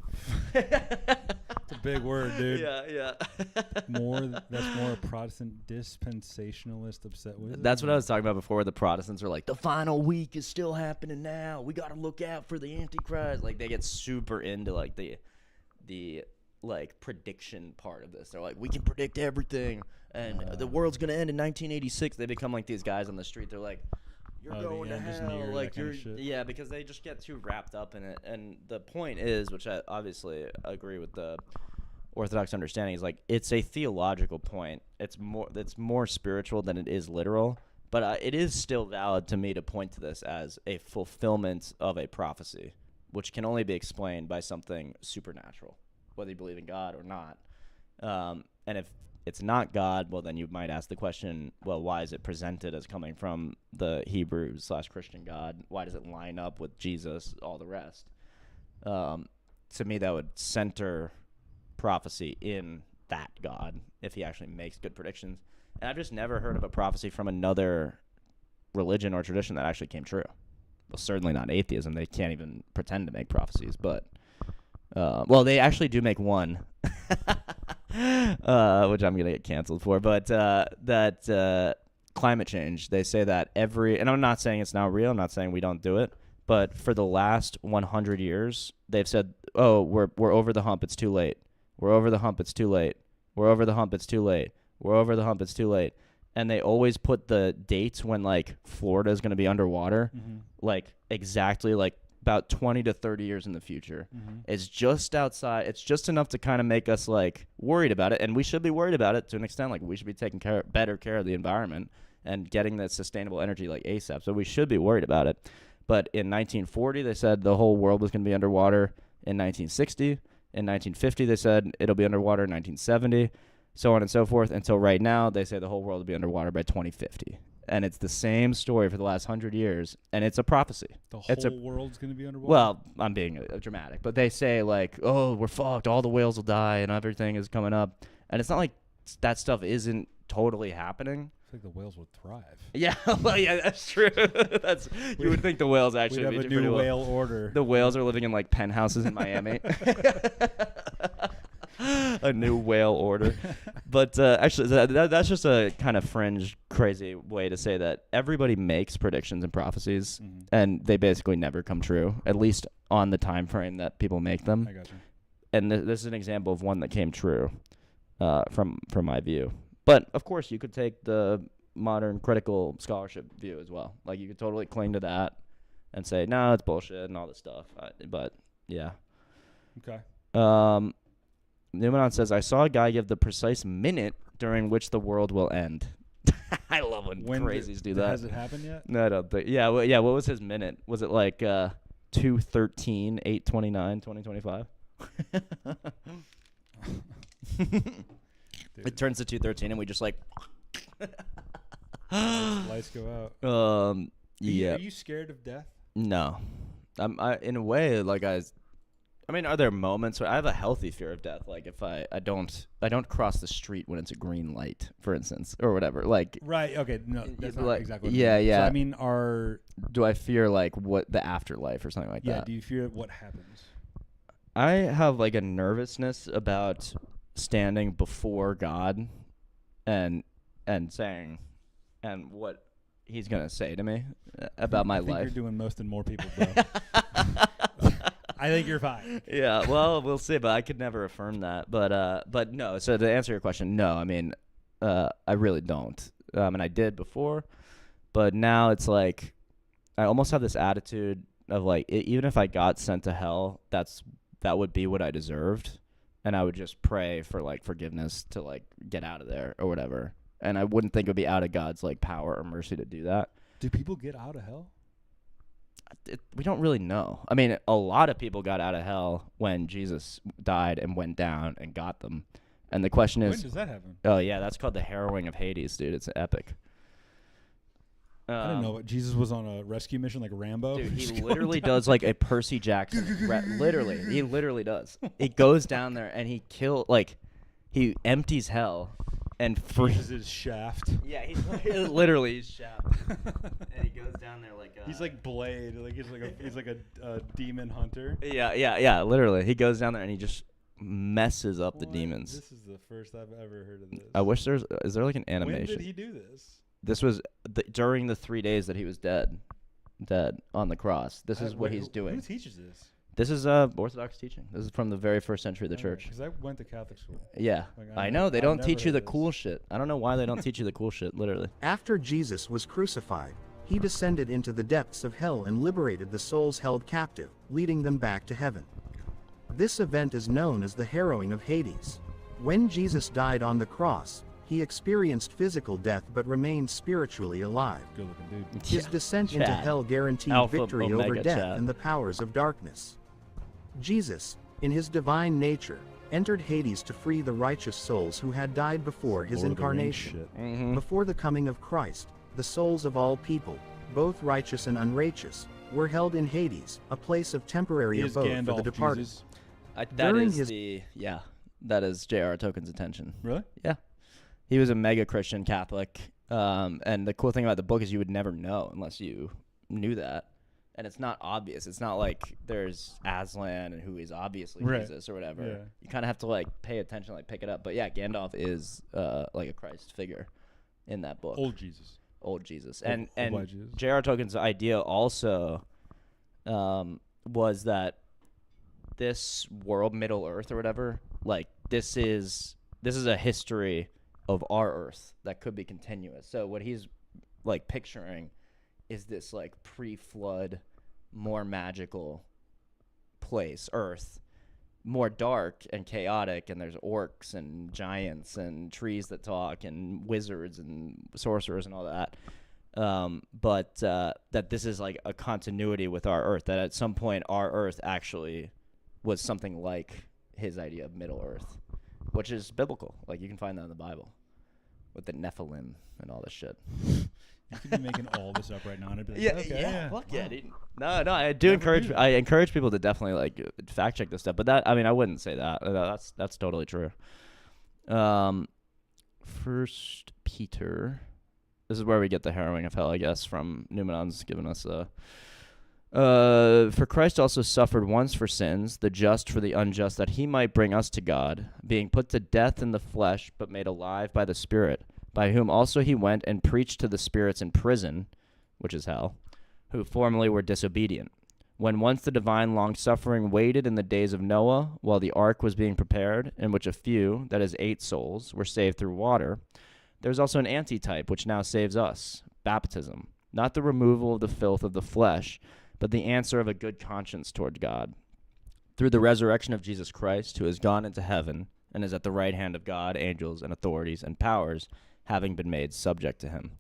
It's a big word, dude. Yeah. That's more a Protestant dispensationalist That's what I was talking about before. The Protestants are like, the final week is still happening now. We got to look out for the Antichrist. Like, they get super into like the like prediction part of this. They're like, we can predict everything, and the world's gonna end in 1986. They become like these guys on the street. They're like, you're going to hell, like yeah, because they just get too wrapped up in it. And the point is, which I obviously agree with the Orthodox understanding, is like it's a theological point. It's more spiritual than it is literal. But it is still valid to me to point to this as a fulfillment of a prophecy, which can only be explained by something supernatural, whether you believe in God or not. And if it's not God, well, then you might ask the question, well, why is it presented as coming from the Hebrew/Christian God? Why does it line up with Jesus, all the rest? To me, that would center prophecy in that God if he actually makes good predictions. And I've just never heard of a prophecy from another religion or tradition that actually came true. Well, certainly not atheism. They can't even pretend to make prophecies. But, well, they actually do make one, which I'm going to get canceled for. But that climate change, they say that and I'm not saying it's not real. I'm not saying we don't do it. But for the last 100 years, they've said, oh, we're over the hump. It's too late. We're over the hump. It's too late. We're over the hump. It's too late. We're over the hump. It's too late. And they always put the dates when, like, Florida is going to be underwater, like, exactly, like, about 20 to 30 years in the future. It's just outside. It's just enough to kind of make us, like, worried about it. And we should be worried about it to an extent. Like, we should be taking better care of the environment and getting that sustainable energy, like, ASAP. So we should be worried about it. But in 1940, they said the whole world was going to be underwater. In 1960, in 1950, they said it'll be underwater in 1970. So on and so forth, until right now, they say the whole world will be underwater by 2050. And it's the same story for the last 100 years, and it's a prophecy. The whole world's going to be underwater? Well, I'm being dramatic, but they say, like, oh, we're fucked, all the whales will die, and everything is coming up. And it's not like that stuff isn't totally happening. I think the whales would thrive. Yeah, well, yeah, that's true. You would think the whales actually we'd would have be a new pretty whale order. The whales are living in, like, penthouses in Miami. A new whale order. But actually, that's just a kind of fringe, crazy way to say that everybody makes predictions and prophecies, and they basically never come true, at least on the time frame that people make them. I got you. And this is an example of one that came true from my view. But, of course, you could take the modern critical scholarship view as well. Like, you could totally cling to that and say, no, it's bullshit and all this stuff. But, yeah. Okay. Numenon says, I saw a guy give the precise minute during which the world will end. I love when crazies do that. Has it happened yet? No, I don't think. Yeah, well, yeah. What was his minute? Was it like 2:13, 8:29, 2025? It turns to 2:13, and we just like. Lights go out. Yeah. Are you scared of death? No, in a way, like I mean, are there moments where I have a healthy fear of death? Like if I don't cross the street when it's a green light, for instance, or whatever. Like right, okay, no, that's not like, exactly. Yeah, what yeah. So, I mean, do I fear like what the afterlife or something like that? Yeah. Do you fear what happens? I have like a nervousness about standing before God, and saying, and what He's gonna say to me about my life. You're doing most and more people, bro. I think you're fine. Yeah, well, we'll see, but I could never affirm that. But no. So to answer your question, no. I mean, I really don't. And I did before, but now it's like I almost have this attitude of like even if I got sent to hell, that would be what I deserved, and I would just pray for like forgiveness to like get out of there or whatever. And I wouldn't think it would be out of God's like power or mercy to do that. Do people get out of hell? We don't really know. I mean, a lot of people got out of hell when Jesus died and went down and got them. And the question is, when does that happen? Oh yeah, that's called the harrowing of Hades, dude. It's epic. I didn't know what Jesus was on a rescue mission like Rambo. Dude, he literally does like a Percy Jackson. Literally, he literally does. He goes down there and he he empties hell and freezes his shaft. Yeah, he's literally his shaft. And he goes down there like he's like Blade, like he's like a demon hunter. Yeah, literally. He goes down there and he just messes up the demons. This is the first I've ever heard of this. I wish is there like an animation? When did he do this? This was during the 3 days that he was dead on the cross. This is what he's doing. Who teaches this? This is Orthodox teaching. This is from the very first century of the church. Because I went to Catholic school. Yeah, like, I know. They don't teach you the cool shit. I don't know why they don't teach you the cool shit, literally. After Jesus was crucified, he descended into the depths of hell and liberated the souls held captive, leading them back to heaven. This event is known as the harrowing of Hades. When Jesus died on the cross, he experienced physical death but remained spiritually alive. Good-looking dude. His descent into hell guaranteed victory over death and the powers of darkness. Jesus, in his divine nature, entered Hades to free the righteous souls who had died before his incarnation. Before the coming of Christ, the souls of all people, both righteous and unrighteous, were held in Hades, a place of temporary abode for the departed. That is J.R.R. Tolkien's intention. Really? Yeah. He was a mega Christian Catholic. And the cool thing about the book is you would never know unless you knew that. And it's not obvious. It's not like there's Aslan and who is obviously Jesus or whatever. Yeah. You kind of have to like pay attention, like pick it up. But yeah, Gandalf is like a Christ figure in that book. Old Jesus. Old Jesus. Old And white Jesus. J.R.R. Tolkien's idea also was that this world, Middle Earth or whatever, like this is a history of our Earth that could be continuous. So what he's like picturing is this like pre-flood, more magical place, Earth, more dark and chaotic, and there's orcs and giants and trees that talk and wizards and sorcerers and all that. But that this is like a continuity with our Earth, that at some point our Earth actually was something like his idea of Middle Earth, which is biblical. Like you can find that in the Bible with the Nephilim and all this shit. You could be making all this up right now, and I'd be like, Yeah, okay, yeah, fuck yeah, wow. dude. No, I do encourage. I encourage people to definitely like fact check this stuff. But that, I mean, I wouldn't say that. That's totally true. First Peter. This is where we get the harrowing of hell, I guess, from Numenon's giving us a. For Christ also suffered once for sins, the just for the unjust, that he might bring us to God, being put to death in the flesh, but made alive by the Spirit, by whom also he went and preached to the spirits in prison, which is hell, who formerly were disobedient. When once the divine long-suffering waited in the days of Noah, while the ark was being prepared, in which a few, that is 8 souls, were saved through water, there is also an antitype which now saves us, baptism, not the removal of the filth of the flesh, but the answer of a good conscience toward God, through the resurrection of Jesus Christ, who has gone into heaven and is at the right hand of God, angels and authorities and powers, having been made subject to him.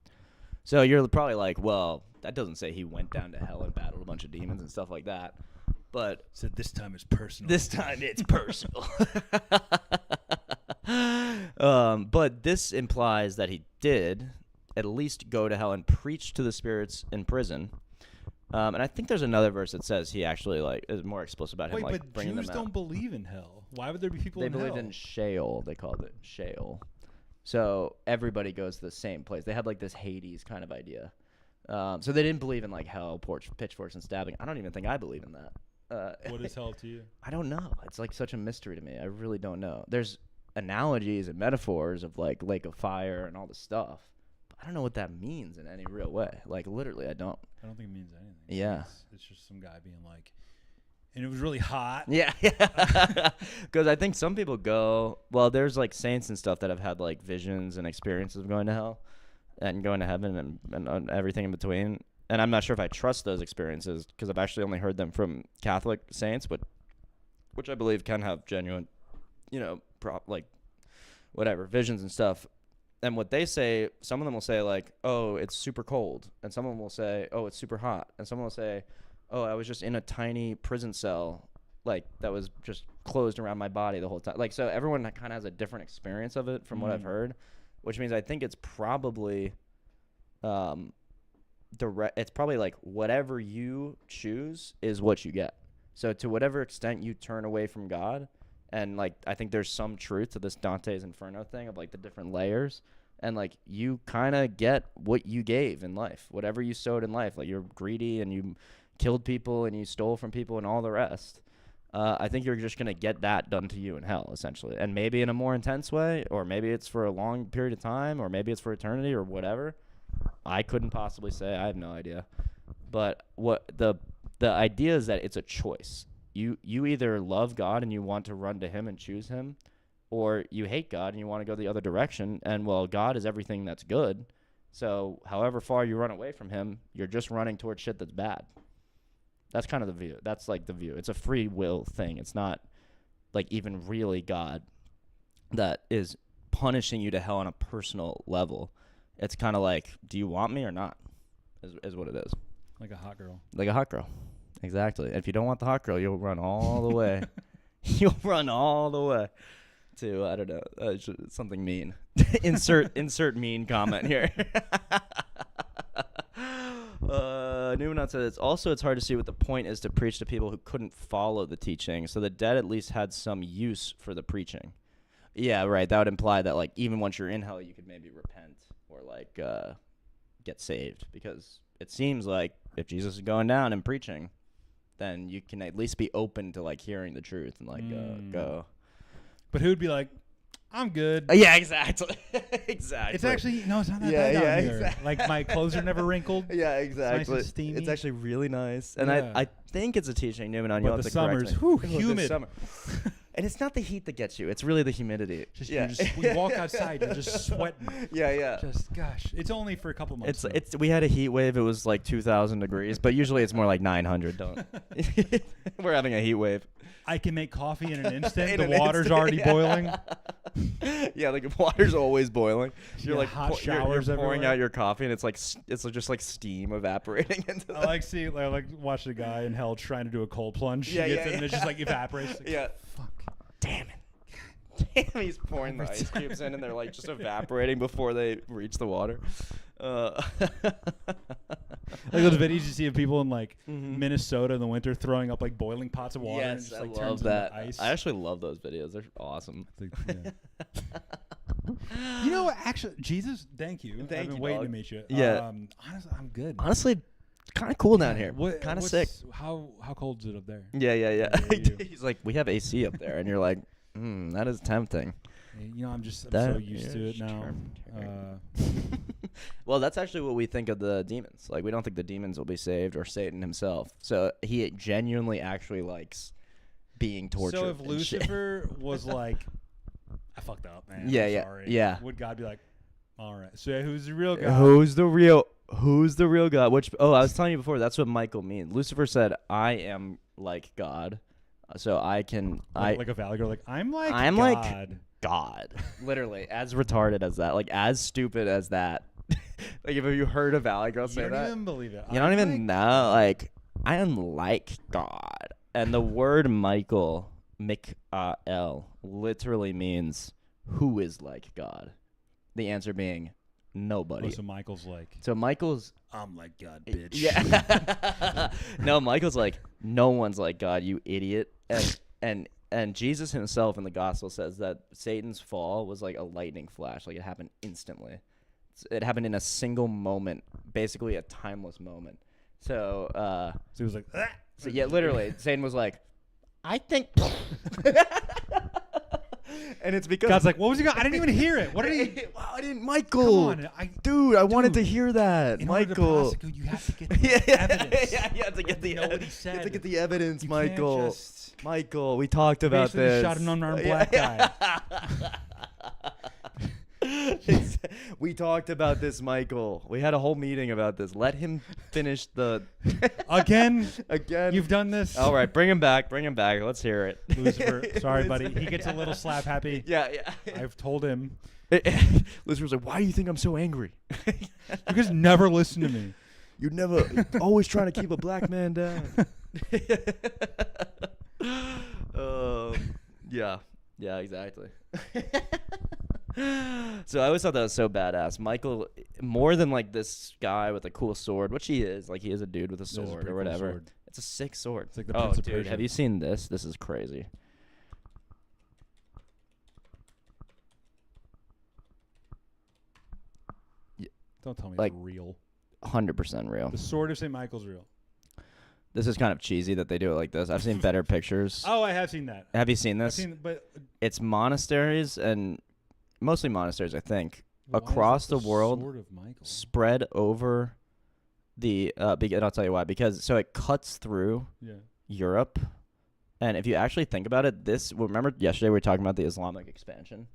So you're probably like, well, that doesn't say he went down to hell and battled a bunch of demons and stuff like that. But so this time it's personal. This time it's personal. But this implies that he did at least go to hell and preach to the spirits in prison. And I think there's another verse that says he actually like is more explicit about him like bringing them out. Jews don't believe in hell. Why would there be people They in hell? believed in Sheol. They called it Sheol. So everybody goes to the same place. They had like this Hades kind of idea. So they didn't believe in like hell, pitchforks, and stabbing. I don't even think I believe in that. What is hell to you? I don't know. It's like such a mystery to me. I really don't know. There's analogies and metaphors of like lake of fire and all this stuff. But I don't know what that means in any real way. Like literally, I don't. I don't think it means anything. Yeah. It's just some guy being like, and it was really hot. Yeah. Because I think some people go, well, there's like saints and stuff that have had like visions and experiences of going to hell and going to heaven and everything in between. And I'm not sure if I trust those experiences because I've actually only heard them from Catholic saints, but which I believe can have genuine, like whatever, visions and stuff. And what they say, some of them will say like, oh, it's super cold. And some of them will say, oh, it's super hot. And someone will say, oh, I was just in a tiny prison cell, like that was just closed around my body the whole time. Like, so everyone kind of has a different experience of it from what I've heard, which means I think it's probably, it's probably like whatever you choose is what you get. So to whatever extent you turn away from God, and like I think there's some truth to this Dante's Inferno thing of like the different layers, and like you kind of get what you gave in life, whatever you sowed in life. Like you're greedy and you killed people and you stole from people and all the rest. I think you're just gonna get that done to you in hell essentially, and maybe in a more intense way, or maybe it's for a long period of time, or maybe it's for eternity or whatever. I couldn't possibly say. I have no idea. But what the idea is that it's a choice. You either love God and you want to run to him and choose him, or you hate God and you want to go the other direction. And well, God is everything that's good. So however far you run away from him, you're just running towards shit that's bad. That's kind of the view. That's like the view. It's a free will thing. It's not like even really God that is punishing you to hell on a personal level. It's kind of like, do you want me or not? Is what it is. Like a hot girl. Like a hot girl. Exactly. And if you don't want the hot girl, you'll run all the way. You'll run all the way to, I don't know, something mean. insert mean comment here. Numenon says, it's hard to see what the point is to preach to people who couldn't follow the teaching, so the dead at least had some use for the preaching. Yeah, right. That would imply that like even once you're in hell, you could maybe repent or like get saved, because it seems like if Jesus is going down and preaching, then you can at least be open to like hearing the truth and like go. But who would be like, I'm good. Yeah, exactly. Exactly. It's actually no, it's not that bad down here. Exactly. Like my clothes are never wrinkled. Yeah, exactly. It's nice and steamy. It's actually really nice, and Yeah. I think it's a teaching, Newman. On But you'll have the to correct summer's me. whew, The humid. summer. And it's not the heat that gets you; it's really the humidity. We walk outside, you're just sweating. Yeah. Just gosh, it's only for a couple months. It's we had a heat wave. It was like 2,000 degrees, but usually it's more like 900. Don't. We're having a heat wave. I can make coffee in an instant. In The an water's instant, already yeah. boiling. Yeah, like the water's always boiling. You're Yeah, like hot you're showers pouring everywhere. out your coffee, and it's like it's just like steam evaporating into. I like watching a guy in hell trying to do a cold plunge. Yeah, He gets yeah, it and it yeah. just like evaporates. Like, Yeah. Fuck. Damn it. Damn, he's pouring the ice cubes in, and they're like just evaporating before they reach the water. Like those videos you see of people in like Minnesota in the winter throwing up like boiling pots of water. and it Yes, just, I like, love turns that. into ice. I actually love those videos. They're awesome. You know what? Actually, Jesus, thank you. I've Thank been you, waiting dog. to meet you. Yeah. Honestly, I'm good. Honestly, kind of cool down Yeah, here. what- Kind of what's- sick. How cold is it up there? Yeah. Where are you? He's like, we have AC up there, and you're like, that is tempting. You know, I'm so That used to it is now. Well, that's actually what we think of the demons. Like, we don't think the demons will be saved, or Satan himself. So he genuinely actually likes being tortured. So if and shit. Lucifer was like, I fucked up, man. Yeah, I'm yeah, sorry. yeah. Would God be like, all right? So who's the real God? Who's the real God? Which I was telling you before, that's what Michael means. Lucifer said, I am like God. So I can like a valley girl, like I'm like God. Literally, as retarded as that, like as stupid as that. Like, if you heard a valley girl say You that, don't even believe it. you don't even know. Like, I am like God, and the word Michael, Mikael, literally means who is like God. The answer being nobody. Oh, so Michael's like. So Michael's. I'm like God, bitch. Yeah. No, Michael's like, no one's like God, you idiot. And Jesus himself in the gospel says that Satan's fall was like a lightning flash. Like, it happened instantly. It happened in a single moment, basically a timeless moment. So he was like, ah! So yeah, literally, Satan was like, I think. And it's because God's like, what was he going? I didn't even hear it. What did he? Wow, I didn't, Michael. Come on, Dude, I wanted to hear that, in Michael. order to prosecute, you have to get the evidence. Yeah, you have to get the know what he evidence. You have to said. get the evidence, You can't Michael. just Michael, we talked about basically this. shot an unarmed black guy. We talked about this, Michael. We had a whole meeting about this. Let him finish the Again. Again. You've done this. All right, bring him back. Bring him back. Let's hear it. Lucifer, sorry, buddy. He gets a little slap happy. Yeah. I've told him. Lucifer's like, why do you think I'm so angry? You guys never listen to me. You're never always trying to keep a black man down. Yeah, exactly. So I always thought that was so badass. Michael, more than like this guy with a cool sword, which he is, like he is a dude with a sword pretty or cool whatever. sword. It's a sick sword. It's like the oh, Prince of dude, Persia. have you seen this? This is crazy. Don't tell me Like, it's real. 100% real. The sword of St. Michael's real. This is kind of cheesy that they do it like this. I've seen better pictures. Oh, I have seen that. Have you seen this? I've seen, but It's monasteries, and mostly monasteries, I think, Why is across that the the world, sword of Michael? spread over the. And I'll tell you why. Because so it cuts through Yeah. Europe, and if you actually think about it, remember yesterday we were talking about the Islamic expansion.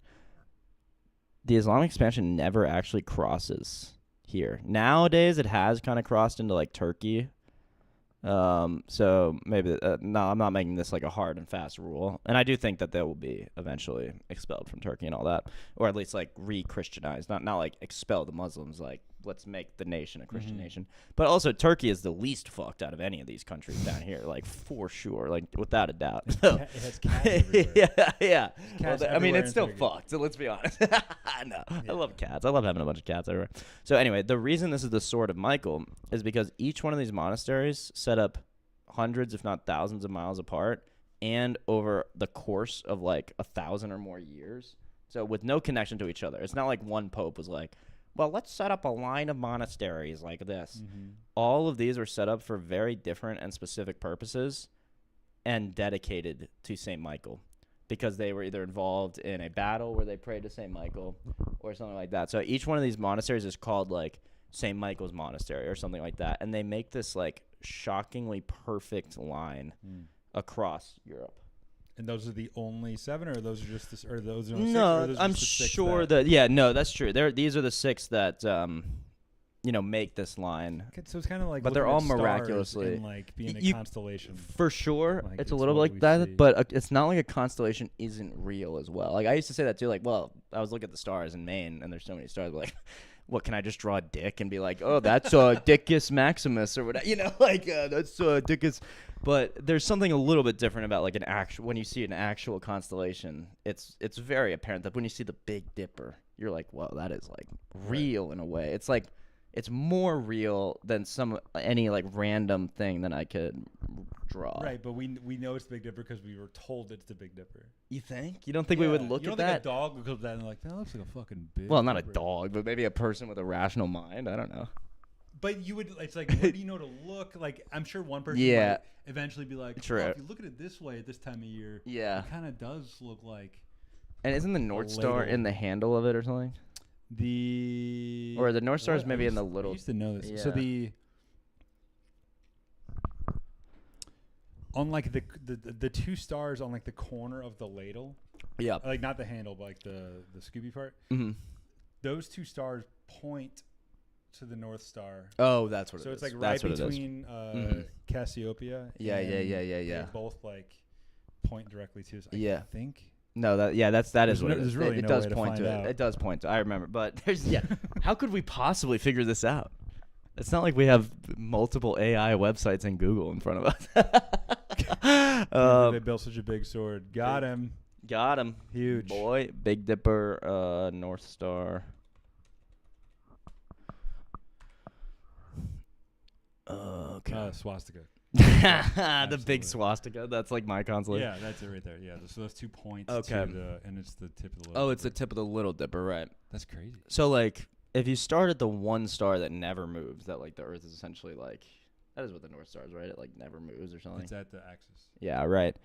The Islamic expansion never actually crosses here. Nowadays, it has kind of crossed into like Turkey. So maybe no, I'm not making this like a hard and fast rule, and I do think that they will be eventually expelled from Turkey and all that, or at least like re-Christianized, not like expel the Muslims, like let's make the nation a Christian nation. But also Turkey is the least fucked out of any of these countries down here, like for sure, like without a doubt. It has cats everywhere. yeah. Cats Well, I mean, everywhere it's in still Turkey. fucked. So let's be honest. No, I love cats. I love having a bunch of cats everywhere. So anyway, the reason this is the Sword of Michael is because each one of these monasteries set up hundreds, if not thousands, of miles apart, and over the course of like 1,000 or more years, So with no connection to each other. It's not like one pope was like, well, let's set up a line of monasteries like this. All of these were set up for very different and specific purposes and dedicated to St. Michael because they were either involved in a battle where they prayed to St. Michael or something like that. So each one of these monasteries is called like St. Michael's Monastery or something like that. And they make this like shockingly perfect line across Europe. And those are the only 7, or those are just this, or those are no, 6, or I'm sure that yeah, no, that's true. These are the 6 that make this line. So it's kind of like, but they're all miraculously and like being a constellation. For sure, like it's a little bit like that, see. but it's not like a constellation isn't real as well. Like I used to say that too. Like, well, I was looking at the stars in Maine, and there's so many stars. Like, what can I just draw a dick and be like, oh, that's Dickus Maximus or whatever? Like that's Dickus. But there's something a little bit different about like when you see an actual constellation, it's very apparent that when you see the Big Dipper, you're like, whoa, that is like real in a way. It's like it's more real than any like random thing that I could draw. Right, but we know it's the Big Dipper because we were told it's the Big Dipper. You think? You don't think we would look at that? You don't think a dog would look at that and like, that looks like a fucking big Well, not Dipper. a dog, but maybe a person with a rational mind. I don't know. But you would, it's like, what do you know to look? Like, I'm sure one person might eventually be like, True. oh, if you look at it this way at this time of year, it kind of does look like. And isn't the North Star in the handle of it or something? Or the North Star is maybe in the little. I used to know this. Yeah. So on like the 2 stars on like the corner of the ladle. Yeah. Like not the handle, but like the Scooby part. Mm-hmm. Those 2 stars point to the North Star. Oh, that's what it is. So it's like that's right between Cassiopeia. Yeah. They both like point directly to us. I think. No, that is what it is. Really it does point to it. It does point to. I remember, but there's how could we possibly figure this out? It's not like we have multiple AI websites and Google in front of us. They built such a big sword. Got him. Huge boy. Big Dipper. North Star. Okay. Swastika. The big swastika. That's like my constellation. Yeah, that's it right there. Yeah, so those 2 points. Okay. And it's the tip of the little. Oh, it's the tip of the Little Dipper, right? That's crazy. So like, if you start at the one star that never moves, that like the Earth is essentially like, that is what the North Star is, right? It like never moves or something. It's at the axis. Yeah, right.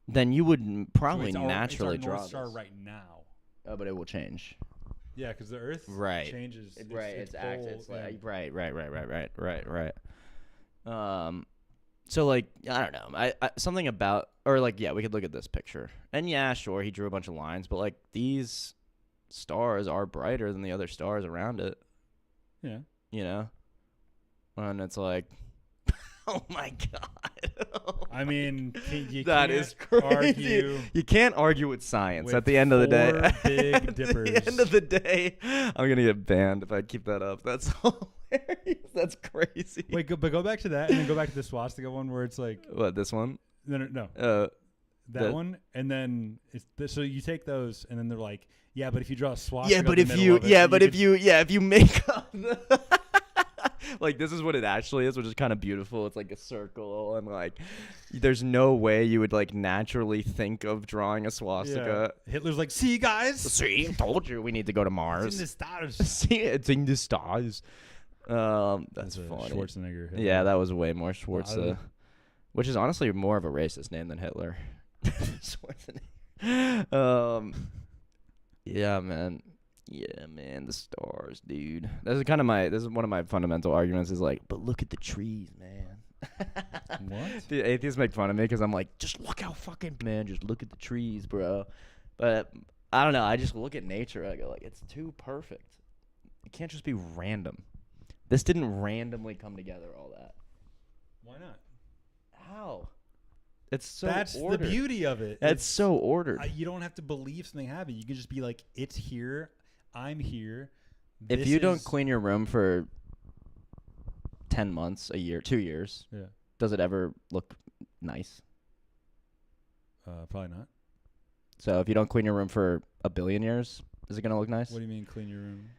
Then you would probably it's naturally it's our draw North Star this. right now. Oh, but it will change. Yeah, because the Earth changes. It's axis. Like, right. So like, I don't know. I something about, or like, yeah, we could look at this picture, and yeah, sure, he drew a bunch of lines, but like these stars are brighter than the other stars around it. Yeah. You know, and it's like, oh my god. I mean, that is crazy. You can't argue with science at the end of the day. Big Dippers. At the end of the day, I'm gonna get banned if I keep that up. That's hilarious. That's crazy. Wait, but go back to that, and then go back to the swastika one where it's like. What, this one? No. That one, and then so you take those, and then they're like, yeah, but if you draw a swastika. Yeah, but if you make up the like, this is what it actually is, which is kind of beautiful. It's like a circle, and like, there's no way you would like naturally think of drawing a swastika. Yeah. Hitler's like, see, guys? See, told you we need to go to Mars. It's in the stars. See, it's in the stars. That's funny. Schwarzenegger. Hitler. Yeah, that was way more Schwarzenegger. Which is honestly more of a racist name than Hitler. Schwarzenegger. Yeah, man. Yeah, man, the stars, dude. This is one of my fundamental arguments is like, but look at the trees, man. What? The atheists make fun of me because I'm like, just look how fucking, man, just look at the trees, bro. But I don't know. I just look at nature. I go like, it's too perfect. It can't just be random. This didn't randomly come together, all that. Why not? How? It's so That's ordered. the beauty of it. It's so ordered. You don't have to believe something happened. You can just be like, it's here. I'm here. If you don't clean your room for 10 months, a year, 2 years, does it ever look nice? Probably not. So if you don't clean your room for 1 billion years, is it going to look nice? What do you mean clean your room?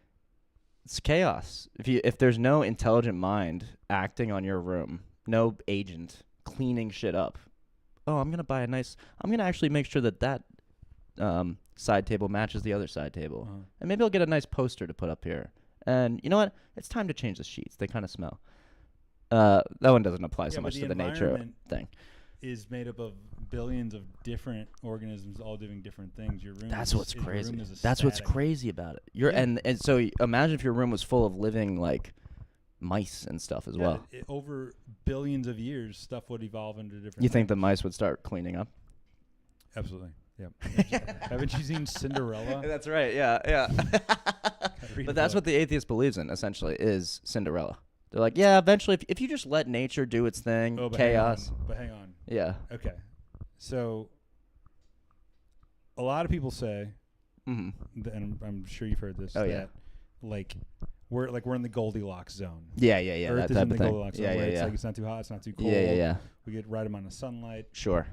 It's chaos. If there's no intelligent mind acting on your room, no agent cleaning shit up. Oh, I'm going to actually make sure that side table matches the other side table. And maybe I'll get a nice poster to put up here. And you know what? It's time to change the sheets. They kind of smell. That one doesn't apply so much to the nature thing. Is made up of billions of different organisms all doing different things. Your room. That's what's crazy. That's what's crazy about it. And so imagine if your room was full of living like mice and stuff as well. Over billions of years, stuff would evolve into different. You think the mice would start cleaning up? Absolutely. Yeah. Haven't you seen Cinderella? That's right. Yeah. But that's what the atheist believes in. Essentially, is Cinderella. They're like, yeah, eventually, if you just let nature do its thing, chaos. But hang on. Yeah. Okay. So, a lot of people say, and I'm sure you've heard this, that we're in the Goldilocks zone. Yeah. Earth is in the Goldilocks zone. It's like it's not too hot, it's not too cold. Yeah. We get right amount of sunlight. Sure.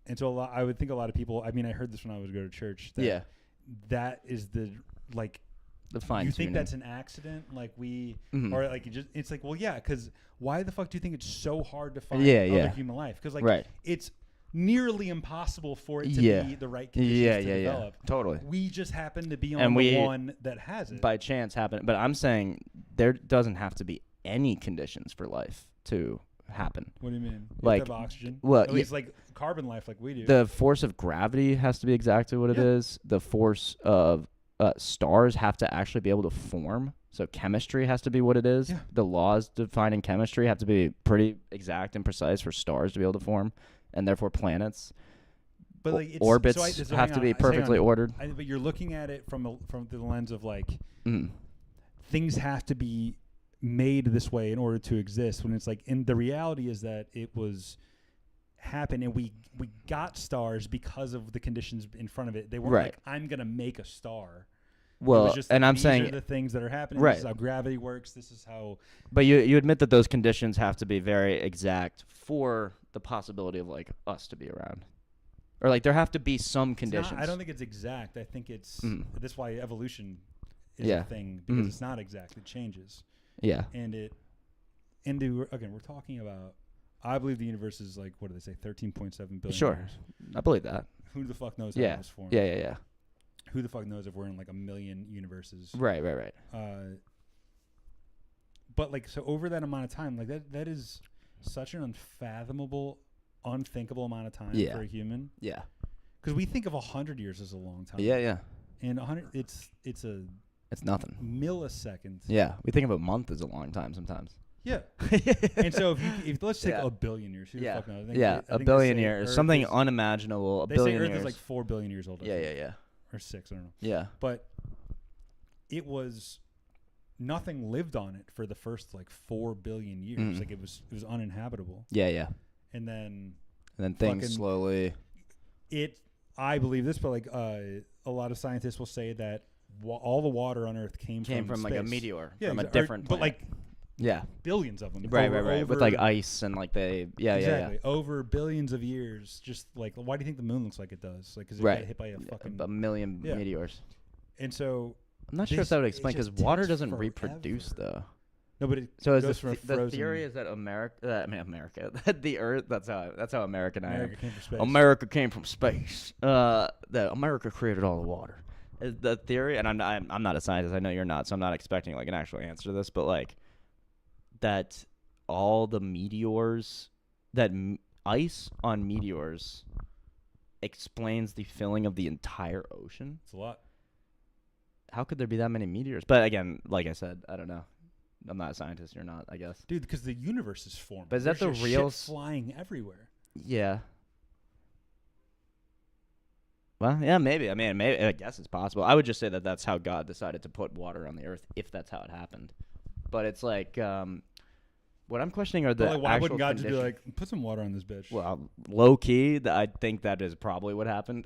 And so I would think a lot of people. I mean, I heard this when I was going to church. That is the fine. You think that's an accident? Like or like it's like, well, yeah, because why the fuck do you think it's so hard to find other human life? Because it's nearly impossible for it to be the right conditions to develop. Totally. We just happen to be on the one that has it. By chance happen. But I'm saying there doesn't have to be any conditions for life to happen. What do you mean? Like have oxygen? Well, at least like carbon life like we do. The force of gravity has to be exactly what it is. The force of stars have to actually be able to form. So chemistry has to be what it is. The laws defining chemistry have to be pretty exact and precise for stars to be able to form, and therefore planets. But like orbits have to be perfectly ordered. But you're looking at it from the lens of like things have to be made this way in order to exist. When it's like, and the reality is that it was happened, and we got stars because of the conditions in front of it. They weren't like, I'm gonna make a star. Well, it was just and like, I'm these saying are the things that are happening. Right. This is how gravity works. This is how. But you admit that those conditions have to be very exact for the possibility of like us to be around, or like there have to be some conditions. I don't think it's exact. I think it's that's why evolution is a thing, because it's not exact. It changes. Yeah. And again, we're talking about. I believe the universe is like, what do they say, 13.7 billion Sure. years. I believe that. Who the fuck knows how it was formed? Yeah. Who the fuck knows if we're in like a million universes? Right. But like, so over that amount of time, like that is such an unfathomable, unthinkable amount of time for a human. Yeah. Because we think of 100 years as a long time. Yeah. And 100, it's nothing. Millisecond. Yeah. We think of a month as a long time sometimes. Yeah. And so if let's take a billion years, who the fuck knows? A billion years, something unimaginable. A billion years. They say Earth is like 4 billion years old. Yeah. Or 6, I don't know. Yeah. But it was nothing lived on it for the first like 4 billion years. Like it was uninhabitable. Yeah. And then things slowly. I believe this, but like a lot of scientists will say that all the water on Earth came from like space. a meteor from a exactly. different planet. But like. Yeah, billions of them. Right. With like ice and like exactly. Over billions of years, just like, why do you think the moon looks like it does? Like, because it got hit by a million meteors. And so I'm not sure if that would explain, because water doesn't reproduce though. No, but the theory is that America, that the Earth. That's how American I am. Came from space. America came from space. That America created all the water. Is the theory, and I'm not a scientist. I know you're not, so I'm not expecting like an actual answer to this, but like. That all the meteors, ice on meteors explains the filling of the entire ocean. It's a lot. How could there be that many meteors? But again, like I said, I don't know. I'm not a scientist. You're not, I guess. Dude, because the universe is forming. But is that the real shit flying everywhere? Yeah. Well, yeah, maybe. I mean, I guess it's possible. I would just say that that's how God decided to put water on the earth, if that's how it happened. But it's like, what I'm questioning are the actual why wouldn't God conditions. just be like, put some water on this bitch? Well, low key, I think that is probably what happened.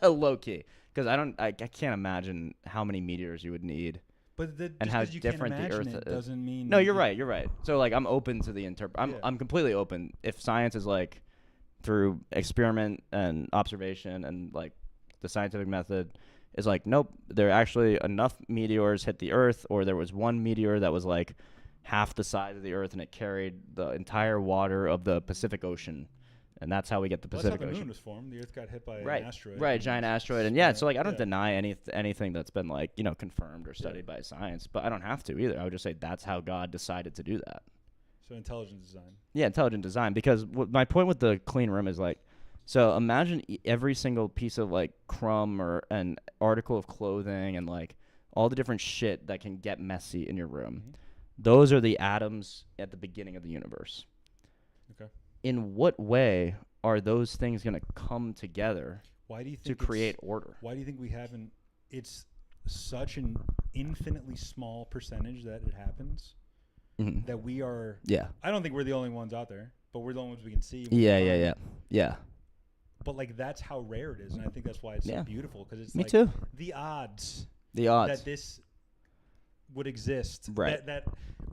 Low key, because I can't imagine how many meteors you would need. But and how different the Earth is. Doesn't mean. No, you're right. So like, I'm open to the I'm completely open. If science is like through experiment and observation and like the scientific method. Is like, nope, there are actually enough meteors hit the Earth, or there was one meteor that was like half the size of the Earth and it carried the entire water of the Pacific Ocean and that's how we get the Well, that's Pacific how the Ocean. moon was formed. The Earth got hit by an Right, asteroid. right, and giant it's asteroid, and spun so like I don't yeah. deny anything that's been like confirmed or studied by science, but I don't have to either. I would just say that's how God decided to do that. So intelligent design. Yeah, intelligent design. Because my point with the clean room is like, so imagine every single piece of like crumb or an article of clothing and like all the different shit that can get messy in your room. Mm-hmm. Those are the atoms at the beginning of the universe. Okay. In what way are those things going to come together Why do you to think create order? Why do you think we haven't? It's such an infinitely small percentage that it happens that we are. Yeah. I don't think we're the only ones out there, but we're the only ones we can see. Yeah. But like that's how rare it is, and I think that's why it's so beautiful because it's Me like too. the odds that this would exist, right? That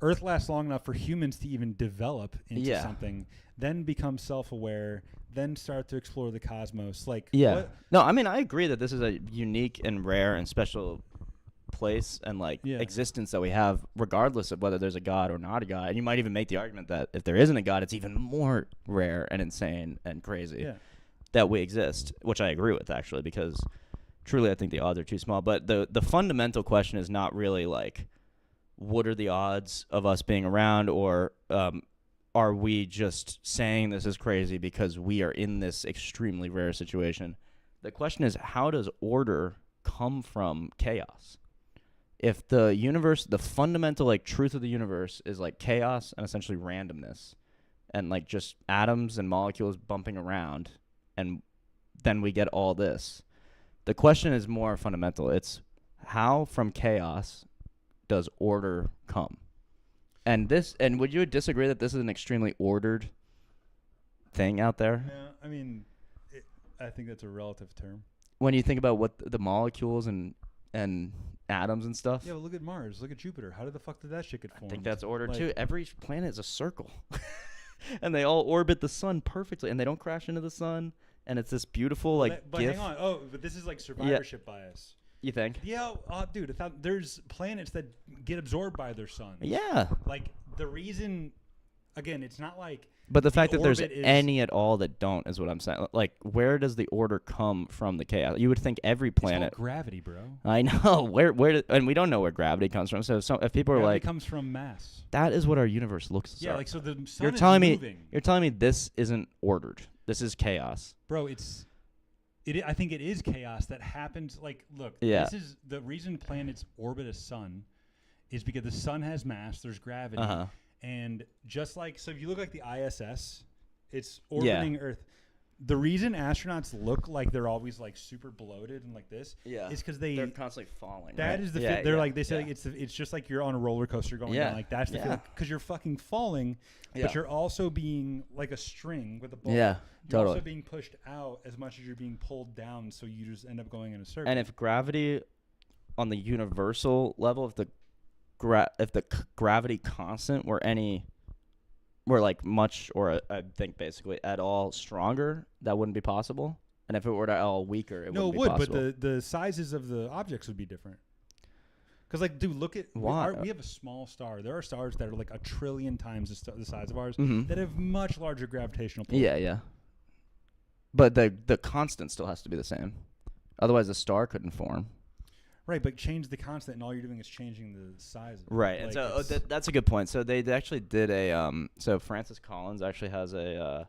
Earth lasts long enough for humans to even develop into something, then become self-aware, then start to explore the cosmos. Like no, I mean I agree that this is a unique and rare and special place and like existence that we have, regardless of whether there's a God or not a God. And you might even make the argument that if there isn't a God, it's even more rare and insane and crazy that we exist, which I agree with actually, because truly I think the odds are too small. But the fundamental question is not really like what are the odds of us being around, or are we just saying this is crazy because we are in this extremely rare situation? The question is, how does order come from chaos? If the universe, the fundamental like truth of the universe is like chaos and essentially randomness and like just atoms and molecules bumping around, and then we get all this. The question is more fundamental. It's how from chaos does order come? And would you disagree that this is an extremely ordered thing out there? Yeah, I mean, I think that's a relative term. When you think about what the molecules and atoms and stuff. Yeah, well, look at Mars. Look at Jupiter. How the fuck did that shit get formed? I think that's ordered too. Every planet is a circle. And they all orbit the sun perfectly, and they don't crash into the sun. And it's this beautiful But gift. hang on. Oh, but this is like survivorship bias. You think? Yeah, dude. There's planets that get absorbed by their sun. Yeah. Like the reason, again, it's not like. But the fact that there's orbit is- any at all that don't is what I'm saying. Like, where does the order come from the chaos? You would think every planet. It's called gravity, bro. I know and we don't know where gravity comes from. So if people are Gravity like, comes from mass. That is what our universe looks like. Yeah, like so the sun you're is telling moving. You're telling me this isn't ordered. This is chaos. Bro, I think it is chaos that happens. Like, look, this is the reason planets orbit a sun is because the sun has mass. There's gravity. And just like, so if you look like the ISS, it's orbiting Earth. The reason astronauts look like they're always like super bloated and like this is because they're constantly falling. That is the they're like they say like it's just like you're on a roller coaster going down. Like that's the feeling because you're fucking falling, but you're also being like a string with a ball. Yeah, you're totally. also being pushed out as much as you're being pulled down, so you just end up going in a circle. And if gravity, on the universal level, if the gravity constant were like much, or I think basically at all stronger, that wouldn't be possible. And if it were at all weaker, it wouldn't be possible. But the sizes of the objects would be different. Because like, dude, look at we have a small star. There are stars that are like 1 trillion times the size of ours that have much larger gravitational pull. Yeah. But the constant still has to be the same. Otherwise, the star couldn't form. Right, but change the constant, and all you're doing is changing the size of it. Right, like and so that's a good point. So they actually did so Francis Collins actually has a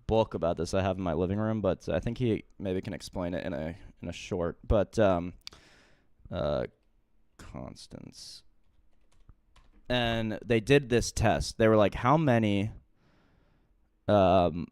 book about this I have in my living room, but I think he maybe can explain it in a short. But constants, and they did this test. They were like, how many let's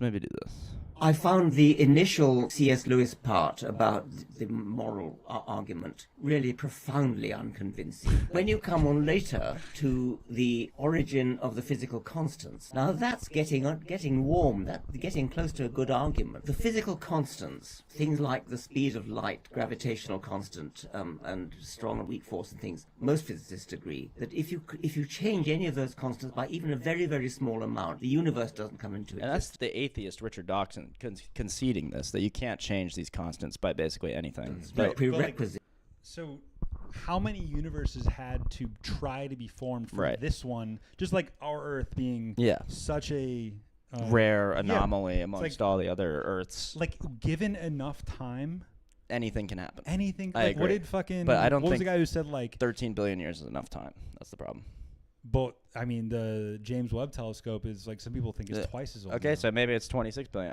maybe do this. I found the initial C.S. Lewis part about the moral argument really profoundly unconvincing. When you come on later to the origin of the physical constants, now that's getting warm, that's getting close to a good argument. The physical constants, things like the speed of light, gravitational constant, and strong and weak force and things, most physicists agree that if you change any of those constants by even a very, very small amount, the universe doesn't come into existence. And that's the atheist Richard Dawkins conceding this, that you can't change these constants by basically anything. Prerequisite. So how many universes had to try to be formed for this one? Just like our Earth being such a rare anomaly amongst all the other Earths. Like, given enough time, anything can happen. Anything. I Like, agree. what did fucking? But I don't what think was the guy who said like 13 billion years is enough time. That's the problem. But I mean, the James Webb Telescope is like some people think it's twice as old. Okay, now. so maybe it's 26 billion.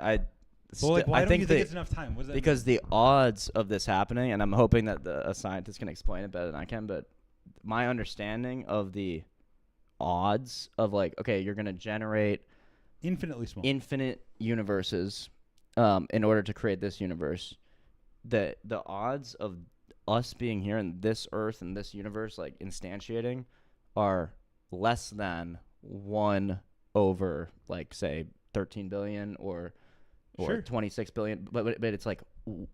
Well, like, why I don't think you think it's enough time? What does that because the odds of this happening, and I'm hoping that a scientist can explain it better than I can, but my understanding of the odds of like, okay, you're going to generate infinitely small, infinite universes in order to create this universe. The odds of us being here in this Earth and this universe, like instantiating, are less than 1 over, like, say, 13 billion or Sure. 26 billion, but it's like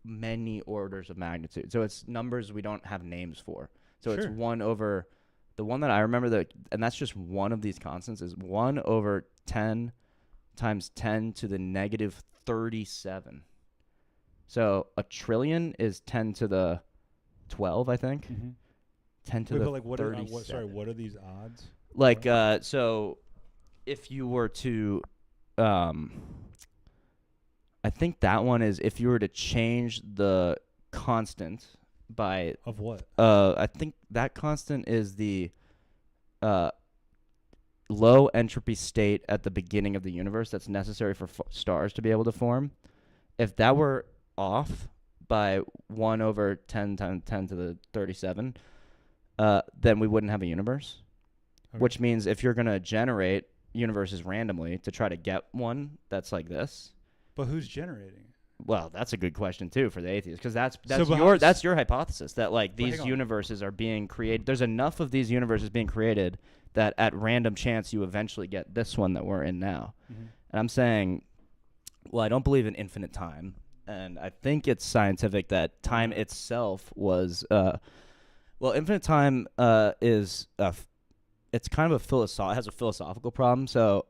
many orders of magnitude. So it's numbers we don't have names for. So it's Sure. 1 over, the one that I remember, and that's just one of these constants, is 1 over 10 times 10 to the negative 37. So a trillion is 10 to the 12, I think. 10 to Wait, the but like, what 37. what are these odds? Like, so if you were to, I think that one is if you were to change the constant by of what? I think that constant is the low entropy state at the beginning of the universe that's necessary for stars to be able to form. If that were off by 1 over 10 times 10 to the 37, then we wouldn't have a universe. Okay. Which means if you're going to generate universes randomly to try to get one that's like this. But who's generating? Well, that's a good question too for the atheists, because that's your hypothesis that like these universes are being created. There's enough of these universes being created that at random chance you eventually get this one that we're in now. And I'm saying, well, I don't believe in infinite time, and I think it's scientific that time itself was infinite time is it's kind of it has a philosophical problem, so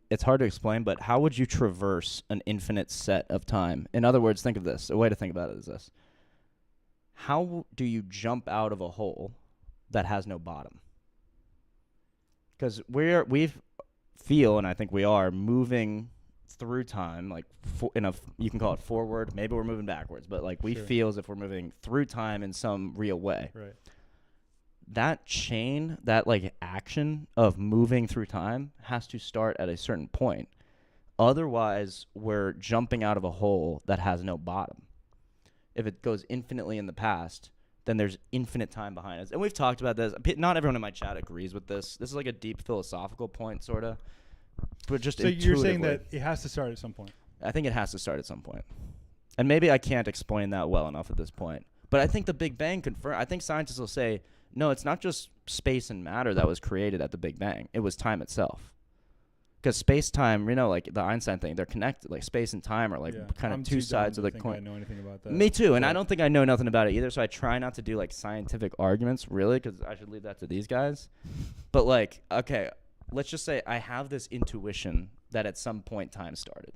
it's hard to explain, but how would you traverse an infinite set of time? In other words, think of this. A way to think about it is this. How do you jump out of a hole that has no bottom? Because we feel, and I think we are, moving through time, like you can call it forward, maybe we're moving backwards, but like we feel as if we're moving through time in some real way. Right. That chain, that like action of moving through time has to start at a certain point. Otherwise, we're jumping out of a hole that has no bottom. If it goes infinitely in the past, then there's infinite time behind us. And we've talked about this. Not everyone in my chat agrees with this. This is like a deep philosophical point, sort of. But just so you're saying that it has to start at some point? I think it has to start at some point. And maybe I can't explain that well enough at this point. But I think the Big Bang I think scientists will say, no, it's not just space and matter that was created at the Big Bang. It was time itself. Because space-time, like the Einstein thing, they're connected. Like space and time are like kind of two sides of the coin. I know anything about that. Me too, and I don't think I know nothing about it either. So I try not to do like scientific arguments, really, because I should leave that to these guys. But like, okay, let's just say I have this intuition that at some point time started.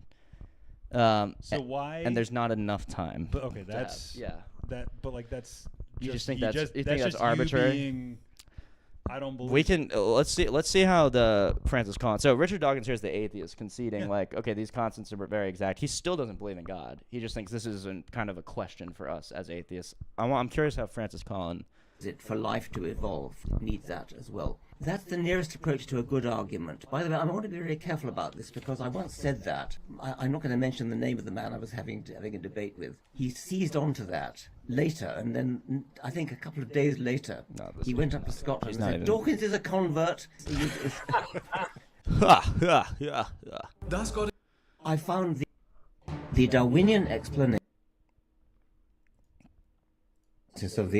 So why? And there's not enough time. But okay, that's But like that's. You just think that's arbitrary? I don't believe. We can let's see how the Francis Collins. So Richard Dawkins here's the atheist conceding like, okay, these constants are very exact. He still doesn't believe in God. He just thinks this is kind of a question for us as atheists. I'm curious how Francis Collins. For life to evolve, it needs that as well. That's the nearest approach to a good argument. By the way, I want to be very careful about this because I once said that. I'm not going to mention the name of the man I was having a debate with. He seized onto that later, and then I think a couple of days later, he went up to Scotland and said, Dawkins is a convert. I found the Darwinian explanation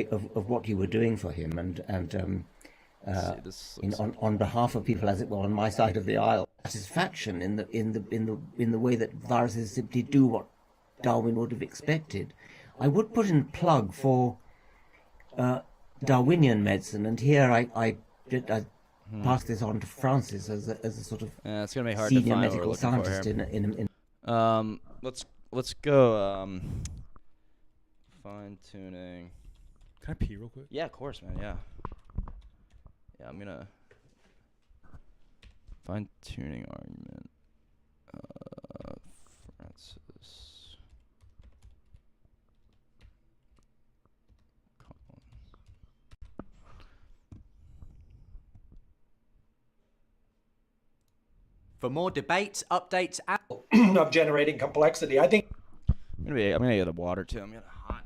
of what you were doing for him, and on behalf of people, as it were, on my side of the aisle, satisfaction in the way that viruses simply do what Darwin would have expected. I would put in a plug for Darwinian medicine, and here I pass this on to Francis as a sort of it's gonna be hard senior to find medical scientist in let's go fine tuning. Can I pee real quick? Yeah, of course, man. Yeah. Yeah, I'm gonna fine tuning argument. Francis. For more debates, updates, and of generating complexity, I think. I'm gonna get a water too. I'm getting hot.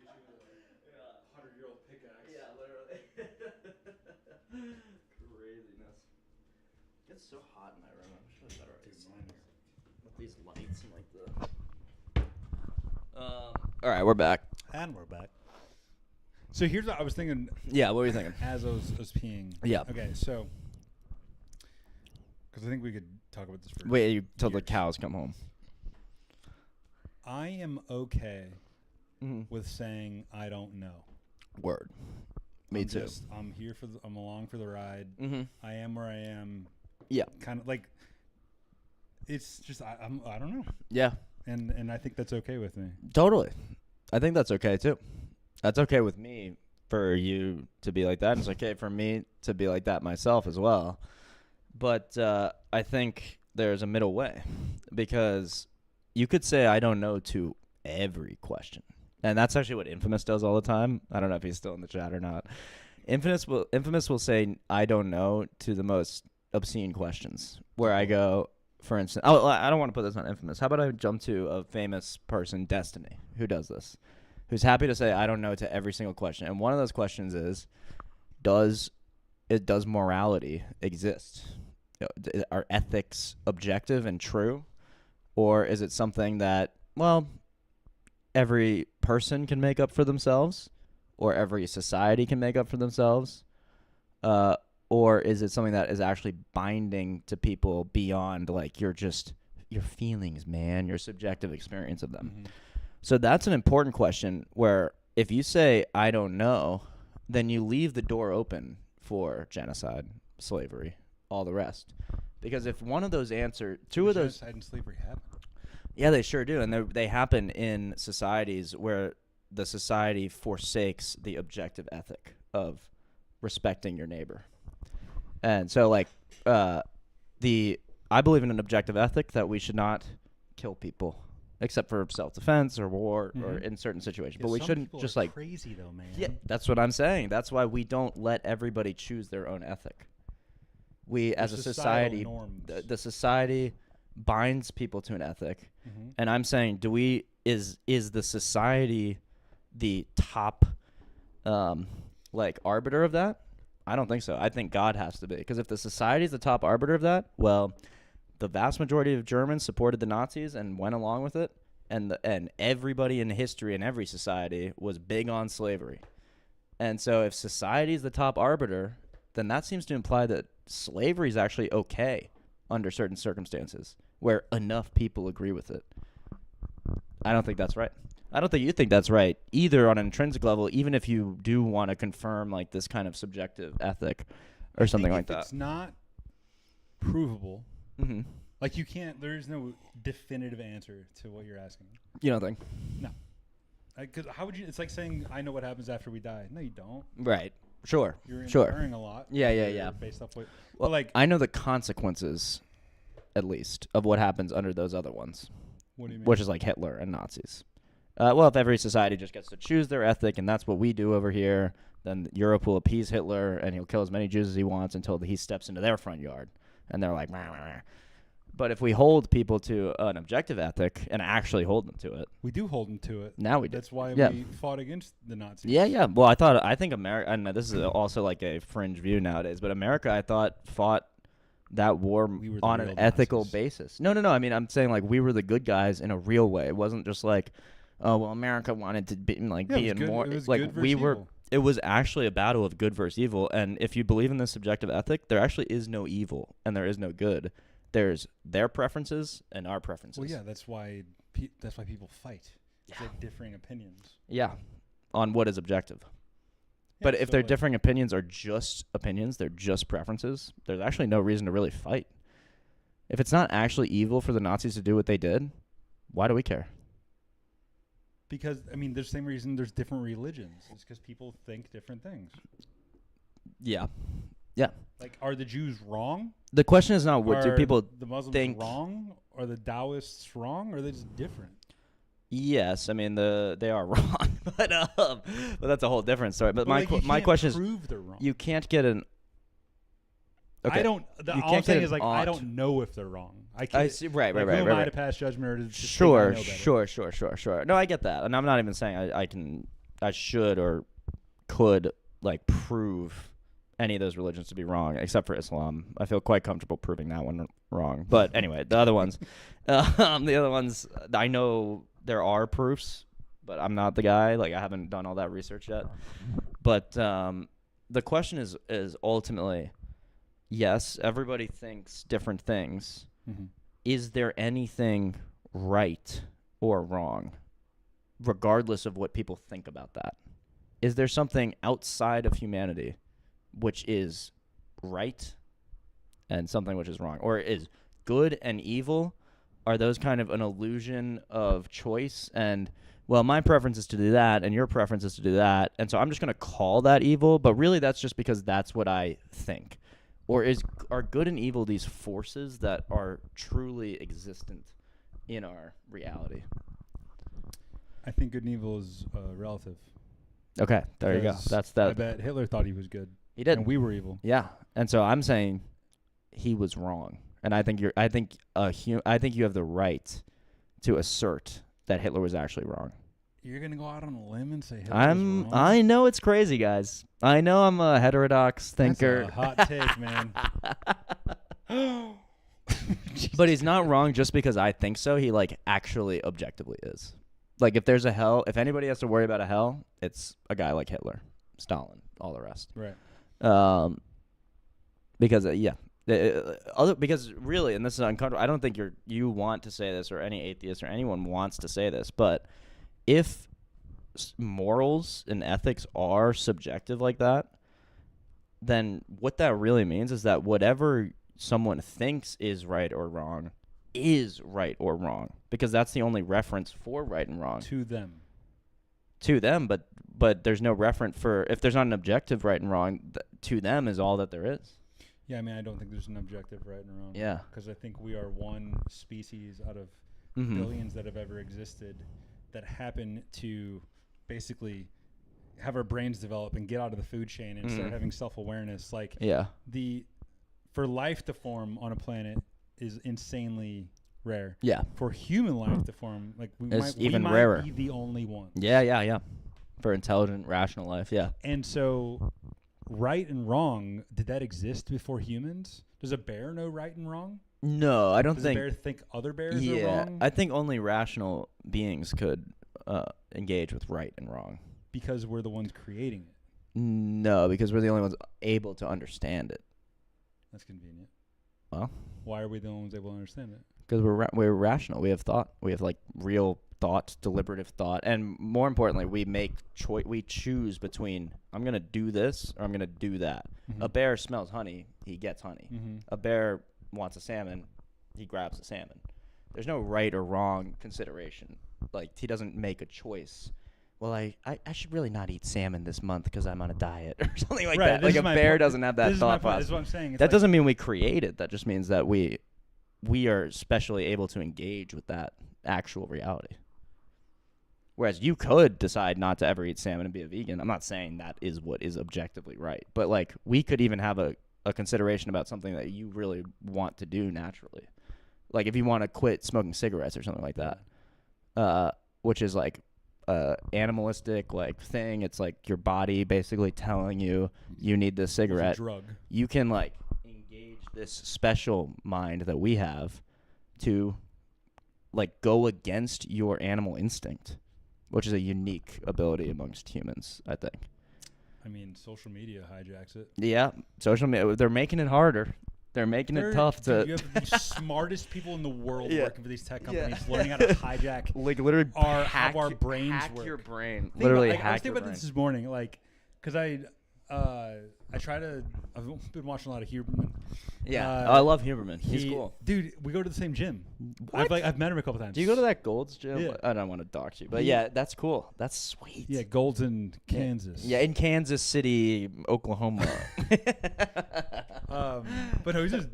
Let me get you a 100-year-old pickaxe. Yeah, literally. Craziness. It's so hot in my room. I wish I had better AC. With these lights and like the. All right, we're back. And we're back. So here's what I was thinking. Yeah, what were you thinking? As I was peeing. Yeah. Okay, so because I think we could talk about this for Wait till the cows come home. I am okay with saying I don't know. Word. Me too. I'm here for. I'm along for the ride. I am where I am. Yeah. Kind of like. It's just I don't know. Yeah. And I think that's okay with me. Totally. I think that's okay too. That's okay with me for you to be like that. And it's okay for me to be like that myself as well. But I think there's a middle way, because you could say I don't know to every question. And that's actually what Infamous does all the time. I don't know if he's still in the chat or not. Infamous will say, I don't know, to the most obscene questions. Where I go, for instance, I don't want to put this on Infamous. How about I jump to a famous person, Destiny, who does this, who's happy to say, I don't know, to every single question. And one of those questions is, does morality exist? Are ethics objective and true? Or is it something that, well, every person can make up for themselves, or every society can make up for themselves? Or is it something that is actually binding to people beyond, like, your feelings, man, your subjective experience of them? Mm-hmm. So that's an important question where if you say, I don't know, then you leave the door open for genocide, slavery, all the rest. Because if one of those two of those... Genocide and slavery happen. Yeah, they sure do. And they happen in societies where the society forsakes the objective ethic of respecting your neighbor. And so, like, I believe in an objective ethic that we should not kill people, except for self-defense or war or in certain situations. But we shouldn't just, like... crazy, though, man. Yeah, that's what I'm saying. That's why we don't let everybody choose their own ethic. We, as a society, the society binds people to an ethic. Mm-hmm. And I'm saying, is the society the top, arbiter of that? I don't think so. I think God has to be. Because if the society is the top arbiter of that, well, the vast majority of Germans supported the Nazis and went along with it. And everybody in history in every society was big on slavery. And so if society is the top arbiter, then that seems to imply that slavery is actually okay under certain circumstances where enough people agree with it. I don't think that's right. I don't think you think that's right either on an intrinsic level, even if you do want to confirm like this kind of subjective ethic or something like that. If it's not provable, mm-hmm. like you can't, there's no definitive answer to what you're asking. You don't think? No. Because how would you, it's like saying, I know what happens after we die. No, you don't. Right. Sure. You're sure. inferring a lot. Yeah. Based off what, well, like, I know the consequences, at least, of what happens under those other ones. What do you mean? Which is like Hitler and Nazis. Well, if every society just gets to choose their ethic and that's what we do over here, then Europe will appease Hitler and he'll kill as many Jews as he wants until he steps into their front yard. And they're like, rah, rah, rah. But if we hold people to an objective ethic and actually hold them to it. We do hold them to it. Now we do. That's why we fought against the Nazis. Yeah. Well, I think America, and this is also like a fringe view nowadays, but America, I thought, fought that war on an ethical basis. No. I mean, I'm saying like we were the good guys in a real way. It wasn't just like, oh, well, America wanted to be like being more. It was like good we were. Evil. It was actually a battle of good versus evil. And if you believe in this subjective ethic, there actually is no evil and there is no good. There's their preferences and our preferences. Well, yeah, that's why people fight. Yeah. They have differing opinions. Yeah, on what is objective. Yeah, but if their differing opinions are just opinions, they're just preferences, there's actually no reason to really fight. If it's not actually evil for the Nazis to do what they did, why do we care? Because, I mean, there's the same reason there's different religions. It's because people think different things. Yeah. Like, are the Jews wrong? The question is not what do people the Muslims think wrong? Are the Taoists wrong? Or are they just different? Yes, I mean they are wrong, but that's a whole different story. But my question is, prove they're wrong. You can't get an. Okay. I don't. All I'm saying is like I don't know if they're wrong. I can't. I see, right. Who am I to pass judgment or to just sure. think I know Sure. No, I get that, and I'm not even saying I should or could like prove any of those religions to be wrong, except for Islam. I feel quite comfortable proving that one wrong. But anyway, the other ones, I know there are proofs, but I'm not the guy. Like I haven't done all that research yet. But the question is ultimately, yes, everybody thinks different things. Mm-hmm. Is there anything right or wrong, regardless of what people think about that? Is there something outside of humanity which is right and something which is wrong? Or is good and evil, are those kind of an illusion of choice? And, well, my preference is to do that and your preference is to do that. And so I'm just going to call that evil, but really that's just because that's what I think. Or are good and evil these forces that are truly existent in our reality? I think good and evil is relative. Okay, there you go. Because That's that. I bet Hitler thought he was good. He did. And we were evil. Yeah, and so I'm saying he was wrong, and I think you have the right to assert that Hitler was actually wrong. You're gonna go out on a limb and say Hitler was wrong? I know it's crazy, guys. I know I'm a heterodox thinker. That's a hot take, man. But he's not wrong just because I think so. He like actually objectively is. Like if there's a hell, if anybody has to worry about a hell, it's a guy like Hitler, Stalin, all the rest. Right. Because because really, and this is uncomfortable. I don't think you want to say this, or any atheist or anyone wants to say this, but if morals and ethics are subjective like that, then what that really means is that whatever someone thinks is right or wrong is right or wrong, because that's the only reference for right and wrong to them. But there's no reference for, if there's not an objective right and wrong, to them is all that there is. Yeah, I mean, I don't think there's an objective right and wrong. Yeah. Because I think we are one species out of billions that have ever existed that happen to basically have our brains develop and get out of the food chain and start having self-awareness. Like, for life to form on a planet is insanely rare. Yeah. For human life to form, like we might rarer. be the only ones. Yeah. For intelligent, rational life, yeah. And so, right and wrong, did that exist before humans? Does a bear know right and wrong? No, I don't Does think. Does a bear think other bears are wrong? I think only rational beings could engage with right and wrong. Because we're the ones creating it. No, because we're the only ones able to understand it. That's convenient. Well, why are we the only ones able to understand it? Because we're rational. We have thought. We have like real thought, deliberative thought, and more importantly, we make we choose between I'm gonna do this or I'm gonna do that. A bear smells honey, he gets honey. A bear wants a salmon, he grabs a salmon. There's no right or wrong consideration. Like, he doesn't make a choice. Well, I should really not eat salmon this month because I'm on a diet or something like that. Like, a bear doesn't have that thought process. This is what I'm saying. That doesn't mean we create it. That just means that we are specially able to engage with that actual reality. Whereas you could decide not to ever eat salmon and be a vegan. I'm not saying that is what is objectively right. But, like, we could even have a consideration about something that you really want to do naturally. Like, if you want to quit smoking cigarettes or something like that, which is, like, animalistic, like, thing. It's, like, your body basically telling you need this cigarette. It's a drug. You can, like, engage this special mind that we have to, like, go against your animal instinct, which is a unique ability amongst humans, I think. I mean, social media hijacks it. Yeah, social media. They're making it harder. They're making it tough to. You have the smartest people in the world working for these tech companies, learning how to hijack, like, literally how our brains hack work. your brain. Literally hack your brain. I was thinking about this morning, like, because I try to. I've been watching a lot of Huberman. Yeah, I love Huberman. He's cool, dude. We go to the same gym. What? I've met him a couple times. Do you go to that Gold's gym? Yeah. I don't want to dox you, but yeah, that's cool. That's sweet. Yeah, Gold's in Kansas. Yeah, in Kansas City, Oklahoma. But no, he's just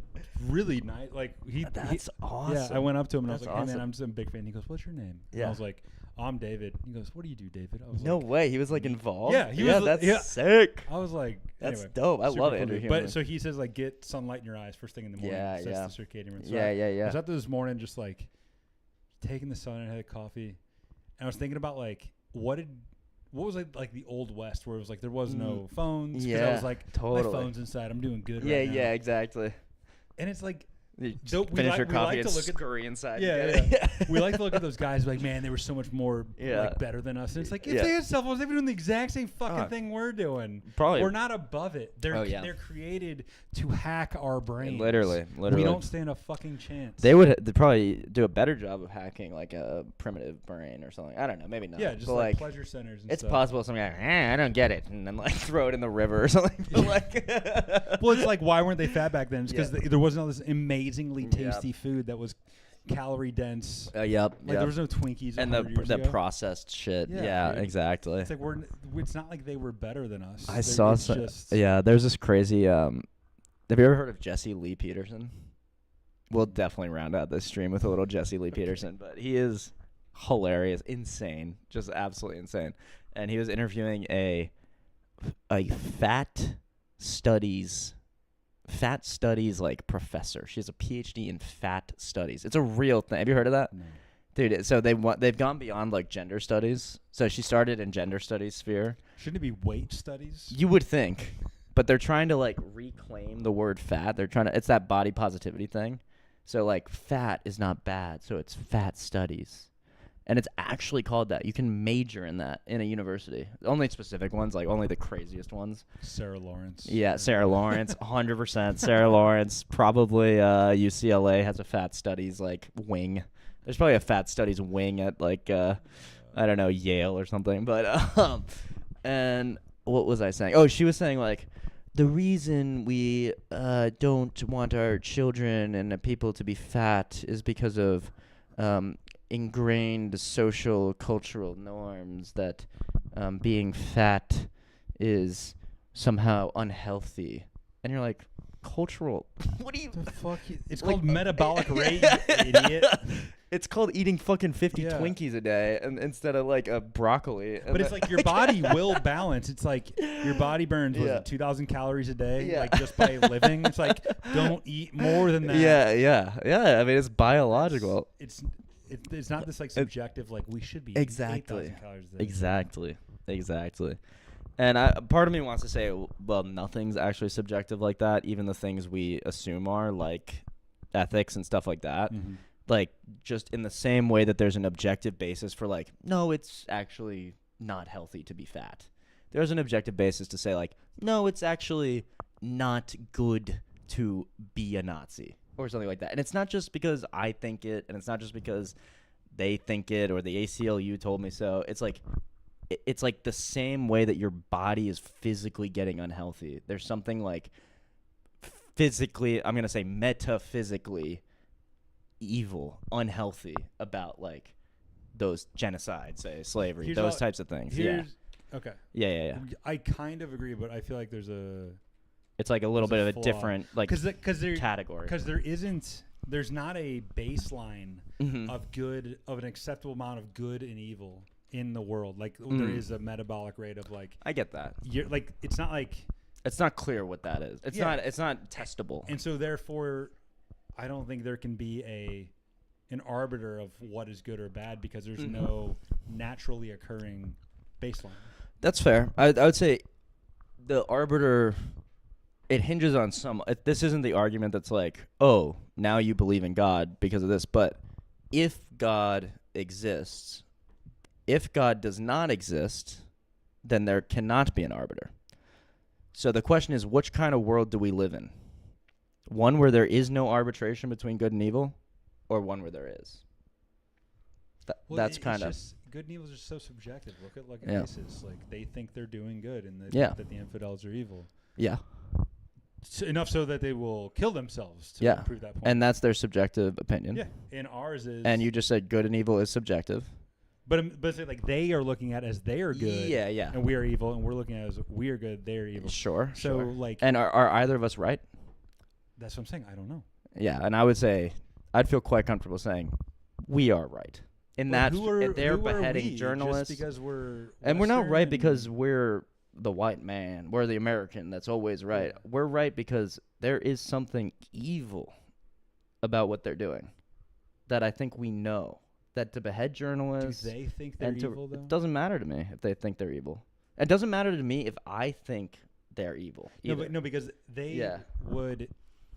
really nice. Like that's awesome. Yeah, I went up to him and That's I was like, "Hey man, awesome. I'm a big fan." He goes, "What's your name?" And Yeah. I was like, "I'm David." He goes, "What do you do, David?" I was No like, way. He was like involved. Yeah, he was. That's sick. I was like, That's anyway, dope. I super love cool Andrew dude. Huberman. But so he says, like, get sunlight in your eyes first thing in the morning. Yeah, Sets yeah. the circadian rhythm. So Yeah, I was out there this morning, just like taking the sun and had a coffee, and I was thinking about like what was like the old West where it was like there was no phones. Yeah, I was like, totally. My phone's inside. I'm doing good. Yeah, right now. yeah, exactly. And it's like. Finish your coffee and scurry inside. Yeah. We like to look at those guys like, man, they were so much more like better than us. And it's like, if they had cell phones, they'd be doing the exact same fucking thing we're doing. Probably. We're not above it. They're created to hack our brains. Literally. We don't stand a fucking chance. They'd probably do a better job of hacking like a primitive brain or something. I don't know, maybe not. Yeah, just but like pleasure centers and it's stuff. possible some guy, I don't get it, and then like throw it in the river or something. But, like well, it's like, why weren't they fat back then? It's because there wasn't all this amazingly tasty Yep. food that was calorie dense. Yep. Like there was no Twinkies and the processed shit. Yeah, exactly. It's like it's not like they were better than us. I saw some. Yeah, there's this crazy. Have you ever heard of Jesse Lee Peterson? We'll definitely round out this stream with a little Jesse Lee Peterson, but he is hilarious, insane, just absolutely insane. And he was interviewing a fat studies like professor. She has a PhD in fat studies. It's a real thing. Have you heard of that? No. Dude, so they've gone beyond like gender studies. So she started in gender studies sphere. Shouldn't it be weight studies? You would think, but they're trying to like reclaim the word fat. They're trying to. It's that body positivity thing. So like fat is not bad. So it's fat studies. And it's actually called that. You can major in that in a university. Only specific ones, like only the craziest ones. Sarah Lawrence. Yeah, Sarah Lawrence, 100%. Sarah Lawrence. Probably UCLA has a fat studies like wing. There's probably a fat studies wing at like I don't know, Yale or something. But and what was I saying? Oh, she was saying like the reason we don't want our children and people to be fat is because of ingrained social cultural norms that being fat is somehow unhealthy. And you're like, cultural? What do you... The fuck? It's like, called metabolic rate, you idiot. It's called eating fucking 50 Twinkies a day and instead of like a broccoli. But it's like your body will balance. It's like your body burns 2,000 calories a day, like just by living. It's like don't eat more than that. Yeah. I mean, it's biological. It's not this like subjective like we should be exactly 8,000 calories a day. Exactly. And part of me wants to say, well, nothing's actually subjective like that. Even the things we assume are like ethics and stuff like that. Mm-hmm. Like just in the same way that there's an objective basis for like, no, it's actually not healthy to be fat. There's an objective basis to say like, no, it's actually not good to be a Nazi or something like that. And it's not just because I think it, and it's not just because they think it or the ACLU told me so. It's like the same way that your body is physically getting unhealthy. There's something like physically, I'm going to say metaphysically evil, unhealthy about like those genocides, say slavery, those types of things. Okay. Yeah. I kind of agree, but I feel like it's like a little bit of a different like category. Because there's not a baseline of an acceptable amount of good and evil in the world. Like there is a metabolic rate of like. I get that. Like it's not like. It's not clear what that is. It's not testable. And so therefore, I don't think there can be an arbiter of what is good or bad because there's no naturally occurring baseline. That's fair. I would say the arbiter, it hinges on this isn't the argument that's like, oh, now you believe in God because of this. But if God exists, if God does not exist, then there cannot be an arbiter. So the question is, which kind of world do we live in? One where there is no arbitration between good and evil, or one where there is? That's kind of... Good and evil is just so subjective. Look at ISIS. Like, they think they're doing good, and they think that the infidels are evil. Yeah. Enough so that they will kill themselves to prove that point. And that's their subjective opinion. Yeah, and ours is... And you just said good and evil is subjective. But it's like they are looking at as they are good, yeah, and we are evil, and we're looking at as we are good, they are evil. Sure. So like, and are either of us right? That's what I'm saying. I don't know. Yeah, and I would say I'd feel quite comfortable saying we are right in that they're beheading journalists just because we're and we're not right because we're the white man. We're the American that's always right. Yeah. We're right because there is something evil about what they're doing that I think we know. That to behead journalists. Do they think they're evil, though? It doesn't matter to me if they think they're evil. It doesn't matter to me if I think they're evil. No, because they would,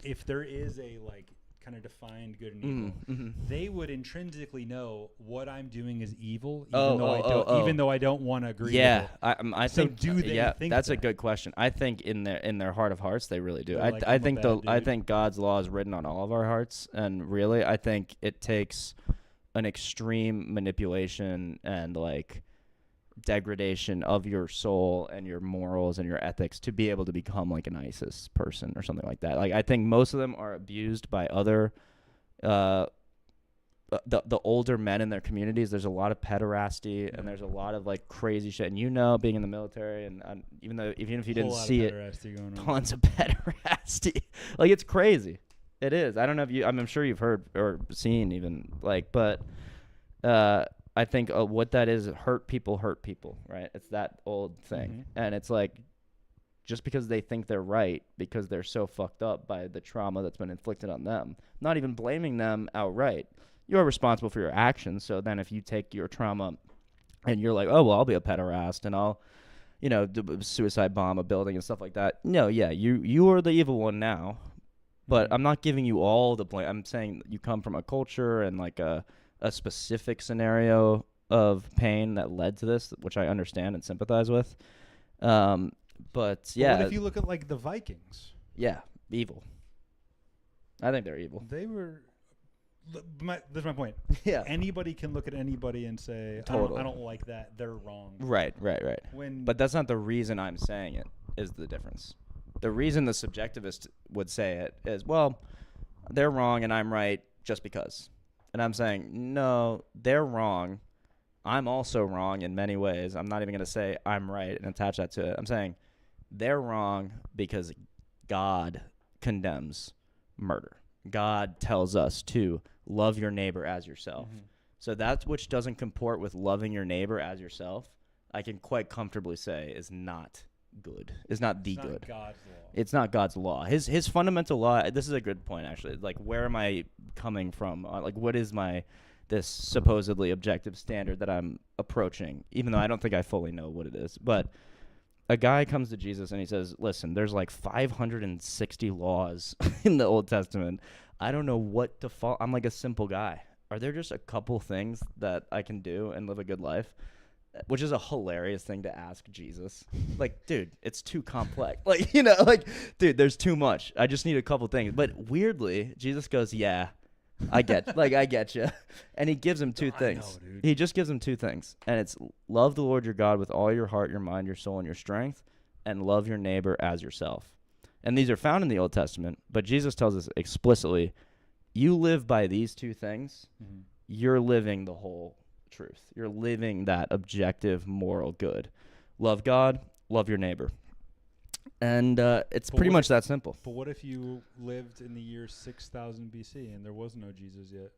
if there is a like kind of defined good and evil, they would intrinsically know what I'm doing is evil, even though I don't want to agree. Yeah, with it. I think. So do they think that's that? a good question. I think in their heart of hearts, they really do. Like, I think God's law is written on all of our hearts, and really, I think it takes an extreme manipulation and like degradation of your soul and your morals and your ethics to be able to become like an ISIS person or something like that. Like I think most of them are abused by other the older men in their communities. There's a lot of pederasty and there's a lot of like crazy shit. And being in the military and even if you didn't see it, tons of pederasty. Like it's crazy. It is. I don't know if I'm sure you've heard or seen even like, but I think what that is, hurt people, right? It's that old thing. And it's like, just because they think they're right, because they're so fucked up by the trauma that's been inflicted on them, not even blaming them outright. You're responsible for your actions. So then if you take your trauma and you're like, oh, well, I'll be a pederast and I'll, suicide bomb a building and stuff like that. No, yeah, you are the evil one now. But I'm not giving you all the blame. I'm saying you come from a culture and like a specific scenario of pain that led to this, which I understand and sympathize with. But yeah. What if you look at like the Vikings? Yeah, evil. I think they're evil. They were. That's my point. Yeah. Anybody can look at anybody and say, Totally. I don't like that. They're wrong. Right. But that's not the reason I'm saying it, is the difference. The reason the subjectivist would say it is, well, they're wrong and I'm right just because. And I'm saying, no, they're wrong. I'm also wrong in many ways. I'm not even going to say I'm right and attach that to it. I'm saying they're wrong because God condemns murder. God tells us to love your neighbor as yourself. So that which doesn't comport with loving your neighbor as yourself, I can quite comfortably say is not good. It's not the good. God's law. It's not God's law. His fundamental law. This is a good point, actually. Like, where am I coming from? Like, what is this supposedly objective standard that I'm approaching? Even though I don't think I fully know what it is. But a guy comes to Jesus and he says, "Listen, there's like 560 laws in the Old Testament. I don't know what to follow. I'm like a simple guy. Are there just a couple things that I can do and live a good life?" Which is a hilarious thing to ask Jesus. Like, dude, it's too complex. Like, dude, there's too much. I just need a couple things. But weirdly, Jesus goes, yeah, I get you. And he gives him two things. I know, dude. He just gives him two things. And it's love the Lord your God with all your heart, your mind, your soul, and your strength, and love your neighbor as yourself. And these are found in the Old Testament, but Jesus tells us explicitly, you live by these two things, you're living the whole truth. You're living that objective moral good. Love God, love your neighbor. And it's pretty much that simple. But what if you lived in the year 6000 BC and there was no Jesus yet?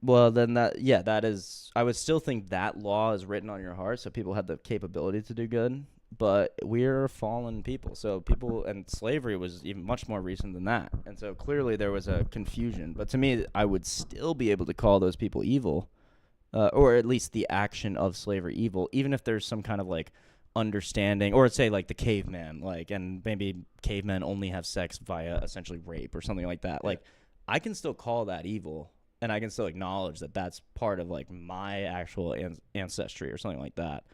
Well, then that is, I would still think that law is written on your heart, so people have the capability to do good. But we're fallen people. So and slavery was even much more recent than that. And so clearly there was a confusion. But to me, I would still be able to call those people evil. Or at least the action of slavery evil, even if there's some kind of like understanding, or say like the caveman, like, and maybe cavemen only have sex via essentially rape or something like that. Like, I can still call that evil, and I can still acknowledge that that's part of like my actual ancestry or something like that.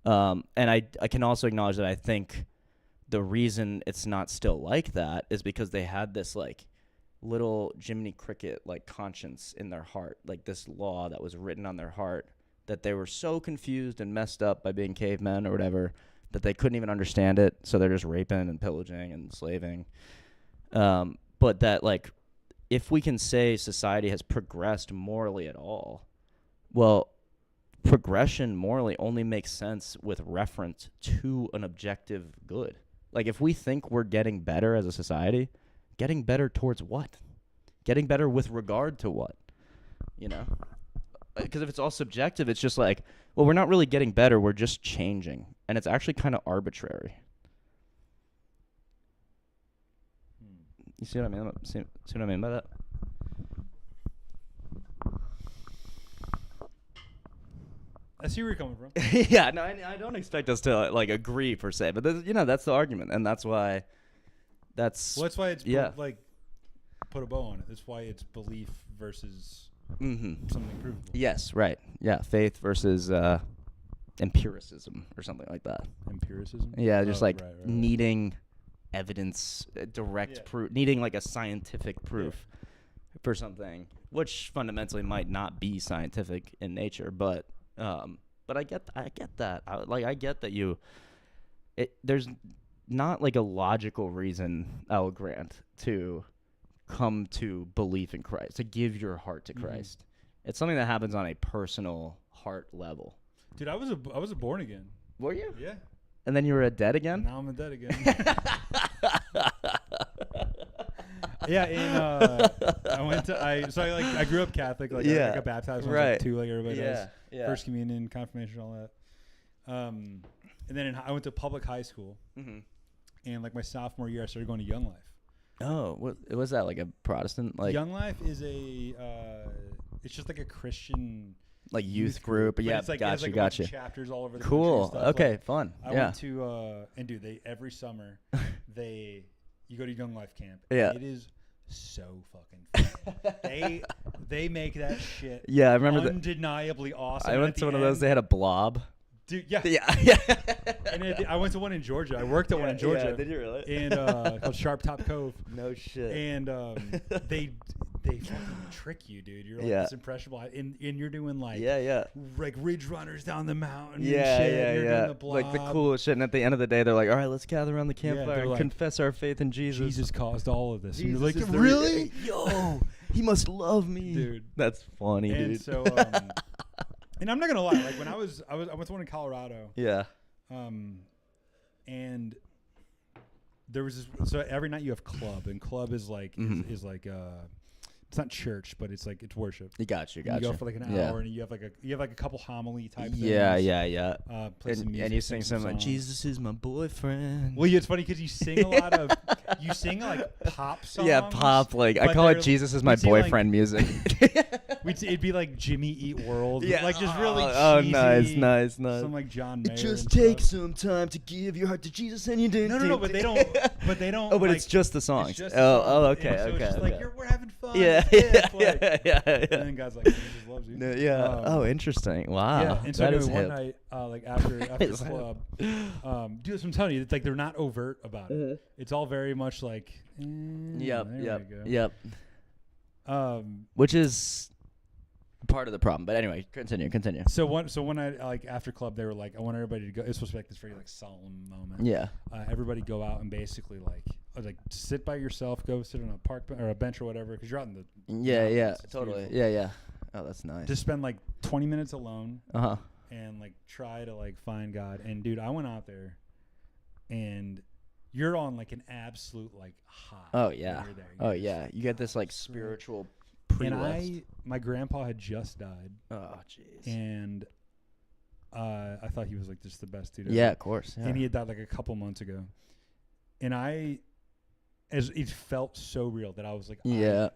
And I can also acknowledge that I think the reason it's not still like that is because they had this like little Jiminy Cricket like conscience in their heart, like this law that was written on their heart, that they were so confused and messed up by being cavemen or whatever that they couldn't even understand it, so they're just raping and pillaging and slaving. But that, like, if we can say society has progressed morally at all, well, progression morally only makes sense with reference to an objective good. Like, if we think we're getting better as a society, getting better towards what? Getting better with regard to what? Because if it's all subjective, it's just like, well, we're not really getting better, we're just changing. And it's actually kind of arbitrary. You see what I mean? See what I mean by that? I see where you're coming from. Yeah, no, I don't expect us to like agree per se, but that's the argument, and that's why. That's why it's like put a bow on it. That's why it's belief versus something provable. Yes, right. Yeah, faith versus empiricism or something like that. Empiricism? Yeah, just right. Needing evidence, direct proof, needing like a scientific proof for something, which fundamentally might not be scientific in nature, but I get that. I get that there's not like a logical reason, I'll grant, to come to belief in Christ, to give your heart to Christ. It's something that happens on a personal heart level. Dude, I was a born again. Were you? Yeah. And then you were a dead again? And now I'm a dead again. I grew up Catholic. Like, I got baptized when I was like 2, like everybody does. Yeah. First communion, confirmation, all that. And then I went to public high school, and like my sophomore year, I started going to Young Life. Oh, what was that, like a Protestant? Like Young Life is it's just like a Christian like youth group. But Yeah, it's like, gotcha. a bunch of chapters all over the cool. country and stuff. Okay, like, fun. I went to and dude, they every summer you go to Young Life camp. Yeah. It is so fucking fun. they make that shit. Yeah, I remember undeniably awesome. I went to one of those. They had a blob. Dude, yeah. And I went to one in Georgia. I worked at one in Georgia. Yeah, did you really? And called Sharp Top Cove. No shit. And they fucking trick you, dude. You're like this impressionable, and you're doing like like ridge runners down the mountain. Yeah, and shit, yeah, and you're yeah. doing the blob. Like the coolest shit. And at the end of the day, they're like, "All right, let's gather around the campfire and like, confess our faith in Jesus." Jesus caused all of this. And Jesus you're like, is the really? Yo, he must love me, dude. That's funny, and dude. So, and I'm not gonna lie. Like when I went to one in Colorado. Yeah. And there was this. So every night you have club, and club is like is like it's not church, but it's like it's worship. You got you. You go for like an hour, and you have like a couple homily type things. Yeah. Play some music, and you sing some like songs. Jesus is my boyfriend. Well, yeah, it's funny because you sing a lot of like pop songs. Yeah, pop. Like I call it Jesus is my boyfriend music. It'd be like Jimmy Eat World. Yeah, like just really cheesy. Nice. Some like John Mayer. It just takes some time to give your heart to Jesus, and you do. No, but they don't. Oh, but like, it's just the songs. It's just the songs. Okay, and so okay. It's just like we're having fun. Yeah. And then God's like, Jesus loves you. Oh, interesting. Wow. Yeah, and so that is one hip. night, like after club, dude, I'm telling you, it's like they're not overt about it. It's all very much like, Yep. Which is part of the problem. But anyway, continue. So when I like after club, they were like, I want everybody to go. It's supposed to be like this very like solemn moment. Yeah. Everybody go out and basically like sit by yourself, go sit on a park or a bench or whatever, because you're out in the totally. Beautiful. Yeah. Oh, that's nice. Just spend like 20 minutes alone. And like try to like find God. And dude, I went out there, and you're on like an absolute like high. Oh yeah. You get this like spiritual pre-lift. And my grandpa had just died. Oh jeez. And I thought he was like just the best dude ever. Yeah, of course. Yeah. And he had died like a couple months ago. And it felt so real that I was like, I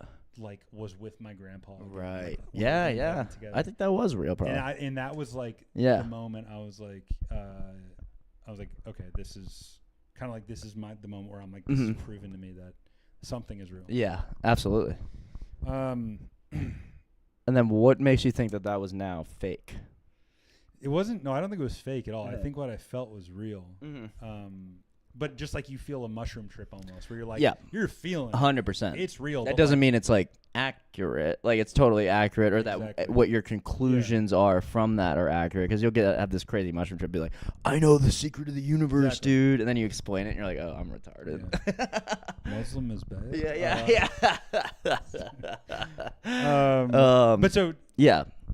was with my grandpa. Right. When Yeah. I think that was real, probably. And that was like the moment I was like, okay, this is kind of like the moment where I'm like, this is proven to me that something is real. Yeah, absolutely. And then what makes you think that was now fake? It wasn't. No, I don't think it was fake at all. I think what I felt was real. But just like you feel a mushroom trip almost, where you're like, you're feeling 100%. It's real. That doesn't mean it's like accurate, like it's totally accurate, or that what your conclusions are from that are accurate. Because you'll have this crazy mushroom trip, be like, I know the secret of the universe, dude, and then you explain it, and you're like, oh, I'm retarded. Muslim is bad. Yeah. But so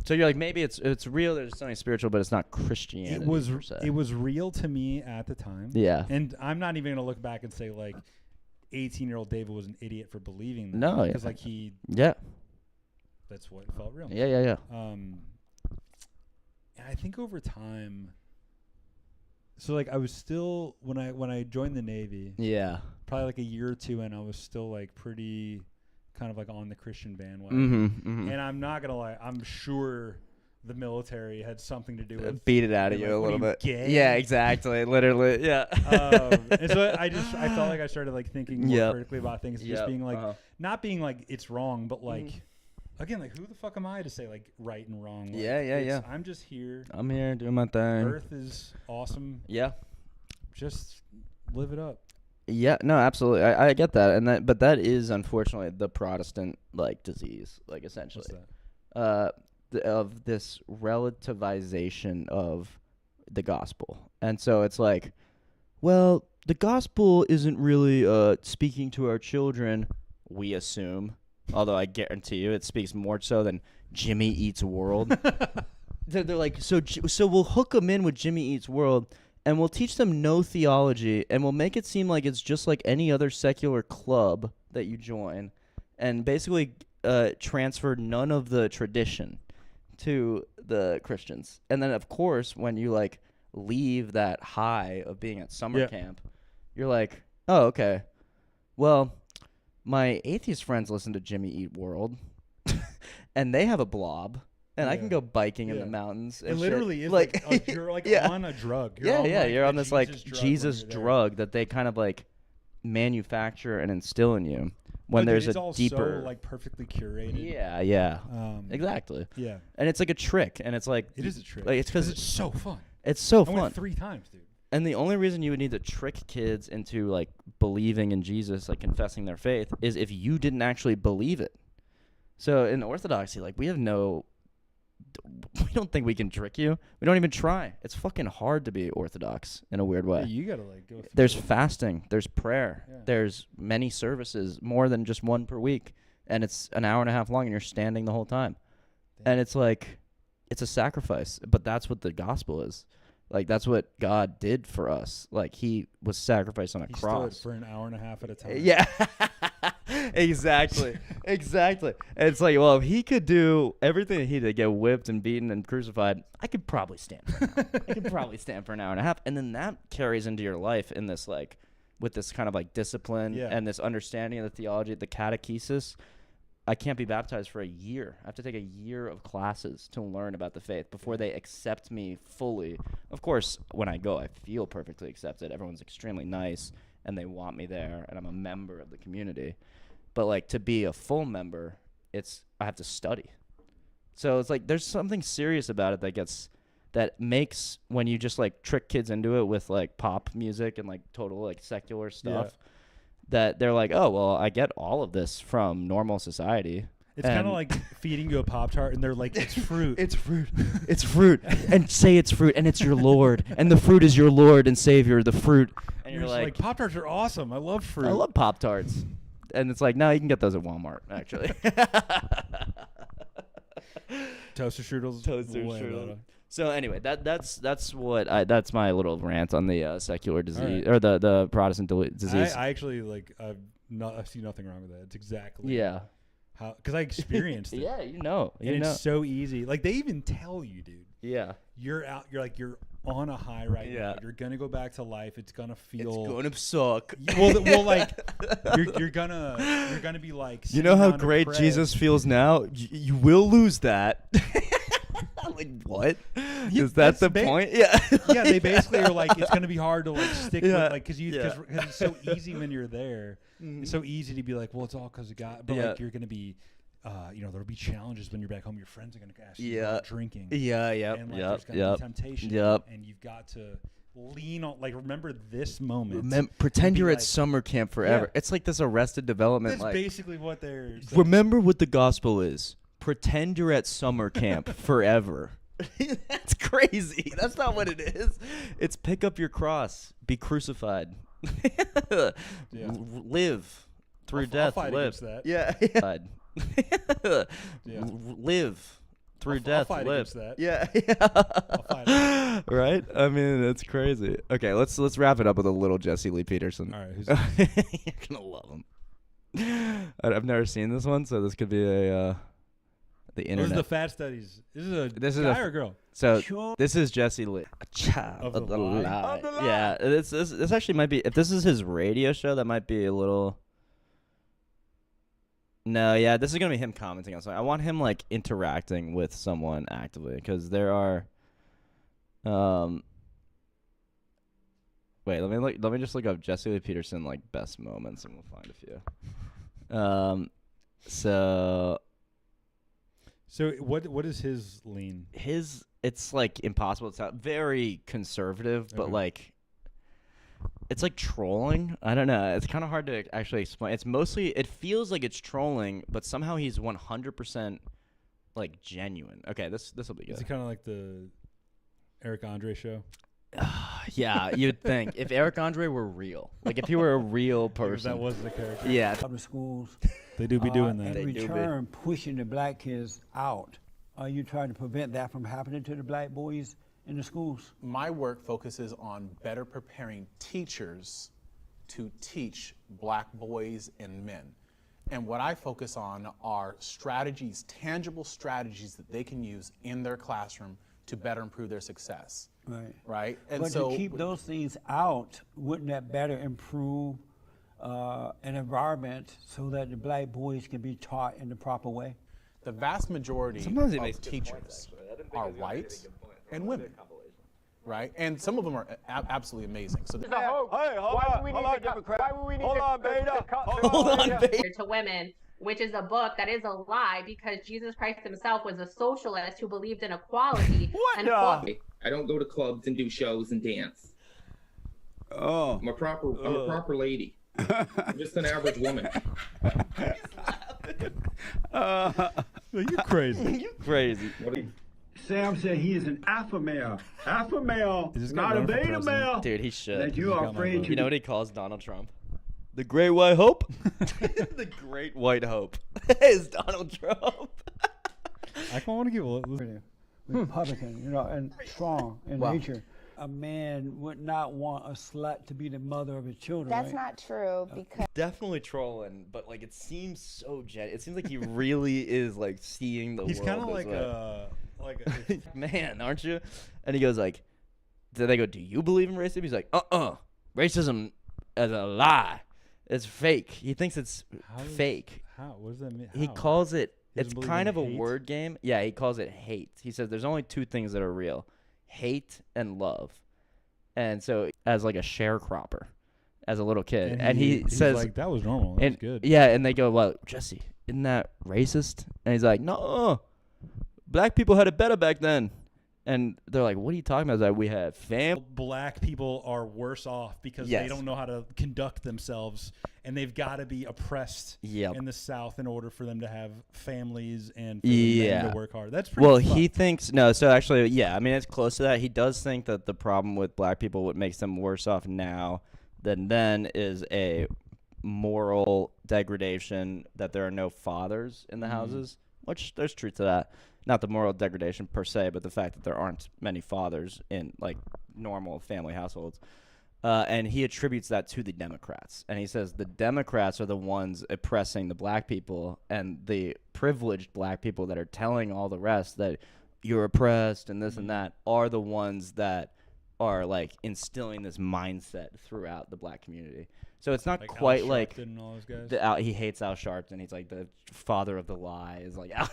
So you're like, maybe it's real. There's something spiritual, but it's not Christianity. It was real to me at the time. Yeah. And I'm not even gonna look back and say like 18-year-old David was an idiot for believing that. No. Because like he. Yeah. That's what felt real. Yeah. And I think over time. So like I was still when I joined the Navy. Yeah. Probably like a year or two, and I was still like pretty. Kind of like on the Christian bandwagon. And I'm not gonna lie, I'm sure the military had something to do with beat it out of you a little bit. Gay? Yeah, exactly. Literally, yeah. And so I felt like I started like thinking more critically about things, just being like not being like it's wrong, but like again, like who the fuck am I to say like right and wrong? Like, yeah. I'm just here. I'm here doing my thing. Earth is awesome. Yeah. Just live it up. Yeah, no, absolutely. I get that, but that is unfortunately the Protestant like disease, like essentially, of this relativization of the gospel, and so it's like, well, the gospel isn't really speaking to our children. We assume, although I guarantee you, it speaks more so than Jimmy Eats World. They're like, so we'll hook them in with Jimmy Eats World. and we'll teach them no theology, and we'll make it seem like it's just like any other secular club that you join, and basically transfer none of the tradition to the Christians. And then, of course, when you like leave that high of being at summer camp, you're like, oh, okay, well, my atheist friends listen to Jimmy Eat World, and they have a blob. And I can go biking in the mountains. It literally is like you're like on a drug. You're on this like Jesus drug that they kind of like manufacture and instill in you when there's it's a all deeper, so, like perfectly curated. Exactly. Yeah, and it's like a trick, and it's like it is a trick. Like, it's because it's so fun. It's so I fun. went 3 times, dude. And the only reason you would need to trick kids into like believing in Jesus, like confessing their faith, is if you didn't actually believe it. So in Orthodoxy, like we don't think we can trick you. We don't even try. It's fucking hard to be Orthodox in a weird way. Yeah, you gotta like go. There's fasting. There's prayer. Yeah. There's many services, more than just one per week, and it's an hour and a half long, and you're standing the whole time. Damn. And it's like, it's a sacrifice. But that's what the gospel is. Like that's what God did for us. Like he was sacrificed on a cross. Stood for an hour and a half at a time. Yeah. Exactly. Exactly. And it's like, well, if he could do everything that he did, get whipped and beaten and crucified, I could probably stand for an hour. I could probably stand for an hour and a half. And then that carries into your life in this like with this kind of like discipline and this understanding of the theology, the catechesis. I can't be baptized for a year. I have to take a year of classes to learn about the faith before they accept me fully. Of course, when I go, I feel perfectly accepted. Everyone's extremely nice, and they want me there, and I'm a member of the community. But, like, to be a full member, I have to study. So it's like there's something serious about it that makes when you just, like, trick kids into it with, like, pop music and, like, total, like, secular stuff. Yeah. That they're like, oh, well, I get all of this from normal society. It's kind of like feeding you a Pop-Tart, and they're like, it's fruit. It's fruit. It's fruit. And say it's fruit, and it's your Lord. And the fruit is your Lord and Savior, the fruit. And you're like Pop-Tarts are awesome. I love fruit. I love Pop-Tarts. And it's like, no, you can get those at Walmart, actually. Toaster strudels. So anyway, that's my little rant on the secular disease or the Protestant disease. I actually like I see nothing wrong with that. It's exactly how because I experienced it. Yeah, you know, it's so easy. Like they even tell you, dude. Yeah, you're on a high right now. You're gonna go back to life. It's gonna feel. It's gonna suck. Well, like you're gonna be like. You know how great Jesus feels now. You will lose that. Like what? Is that the point? Yeah. Yeah, they basically are like it's gonna be hard to like stick with like because it's so easy when you're there. Mm-hmm. It's so easy to be like, well, it's all because of God, but like you're gonna be. There'll be challenges when you're back home. Your friends are going to ask you about drinking. Yeah, and there's going to be temptation. And you've got to lean on, like, remember this moment. Pretend you're at summer camp forever. Yeah. It's like this Arrested Development. That's basically what they're saying. Remember what the gospel is. Pretend you're at summer camp forever. That's crazy. That's not what it is. It's pick up your cross. Be crucified. Live through death. I'll fight against that. Yeah. Live through death. I'll fight against that. Yeah. I'll fight right? I mean, it's crazy. Okay, let's wrap it up with a little Jesse Lee Peterson. All right, who's you're gonna love him. I've never seen this one, so this could be the internet. This is the fat studies. This is a guy or a girl? So this is Jesse Lee, a child of the lie. Yeah, this actually might be. If this is his radio show, that might be a little. No, yeah, this is gonna be him commenting on something. I want him like interacting with someone actively because there are. Wait, let me just look up Jesse Lee Peterson like best moments and we'll find a few. So what is his lean? It's like impossible to tell. Very conservative, but like. It's like trolling. I don't know. It's kind of hard to actually explain. It's mostly, it feels like it's trolling, but somehow he's 100% like genuine. Okay, this will be good. Is it kind of like the Eric Andre show? Yeah, you'd think if Eric Andre were real, like if he were a real person. That was the character. Yeah. Public schools. They do be doing that. In return, pushing the black kids out. Are you trying to prevent that from happening to the black boys in the schools? My work focuses on better preparing teachers to teach black boys and men. And what I focus on are strategies, tangible strategies that they can use in their classroom to better improve their success. Right. Right? And But so to keep those things out, wouldn't that better improve an environment so that the black boys can be taught in the proper way? the vast majority Sometimes it of makes good points, teachers actually. I didn't think are he was gonna make white a good point. and women. Right? And some of them are absolutely amazing. So Hey, hold on, Beta. To women, which is a book that is a lie because Jesus Christ himself was a socialist who believed in equality. I don't go to clubs and do shows and dance. Oh. I'm a proper lady. I'm just an average woman. You crazy. You crazy. Sam said he is an alpha male. Alpha male, Is this guy not a running for beta president? male. Dude, he should. That you are afraid to. You know what he calls Donald Trump? The Great White Hope? The Great White Hope is Donald Trump. I want to give a little. Republican, and strong in Wow. nature. A man would not want a slut to be the mother of his children. That's right? not true because Definitely trolling, but like it seems so it seems like he really is like seeing the He's world. kind of this like way. Man, aren't you? And he goes like, do they go, do you believe in racism? He's like, racism is a lie. It's fake. He thinks it's fake. How? What does that mean? He How? calls it, He it's doesn't believe kind in of a hate? word game. Yeah, he calls it hate. He says there's only two things that are real, hate and love. And so as like a sharecropper, as a little kid. And he he's says, like, that was normal. That and, was good. Yeah, and they go, well, Jesse, isn't that racist? And he's like, no, black people had it better back then. And they're like, what are you talking about? He's like, we had Black people are worse off because Yes. they don't know how to conduct themselves, and they've got to be oppressed Yep. in the South in order for them to have families and for them to work hard. That's pretty well, fucked. he thinks no. So actually, yeah, I mean, it's close to that. He does think that the problem with black people, what makes them worse off now than then, is a moral degradation that there are no fathers in the houses. Which there's truth to that. Not the moral degradation per se, but the fact that there aren't many fathers in like normal family households. And he attributes that to the Democrats. And he says the Democrats are the ones oppressing the black people, and the privileged black people that are telling all the rest that you're oppressed and this and that are the ones that are like instilling this mindset throughout the black community. So it's not Like Al quite like Sharpton and all those guys? he hates Al Sharpton. He's like the father of the lie is like Al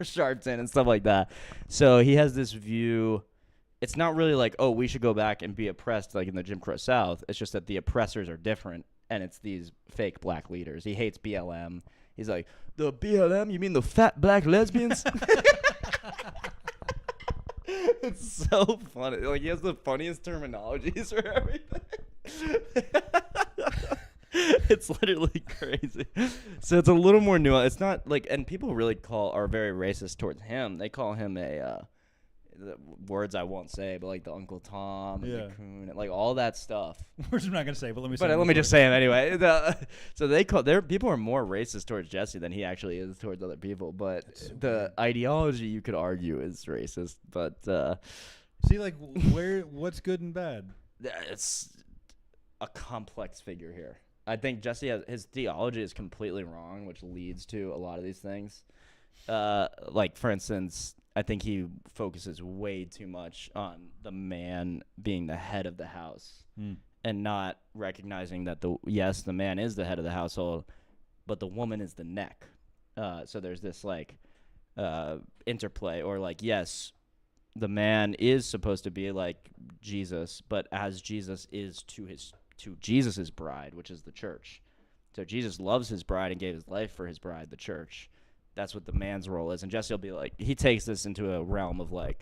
Sharpton and stuff like that. So he has this view. It's not really like, oh, we should go back and be oppressed like in the Jim Crow South. It's just that the oppressors are different, and it's these fake black leaders. He hates BLM. He's like, the BLM? You mean the fat black lesbians? It's so funny. Like, he has the funniest terminologies for everything. It's literally crazy. So it's a little more nuanced. It's not like, and people really are very racist towards him. They call him the words I won't say, but like the Uncle Tom and Yeah. the coon, and like all that stuff. Words I'm not gonna say, but let me say. But let me just say him anyway. So their people are more racist towards Jesse than he actually is towards other people. But the ideology, you could argue, is racist. But See, like, what's good and bad? it's a complex figure here. I think Jesse his theology is completely wrong, which leads to a lot of these things. Like, for instance, I think he focuses way too much on the man being the head of the house and not recognizing that the man is the head of the household, but the woman is the neck. So there's this like interplay, or like, yes, the man is supposed to be like Jesus, but as Jesus is to Jesus's bride, which is the church. So Jesus loves his bride and gave his life for his bride, the church. That's what the man's role is. And Jesse will be like, he takes this into a realm of like,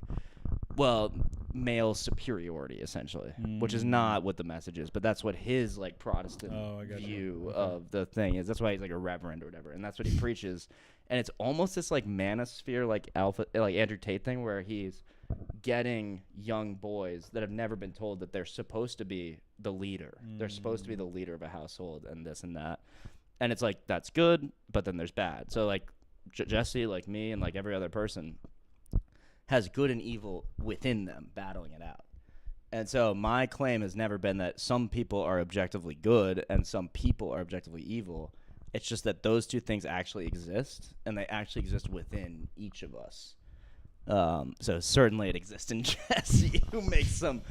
well, male superiority, essentially, which is not what the message is, but that's what his like Protestant view of the thing is. That's why he's like a reverend or whatever. And that's what he preaches. And it's almost this like manosphere, like Andrew Tate thing, where he's getting young boys that have never been told that they're supposed to be the leader. They're supposed to be the leader of a household and this and that. And it's like, that's good, but then there's bad. So like, Jesse, like me, and like every other person, has good and evil within them battling it out. And so my claim has never been that some people are objectively good and some people are objectively evil. It's just that those two things actually exist, and they actually exist within each of us. So certainly it exists in Jesse, who makes some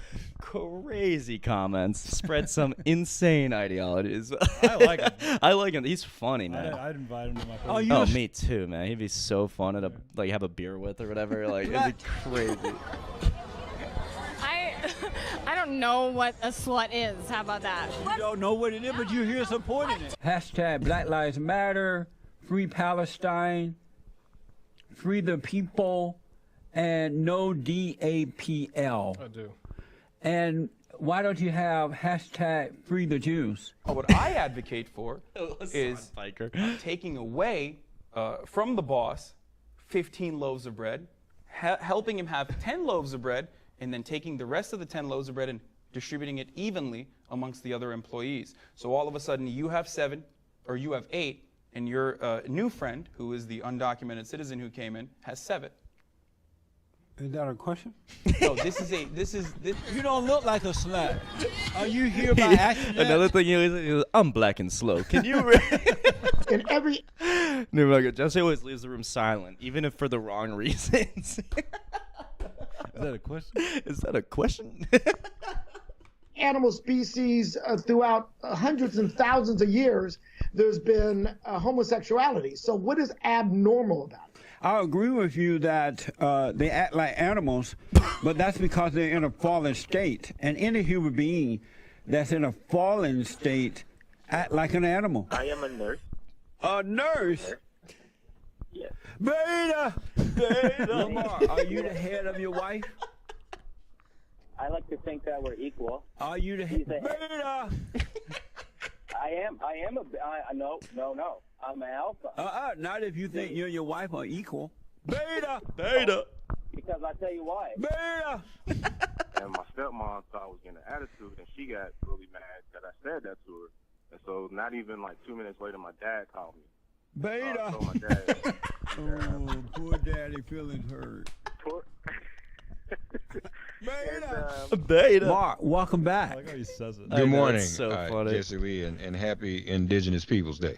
crazy comments, spreads some insane ideologies. I like him. I like him. He's funny, man. I'd invite him to my Oh, party. me too, man. He'd be so fun to like have a beer with or whatever. Like it'd be crazy. I don't know what a slut is. How about that? You don't know what it is, but you're here supporting it. Hashtag Black Lives Matter, Free Palestine, Free the People, and no DAPL. I do. And why don't you have hashtag Free the Jews? What I advocate for is taking away from the boss 15 loaves of bread, helping him have 10 loaves of bread, and then taking the rest of the 10 loaves of bread and distributing it evenly amongst the other employees. So all of a sudden you have 7 or you have 8, and your new friend, who is the undocumented citizen who came in, has 7. Is that a question? No, this is. You don't look like a slut. Are you here by accident? Another thing he was, I'm black and slow. Can you? In every. No, Jesse always leaves the room silent, even if for the wrong reasons. Is that a question? Is that a question? Animal species throughout hundreds and thousands of years, there's been homosexuality. So what is abnormal about it? I agree with you that they act like animals, but that's because they're in a fallen state. And any human being that's in a fallen state act like an animal. I am a nurse. A nurse? Yes. Beta! Lamar, are you the head of your wife? I like to think that we're equal. Are you the head? Beta! I am a, no. I'm an alpha. Not if you think you and your wife are equal. Beta! Because I tell you why. Beta! And my stepmom thought I was getting an attitude, and she got really mad that I said that to her. And so not even like 2 minutes later, my dad called me. Beta! So my dad. Oh, poor daddy feelings hurt. Beta. Mark, welcome back. I like how he says it. Good morning, so funny. Jesse Lee, and happy Indigenous Peoples Day.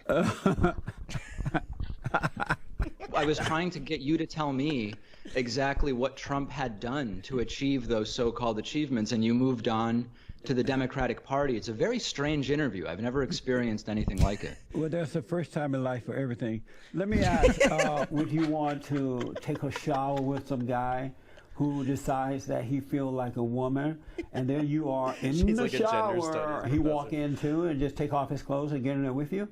I was trying to get you to tell me exactly what Trump had done to achieve those so-called achievements, and you moved on to the Democratic Party. It's a very strange interview. I've never experienced anything like it. Well, that's the first time in life for everything. Let me ask, would you want to take a shower with some guy who decides that he feels like a woman, and there you are in the like a gender shower studies he professor. walk into and just take off his clothes and get in there with you?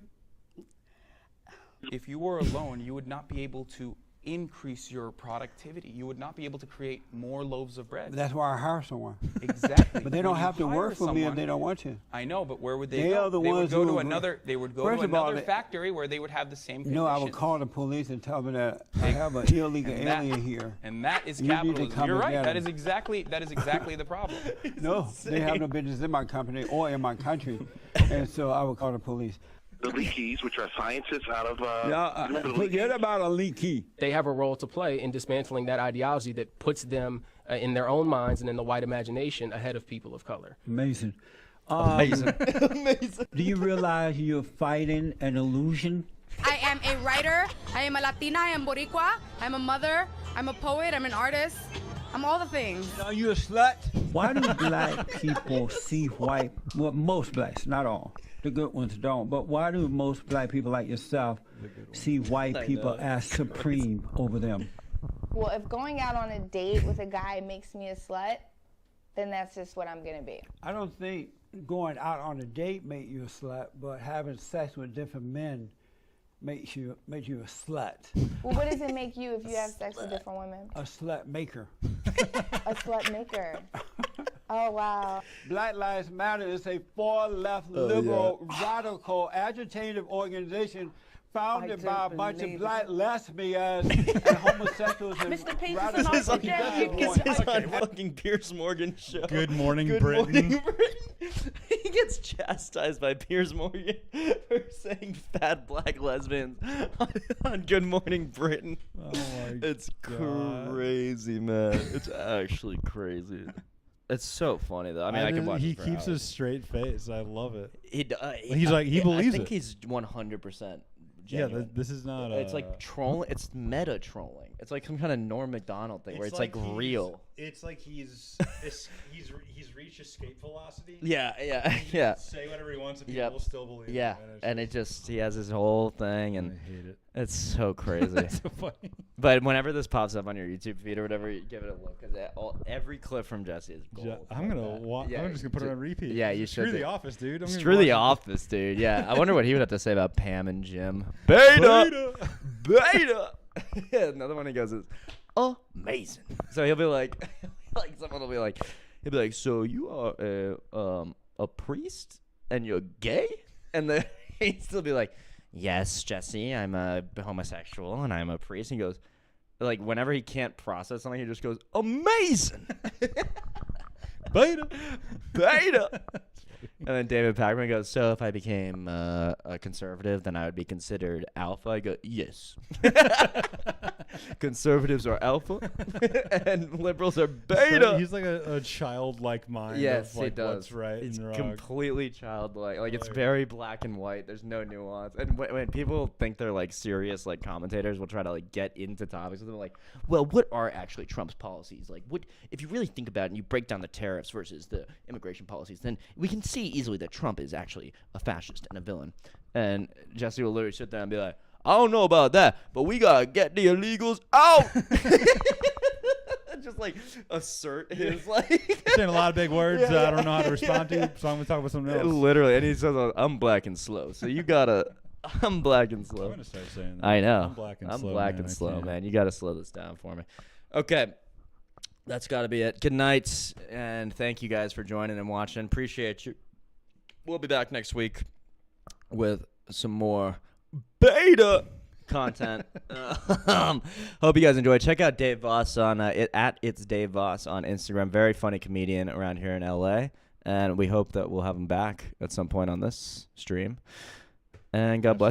If you were alone, you would not be able to increase your productivity. You would not be able to create more loaves of bread. That's why I hire someone. Exactly. But they don't When you have to hire work for me if someone- they don't want to. I know, but where would they They go? are the They would ones go who to agree. another. They would go First to of all, another they- factory where they would have the same No, I would conditions. call the police and tell them that I have an illegal And that- alien here. And that is You need to capitalism. come You're and right. get That him. is exactly the problem. No, they have no business in my company or in my country, and so I would call the police. The Leakeys, which are scientists out of. Forget about a leaky. They have a role to play in dismantling that ideology that puts them in their own minds and in the white imagination ahead of people of color. Amazing. Amazing. Do you realize you're fighting an illusion? I am a writer, I am a Latina, I am Boricua, I'm a mother, I'm a poet, I'm an artist, I'm all the things. Are you a slut? Why do black people see white, well, most blacks, not all, the good ones don't, but why do most black people like yourself see white people as supreme over them? Well, if going out on a date with a guy makes me a slut, then that's just what I'm gonna be. I don't think going out on a date makes you a slut, but having sex with different men makes you a slut. Well, what does it make you if you have sex with different women? A slut maker. A slut maker. Oh, wow. Black Lives Matter is a far-left, liberal, radical, agitative organization founded by a bunch of black lesbians and homosexuals and Mr. Pace radical is an This is on fucking Piers Morgan show. Good morning, Good Britain. morning, Britain. he gets chastised by Piers Morgan for saying fat black lesbians on Good Morning Britain. Oh my It's God. crazy, man. It's actually crazy. It's so funny though. I mean, I can watch. He it for keeps hours. a straight face. I love it. He's like he believes I think it. he's 100%. Yeah, Genuine. this is not. It's like trolling. It's meta trolling. It's like some kind of Norm Macdonald thing where it's like real. It's like he's reached escape velocity. Yeah. Say whatever he wants, and people will still believe. Yeah, him, he has his whole thing, and I hate it. It's so crazy. That's so funny. But whenever this pops up on your YouTube feed or whatever, you give it a look because every clip from Jesse is gold. I'm just gonna put it on repeat. Yeah, you should. Screw The Office, dude. Screw The Office, dude. Yeah, I wonder what he would have to say about Pam and Jim. Beta. Another one he goes is amazing. So he'll be like someone will be like, so you are a priest and you're gay, and then he'd still be like, yes, Jesse, I'm a homosexual and I'm a priest. And he goes, like, whenever he can't process something, he just goes, amazing. Beta. And then David Pakman goes, so if I became a conservative, then I would be considered alpha. I go, yes. Conservatives are alpha, and liberals are beta. So he's like a childlike mind. Yes, of like he does. What's right He's and wrong. completely childlike. Like, it's very black and white. There's no nuance. And when people think they're like serious, like commentators will try to like get into topics with them, like, well, what are actually Trump's policies? Like, what if you really think about it and you break down the tariffs versus the immigration policies, then we can see easily that Trump is actually a fascist and a villain. And Jesse will literally sit there and be like, I don't know about that, but we gotta get the illegals out. Just like assert his like saying a lot of big words that I don't know how to respond to, so I'm gonna talk about something else. Literally, and he says, I'm black and slow. So you gotta I'm black and slow. I'm gonna start saying that. I know. I'm black and slow, man. You gotta slow this down for me. Okay. That's gotta be it. Good night, and thank you guys for joining and watching. Appreciate you. We'll be back next week with some more beta content. Hope you guys enjoy. Check out Dave Voss on at It's Dave Voss on Instagram. Very funny comedian around here in LA, and we hope that we'll have him back at some point on this stream. And God bless.